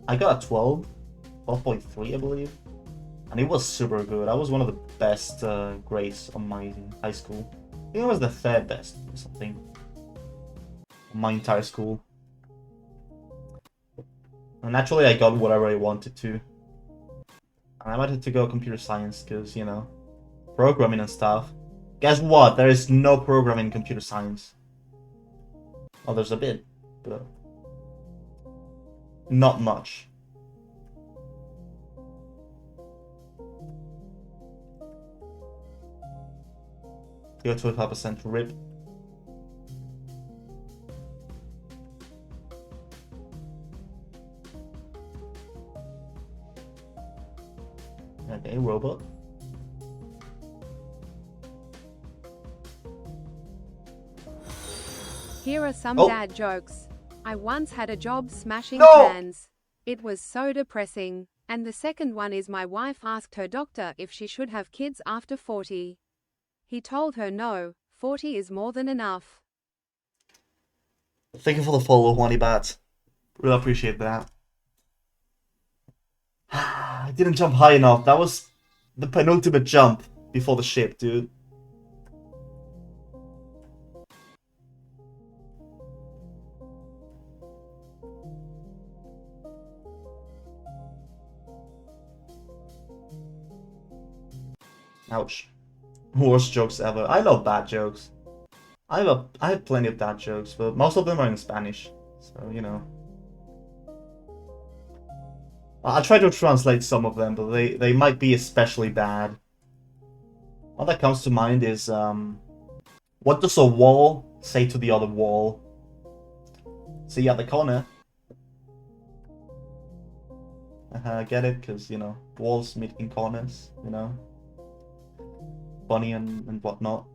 I got a 12.3, I believe. And it was super good. I was one of the best grades on my high school. I think it was the third best or something. On my entire school. And naturally I got whatever I wanted to. And I wanted to go computer science because, you know, programming and stuff. Guess what? There is no programming in computer science. Well, there's a bit, but not much. Go to 25% rip. Okay, robot. Here are some Oh. dad jokes. I once had a job smashing No! cans. It was so depressing. And the second one is my wife asked her doctor if she should have kids after 40. He told her no, 40 is more than enough. Thank you for the follow, Honey Bat. Really appreciate that. I didn't jump high enough. That was the penultimate jump before the ship, dude. Ouch. Worst jokes ever. I love bad jokes. I have plenty of bad jokes, but most of them are in Spanish. So, you know. I try to translate some of them, but they might be especially bad. One that comes to mind is, what does a wall say to the other wall? See you at the corner. Get it? Because, you know, walls meet in corners, you know? Funny and whatnot.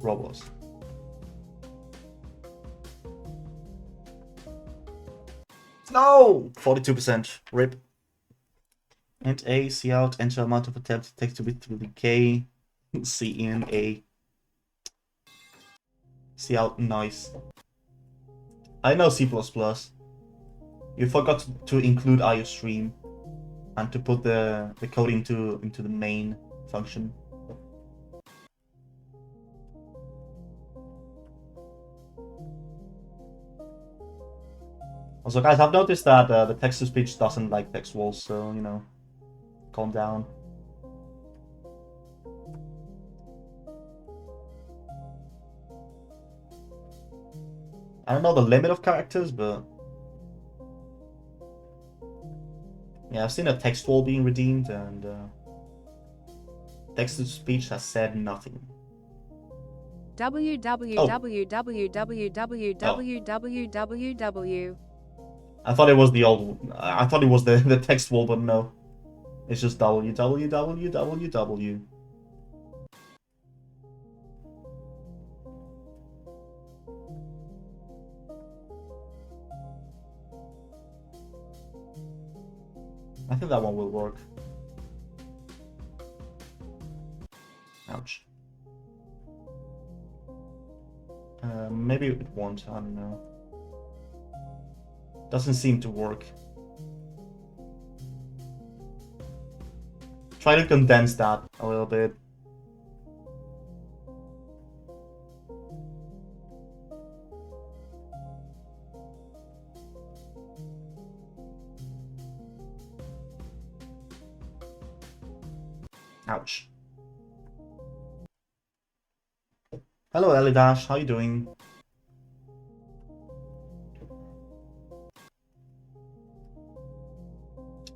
Robots. No! 42%. RIP. Int A, C out, enter amount of attempt text to be through the K. C in A. C out, nice. I know C++. You forgot to include IOStream and to put the code into the main function. Also, guys, I've noticed that the text-to-speech doesn't like text walls, so, you know, calm down. I don't know the limit of characters, but yeah, I've seen a text wall being redeemed, and text-to-speech has said nothing. www. I thought it was the old. I thought it was the text wall, but no, it's just www. I think that one will work. Ouch. Maybe it won't, I don't know. Doesn't seem to work. Try to condense that a little bit. Ouch. Hello, Elidash. How you doing?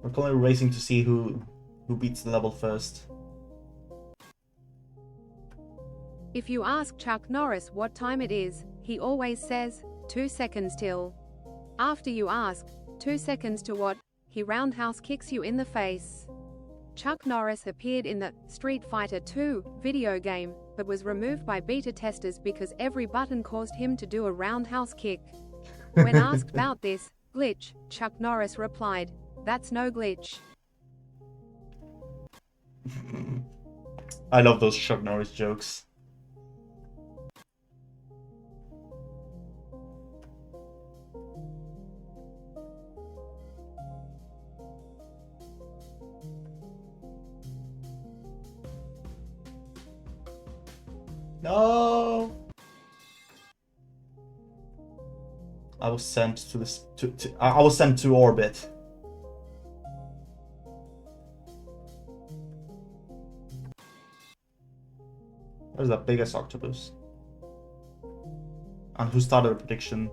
We're currently racing to see who beats the level first. If you ask Chuck Norris what time it is, he always says, 2 seconds till. After you ask, 2 seconds to what, he roundhouse kicks you in the face. Chuck Norris appeared in the Street Fighter II video game, but was removed by beta testers because every button caused him to do a roundhouse kick. When asked about this glitch, Chuck Norris replied, "That's no glitch." I love those Chuck Norris jokes. No! I was sent to this. I was sent to orbit. Where's that biggest octopus? And who started the prediction?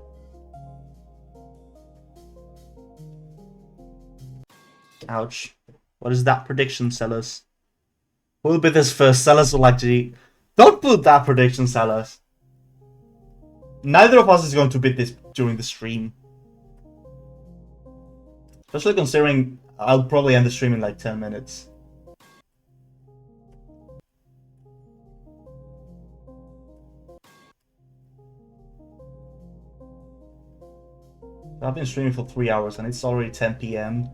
Ouch. What is that prediction, sellers? Who will be this first? Sellers will actually... Don't put that prediction, sellers. Neither of us is going to beat this during the stream. Especially considering I'll probably end the stream in like 10 minutes. I've been streaming for 3 hours and it's already 10 p.m.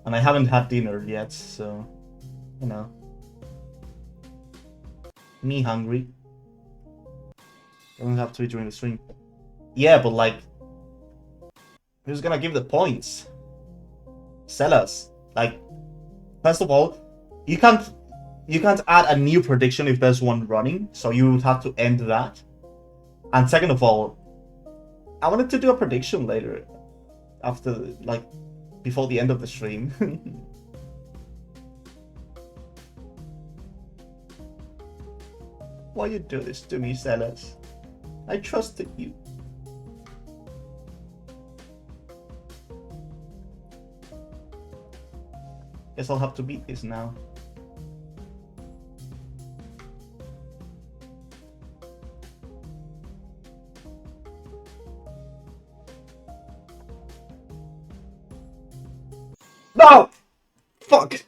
And I haven't had dinner yet, so... You know. Me hungry. Doesn't have to be during the stream. Yeah, but like... Who's gonna give the points? Sellers. Like... First of all, you can't add a new prediction if there's one running, so you would have to end that. And second of all, I wanted to do a prediction later. After, like, before the end of the stream. Why you do this to me, sellers? I trusted you. Guess I'll have to beat this now. No! Fuck!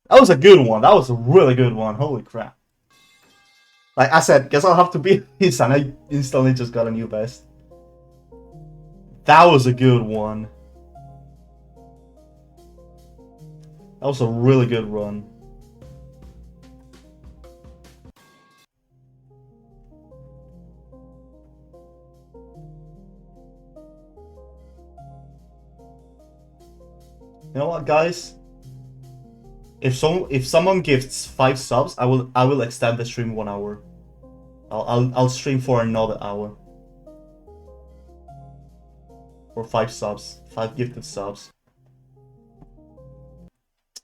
That was a good one. That was a really good one. Holy crap. Like I said, guess I'll have to beat this, and I instantly just got a new best. That was a good one. That was a really good run. You know what, guys? If someone gives 5 subs, I will extend the stream 1 hour. I'll stream for another hour. For 5 subs, 5 gifted subs.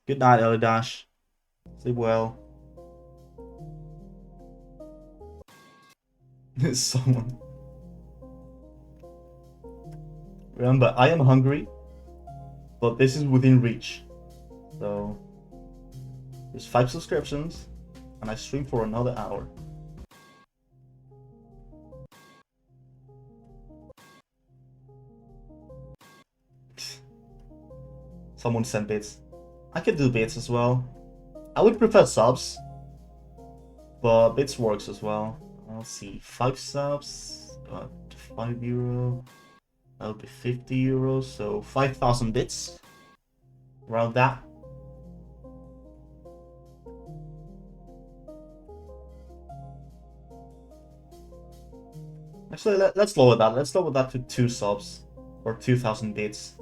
Good night, Ellie Dash. Sleep well. Someone. Remember, I am hungry, but this is within reach. So there's 5 subscriptions, and I stream for another hour. Someone sent bits. I could do bits as well. I would prefer subs, but bits works as well. Let's see, 5 subs. €5. That'll be €50. So 5,000 bits. Around that. Actually, let's lower that. Let's lower that to 2 subs. Or 2,000 bits.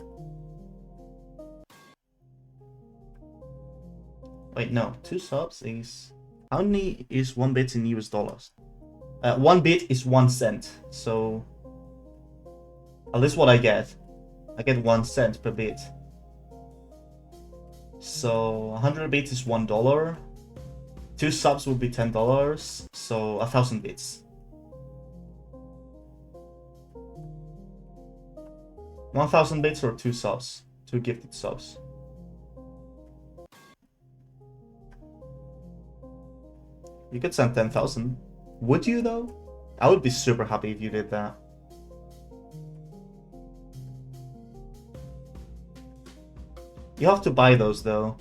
Wait, no. 2 subs is... How many is 1 bit in US dollars? 1 bit is 1 cent. So... At least what I get. I get 1 cent per bit. So 100 bits is $1. 2 subs would be $10. So 1,000 bits. 1,000 bits or 2 subs? 2 gifted subs. You could send 10,000. Would you though? I would be super happy if you did that. You have to buy those though.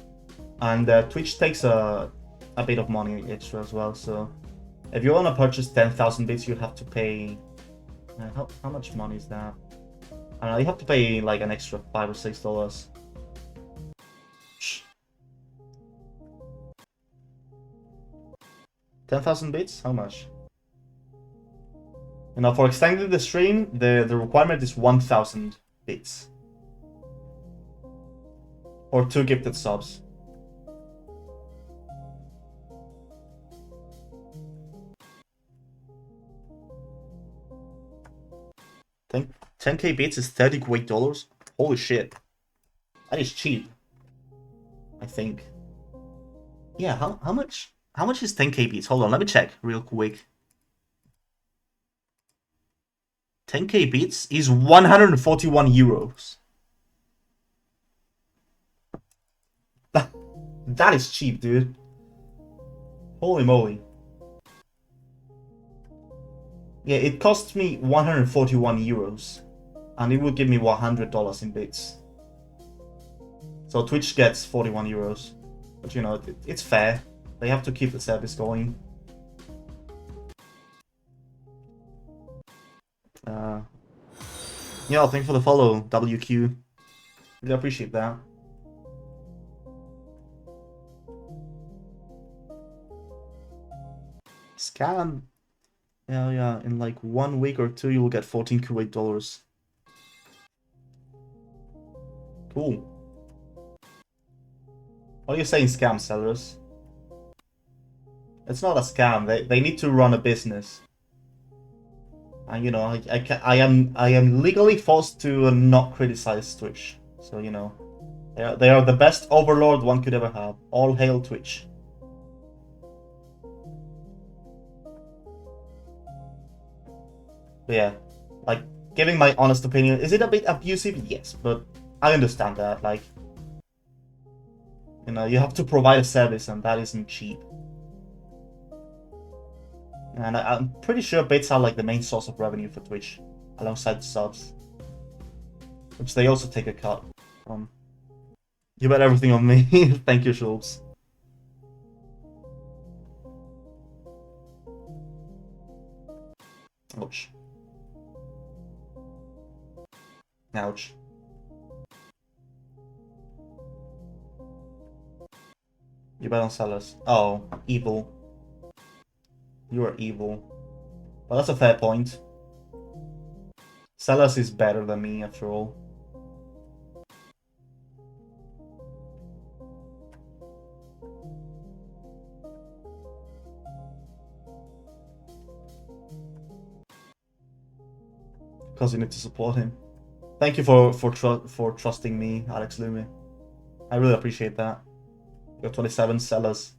And Twitch takes a bit of money extra as well, so... If you want to purchase 10,000 bits, you'd have to pay... how much money is that? I don't know, you have to pay like an extra $5 or $6. 10,000 bits? How much? You know, for extending the stream, the requirement is 1,000 bits. Or 2 gifted subs. Think 10k bits is $30 Kuwait. Holy shit. That is cheap. I think. Yeah, how much is 10k bits? Hold on, let me check real quick. 10k bits is €141. That is cheap, dude. Holy moly. Yeah, it cost me €141. And it would give me $100 in bits. So Twitch gets €41. But you know, it's fair. They have to keep the service going. Yeah, thanks for the follow, WQ. Really appreciate that. Scam. Yeah, in like 1 week or 2 you will get $14 Kuwait. Cool. What are you saying, scam sellers? It's not a scam. They need to run a business. And you know, I am legally forced to not criticize Twitch. So you know, they are the best overlord one could ever have. All hail Twitch. But yeah, like giving my honest opinion, is it a bit abusive? Yes, but I understand that. Like, you know, you have to provide a service, and that isn't cheap. And I'm pretty sure bits are like the main source of revenue for Twitch, alongside subs, which they also take a cut from. You bet everything on me. Thank you, Schultz. Ouch. Ouch. You bet on sellers. Oh, evil. You are evil. But that's a fair point. Sellers is better than me, after all. Because you need to support him. Thank you for trusting me, Alex Lumi. I really appreciate that. You're 27 sellers.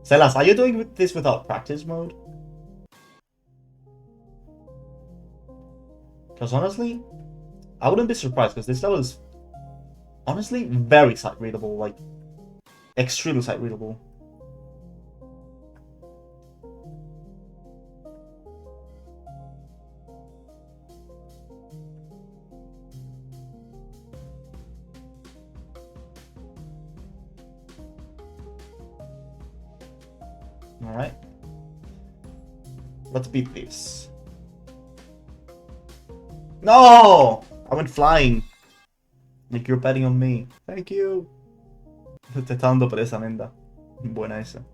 Sellers, are you doing this without practice mode? Because honestly, I wouldn't be surprised, because this level is honestly very sight readable, like extremely sight readable. Alright. Let's beat this. No! I went flying. Like you're betting on me. Thank you. Te está dando pereza, Menda. Buena esa.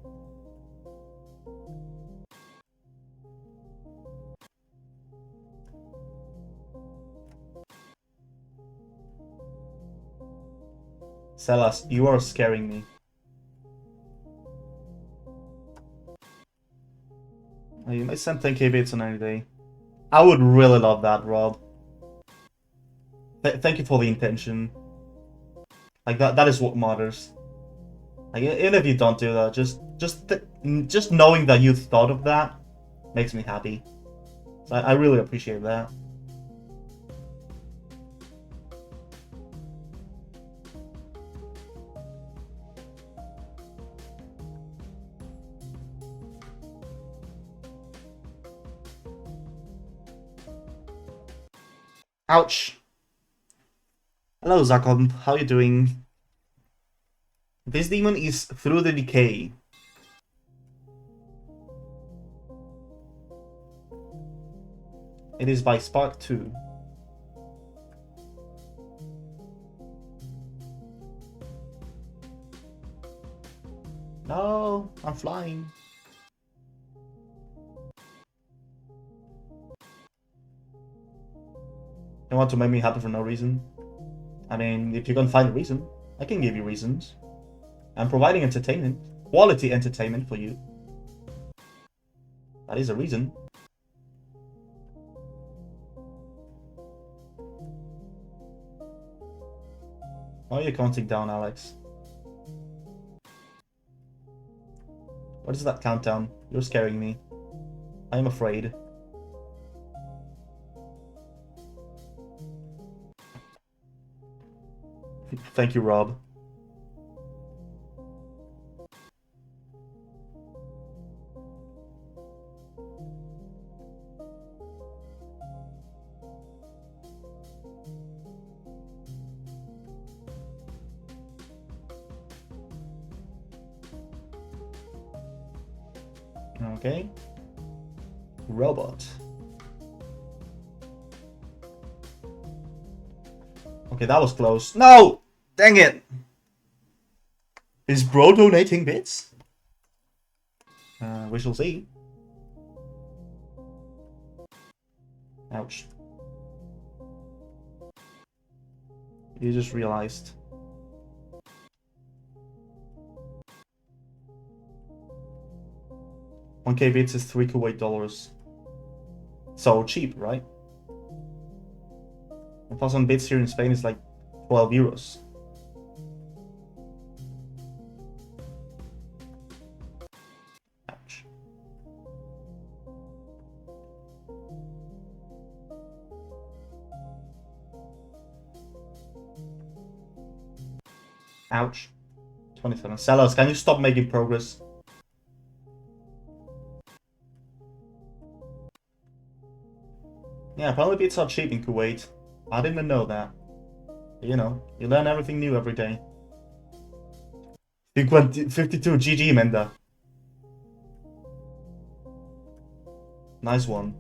Celas, you are scaring me. You might send 10k bits on any day. I would really love that, Rob. Thank you for the intention. Like that is what matters. Like even if you don't do that, just knowing that you thought of that makes me happy. So I really appreciate that. Ouch. Hello, Zakon. How you doing? This demon is through the decay. It is by Spark 2. No, I'm flying. You want to make me happy for no reason? I mean, if you can find a reason, I can give you reasons. I'm providing entertainment, quality entertainment for you. That is a reason. Why are you counting down, Alex? What is that countdown? You're scaring me. I am afraid. Thank you, Rob. Okay. Robot. Okay, that was close. No! Dang it! Is bro donating bits? We shall see. Ouch. You just realized. $1k bits is $3 Kuwait. So cheap, right? 1,000 bits here in Spain is like 12 euros. Ouch. Ouch. 27. Sellers, can you stop making progress? Yeah, probably bits are cheap in Kuwait. I didn't know that. You know, you learn everything new every day. 52 GG, Menda. Nice one.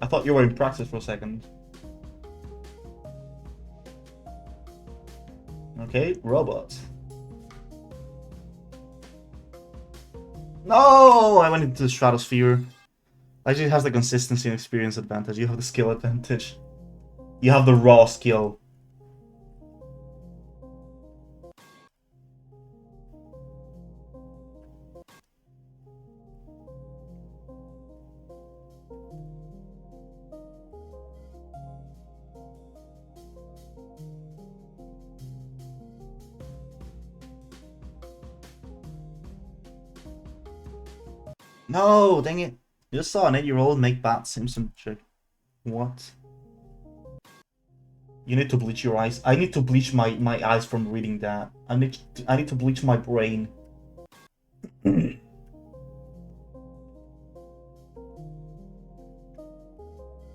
I thought you were in practice for a second. Okay, robot. No! I went into the stratosphere. Actually, it has the consistency and experience advantage. You have the skill advantage. You have the raw skill. No, dang it. You just saw an 8-year-old make Bart Simpson trick. What? You need to bleach your eyes. I need to bleach my eyes from reading that. I need to bleach my brain.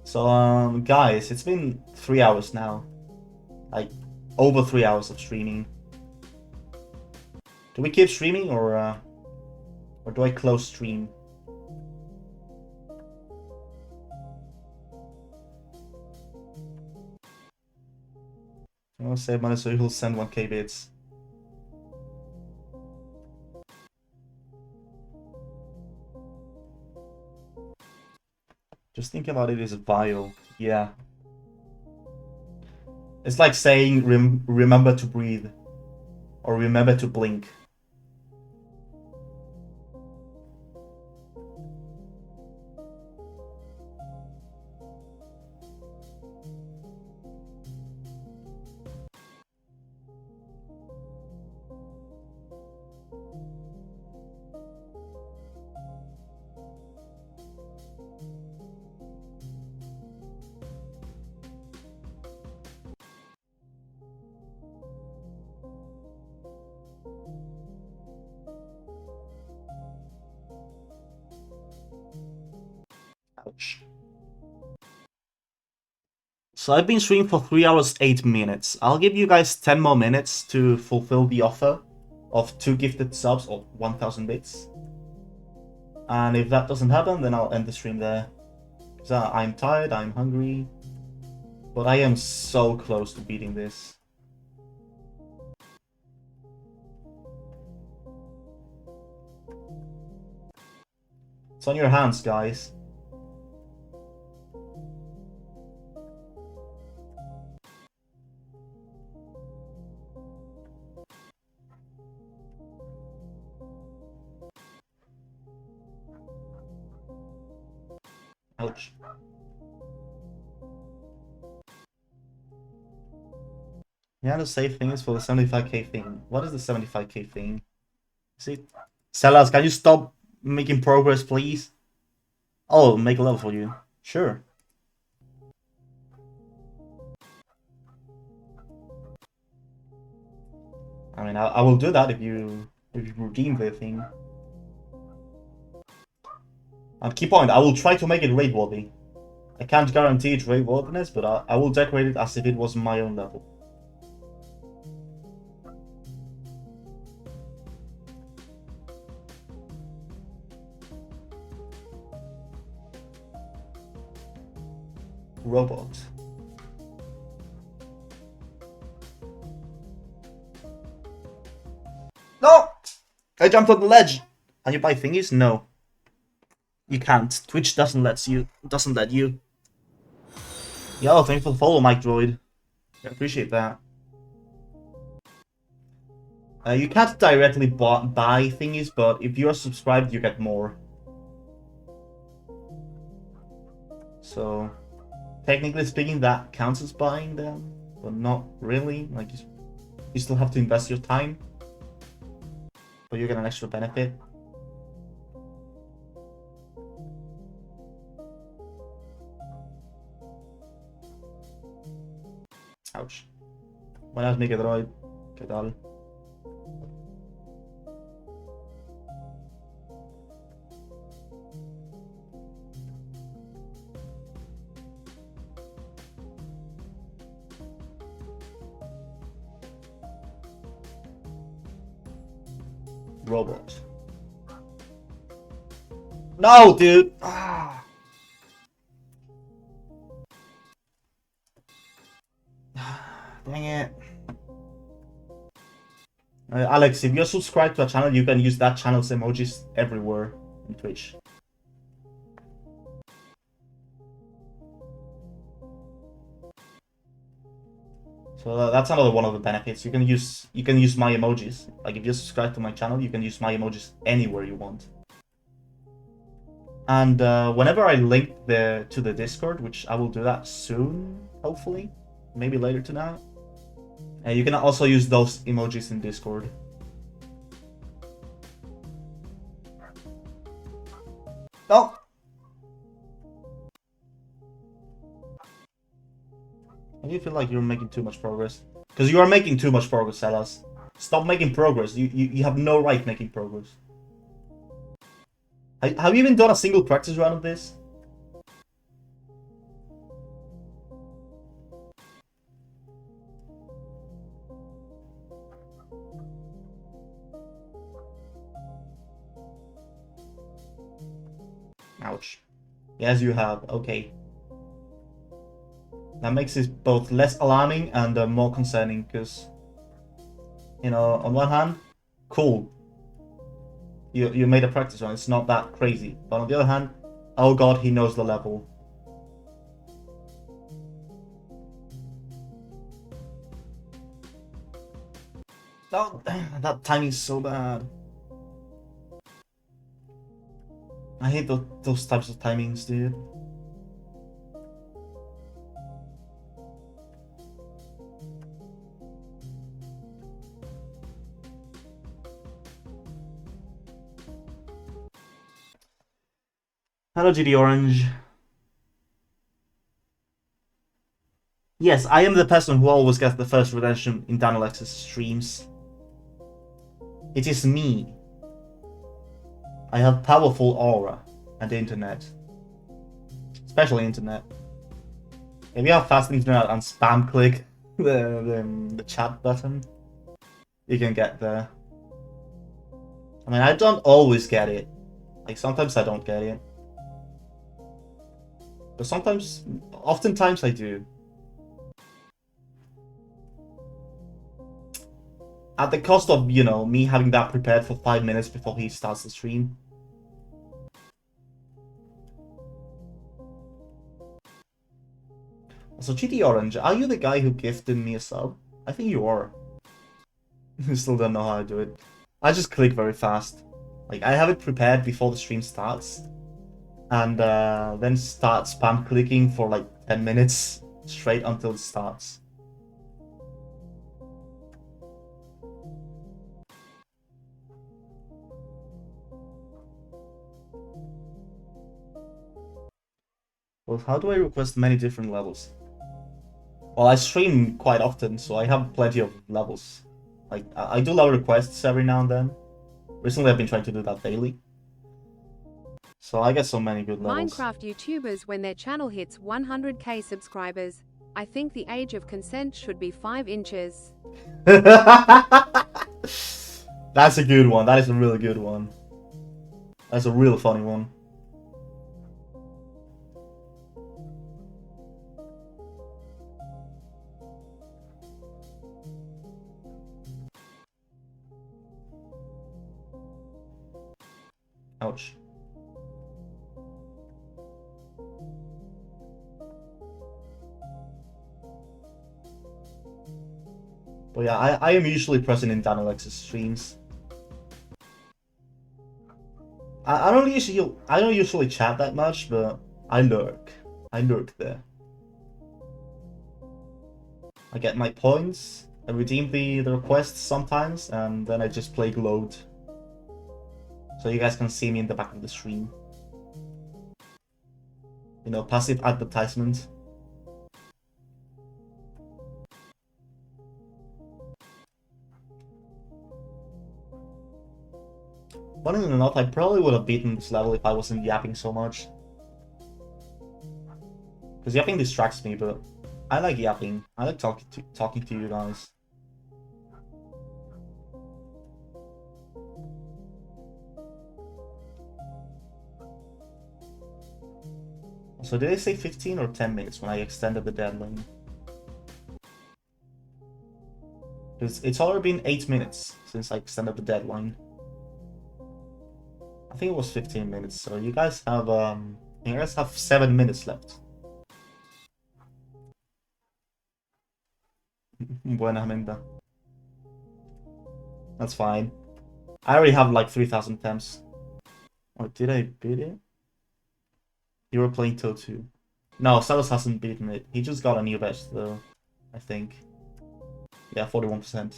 So, guys, it's been 3 hours now. Like, over 3 hours of streaming. Do we keep streaming or do I close stream? I'll save money so he'll send 1k bits. Just think about it as vile. Yeah. It's like saying remember to breathe. Or remember to blink. Ouch. So I've been streaming for 3 hours 8 minutes. I'll give you guys 10 more minutes to fulfill the offer of 2 gifted subs or 1000 bits. And if that doesn't happen, then I'll end the stream there. Because I'm tired, I'm hungry. But I am so close to beating this. It's on your hands, guys. Ouch. Yeah, the safe thing is for the 75k thing. What is the 75k thing? See? Sellers, can you stop making progress, please? I'll make a level for you. Sure. I mean, I will do that if you redeem the thing. And key point, I will try to make it raid worthy. I can't guarantee its raid worthiness, but I will decorate it as if it was my own level. Robot. No! I jumped on the ledge. Can you buy thingies? No. You can't. Twitch doesn't let you. Yo, thanks for the follow, Mike Droid. I appreciate that. You can't directly buy thingies, but if you're subscribed, you get more. So, technically speaking, that counts as buying them, but not really. Like, you still have to invest your time, but you get an extra benefit. Ouch. Buenas, Mike Droid. ¿Qué tal? Robot. No, dude! Ah. Dang it. Alex, if you're subscribed to a channel, you can use that channel's emojis everywhere in Twitch. So that's another one of the benefits. You can use my emojis. Like if you're subscribed to my channel, you can use my emojis anywhere you want. And whenever I link to the Discord, which I will do that soon, hopefully, maybe later tonight, you can also use those emojis in Discord. No. I do feel like you're making too much progress. Because you are making too much progress, Salas. Stop making progress. You have no right making progress. Have you even done a single practice run of this? Ouch. Yes, you have. Okay. That makes it both less alarming and more concerning, because, you know, on one hand, cool. You made a practice run, it's not that crazy. But on the other hand, oh god, he knows the level. Oh, that timing's so bad. I hate those types of timings, dude. Hello, GD Orange. Yes, I am the person who always gets the first redemption in Danalex's streams. It is me. I have powerful aura and internet. Especially internet. If you have fast internet and spam click the chat button, you can get there. I mean, I don't always get it. Like, sometimes I don't get it. But sometimes, oftentimes I do. At the cost of, you know, me having that prepared for 5 minutes before he starts the stream. So, GT Orange, are you the guy who gifted me a sub? I think you are. Still don't know how to do it. I just click very fast. Like, I have it prepared before the stream starts. And then start spam clicking for like 10 minutes straight until it starts. Well, how do I request many different levels? Well, I stream quite often, so I have plenty of levels. Like, I do level requests every now and then. Recently, I've been trying to do that daily. So I get so many good levels. Minecraft YouTubers, when their channel hits 100k subscribers, I think the age of consent should be 5 inches. That's a good one. That is a really good one. That's a real funny one. Ouch. But yeah, I am usually present in Danalex's streams. I don't usually chat that much, but I lurk. I lurk there. I get my points, I redeem the requests sometimes, and then I just play Gloat. So you guys can see me in the back of the stream. You know, passive advertisement. Funny enough, I probably would have beaten this level if I wasn't yapping so much. Because yapping distracts me, but I like yapping. I like talking to you guys. So did I say 15 or 10 minutes when I extended the deadline? Because it's already been 8 minutes since I extended the deadline. I think it was 15 minutes, so you guys have 7 minutes left. Buena mente. That's fine. I already have like 3,000 attempts. Or did I beat it? You were playing Toe 2. No, Salos hasn't beaten it. He just got a new best though, I think. Yeah, 41%.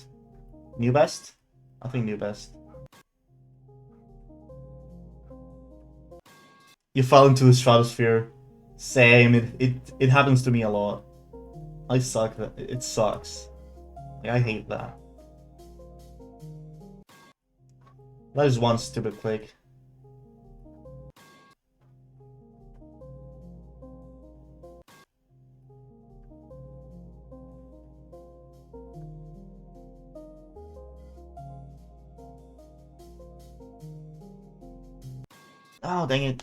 New best? I think new best. You fell into the stratosphere. Same, it happens to me a lot. I suck. It sucks. Like, I hate that. That is one stupid click. Oh, dang it.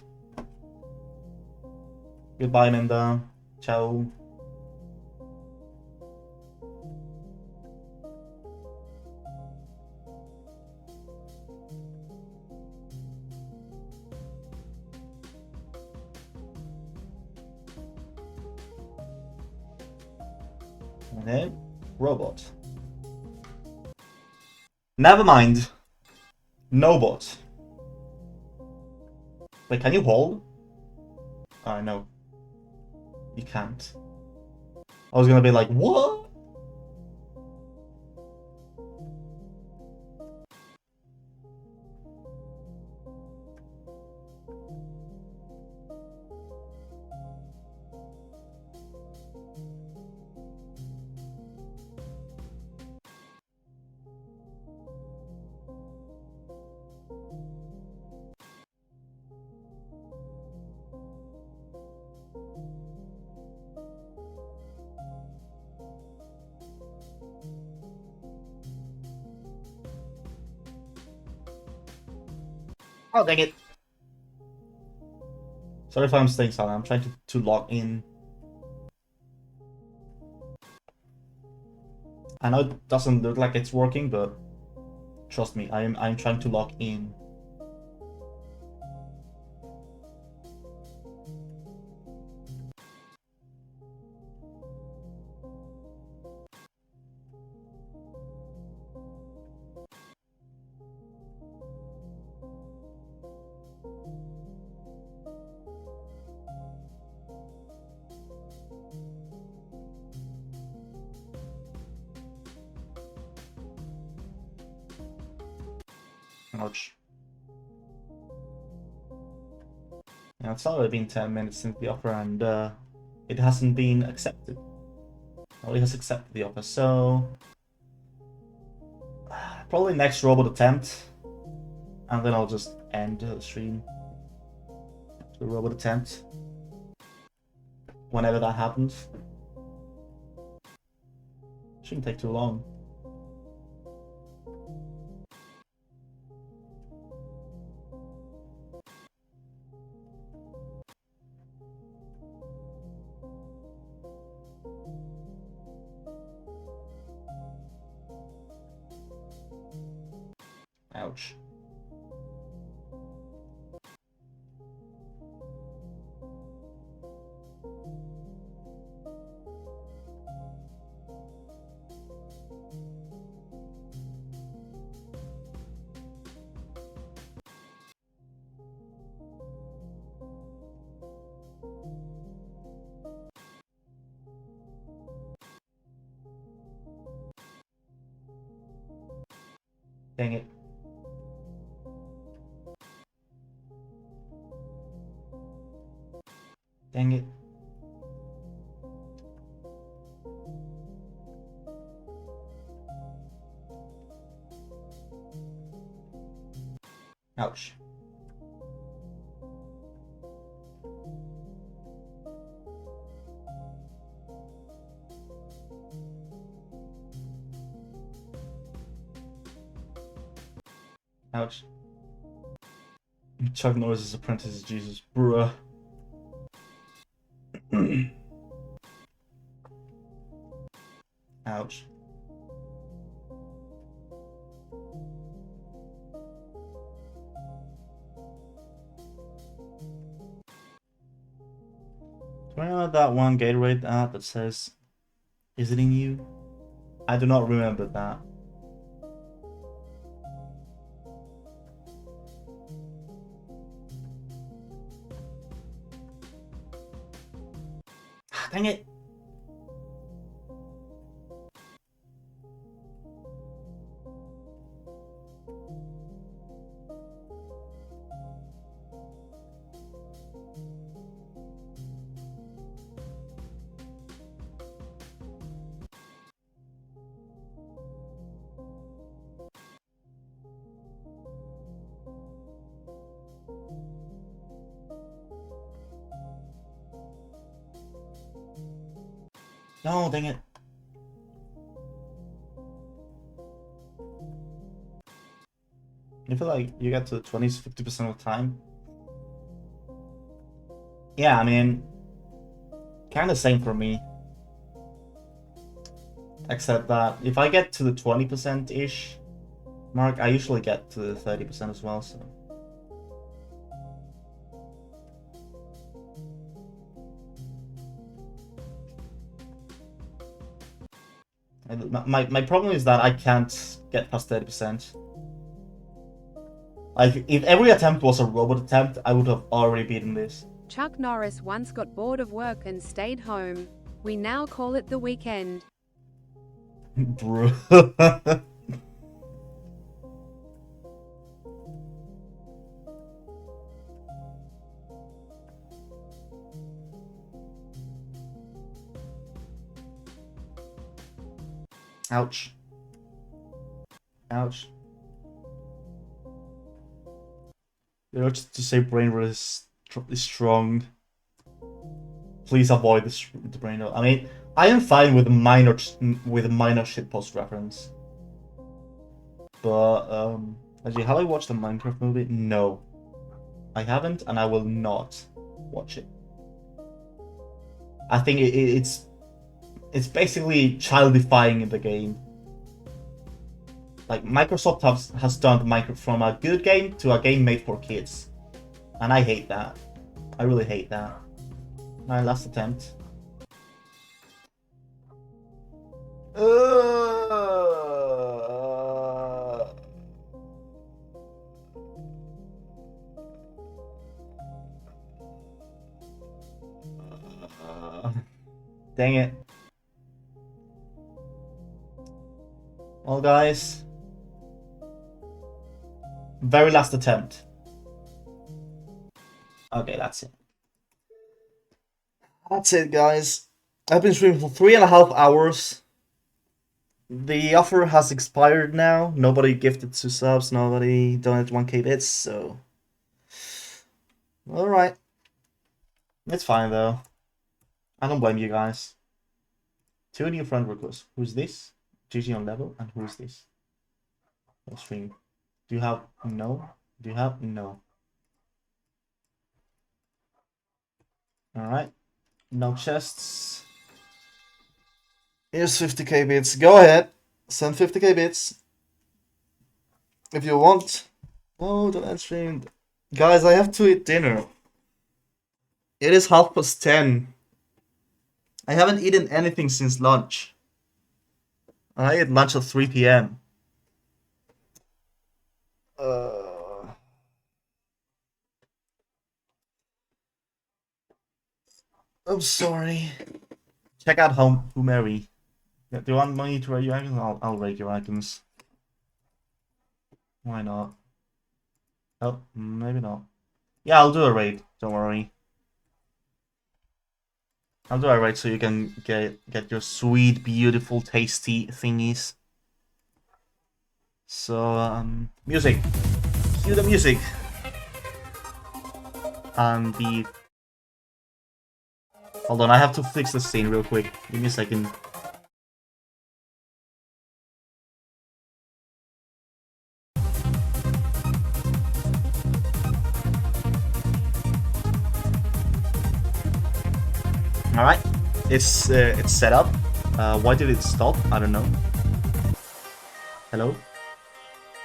Goodbye, Minda. Ciao. Okay. Robot. Never mind. No bot. Wait, can you hold? Oh, no. You can't. I was gonna be like, what? Oh, dang it. Sorry if I'm staying silent. I'm trying to log in. I know it doesn't look like it's working, but trust me, I'm trying to log in. Ouch. Yeah, it's already been 10 minutes since the offer, and it hasn't been accepted. Well, it has accepted the offer, so probably next robot attempt, and then I'll just end the stream. The robot attempt. Whenever that happens. Shouldn't take too long. Ouch. Dang it. Dang it. Ouch. Ouch. Chuck Norris's apprentice is Jesus. Bruh. Ouch. Do you remember that one Gatorade ad that says, "Is it in you?" I do not remember that. Dang it. No, dang it. You feel like you get to the 20s 50% of the time? Yeah, I mean, kind of same for me. Except that if I get to the 20%-ish mark, I usually get to the 30% as well, so... My problem is that I can't get past 30%. Like, if every attempt was a robot attempt, I would have already beaten this. Chuck Norris once got bored of work and stayed home. We now call it the weekend. Bro. Ouch. Ouch. The urge to say brain rot is strong. Please avoid the brain rot. I mean, I am fine with a minor shitpost reference. But actually, have I watched a Minecraft movie? No, I haven't, and I will not watch it. I think it's basically in the game. Like, Microsoft has done Minecraft from a good game to a game made for kids. And I hate that. I really hate that. My last attempt. Dang it. Well, guys. Very last attempt. Okay, that's it. That's it, guys. I've been streaming for 3.5 hours. The offer has expired now. Nobody gifted 2 subs. Nobody donated 1k bits, so... Alright. It's fine, though. I don't blame you guys. 2 new friend requests. Who's this? GG on level. And who's this? No stream. Do you have... No? Do you have... No. Alright. No chests. Here's 50k bits. Go ahead. Send 50k bits. If you want. Oh, don't end stream. Guys, I have to eat dinner. It is 10:30. I haven't eaten anything since lunch. I ate lunch at 3 p.m. I'm sorry. Check out Who Mary. Do you want money to raid your icons? I'll raid your icons. Why not? Oh, maybe not. Yeah, I'll do a raid. Don't worry. I'll do a raid so you can get your sweet, beautiful, tasty thingies. So, music. Cue the music. And the... Hold on, I have to fix the scene real quick. Give me a second. Alright, it's set up. Why did it stop? I don't know. Hello?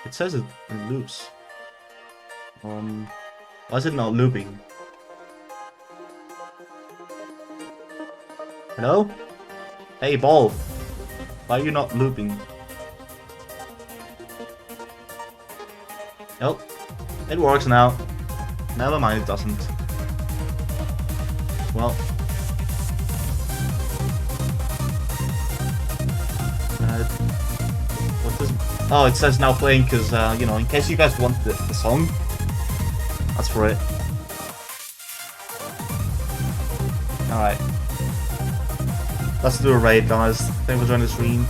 It says it loops. Why is it not looping? Hello? Hey, ball. Why are you not looping? Nope. It works now. Never mind, it doesn't. Well. What does... Oh, it says now playing because, you know, in case you guys want the song. That's for it. Alright. Let's do a raid, guys. Thanks for joining the stream.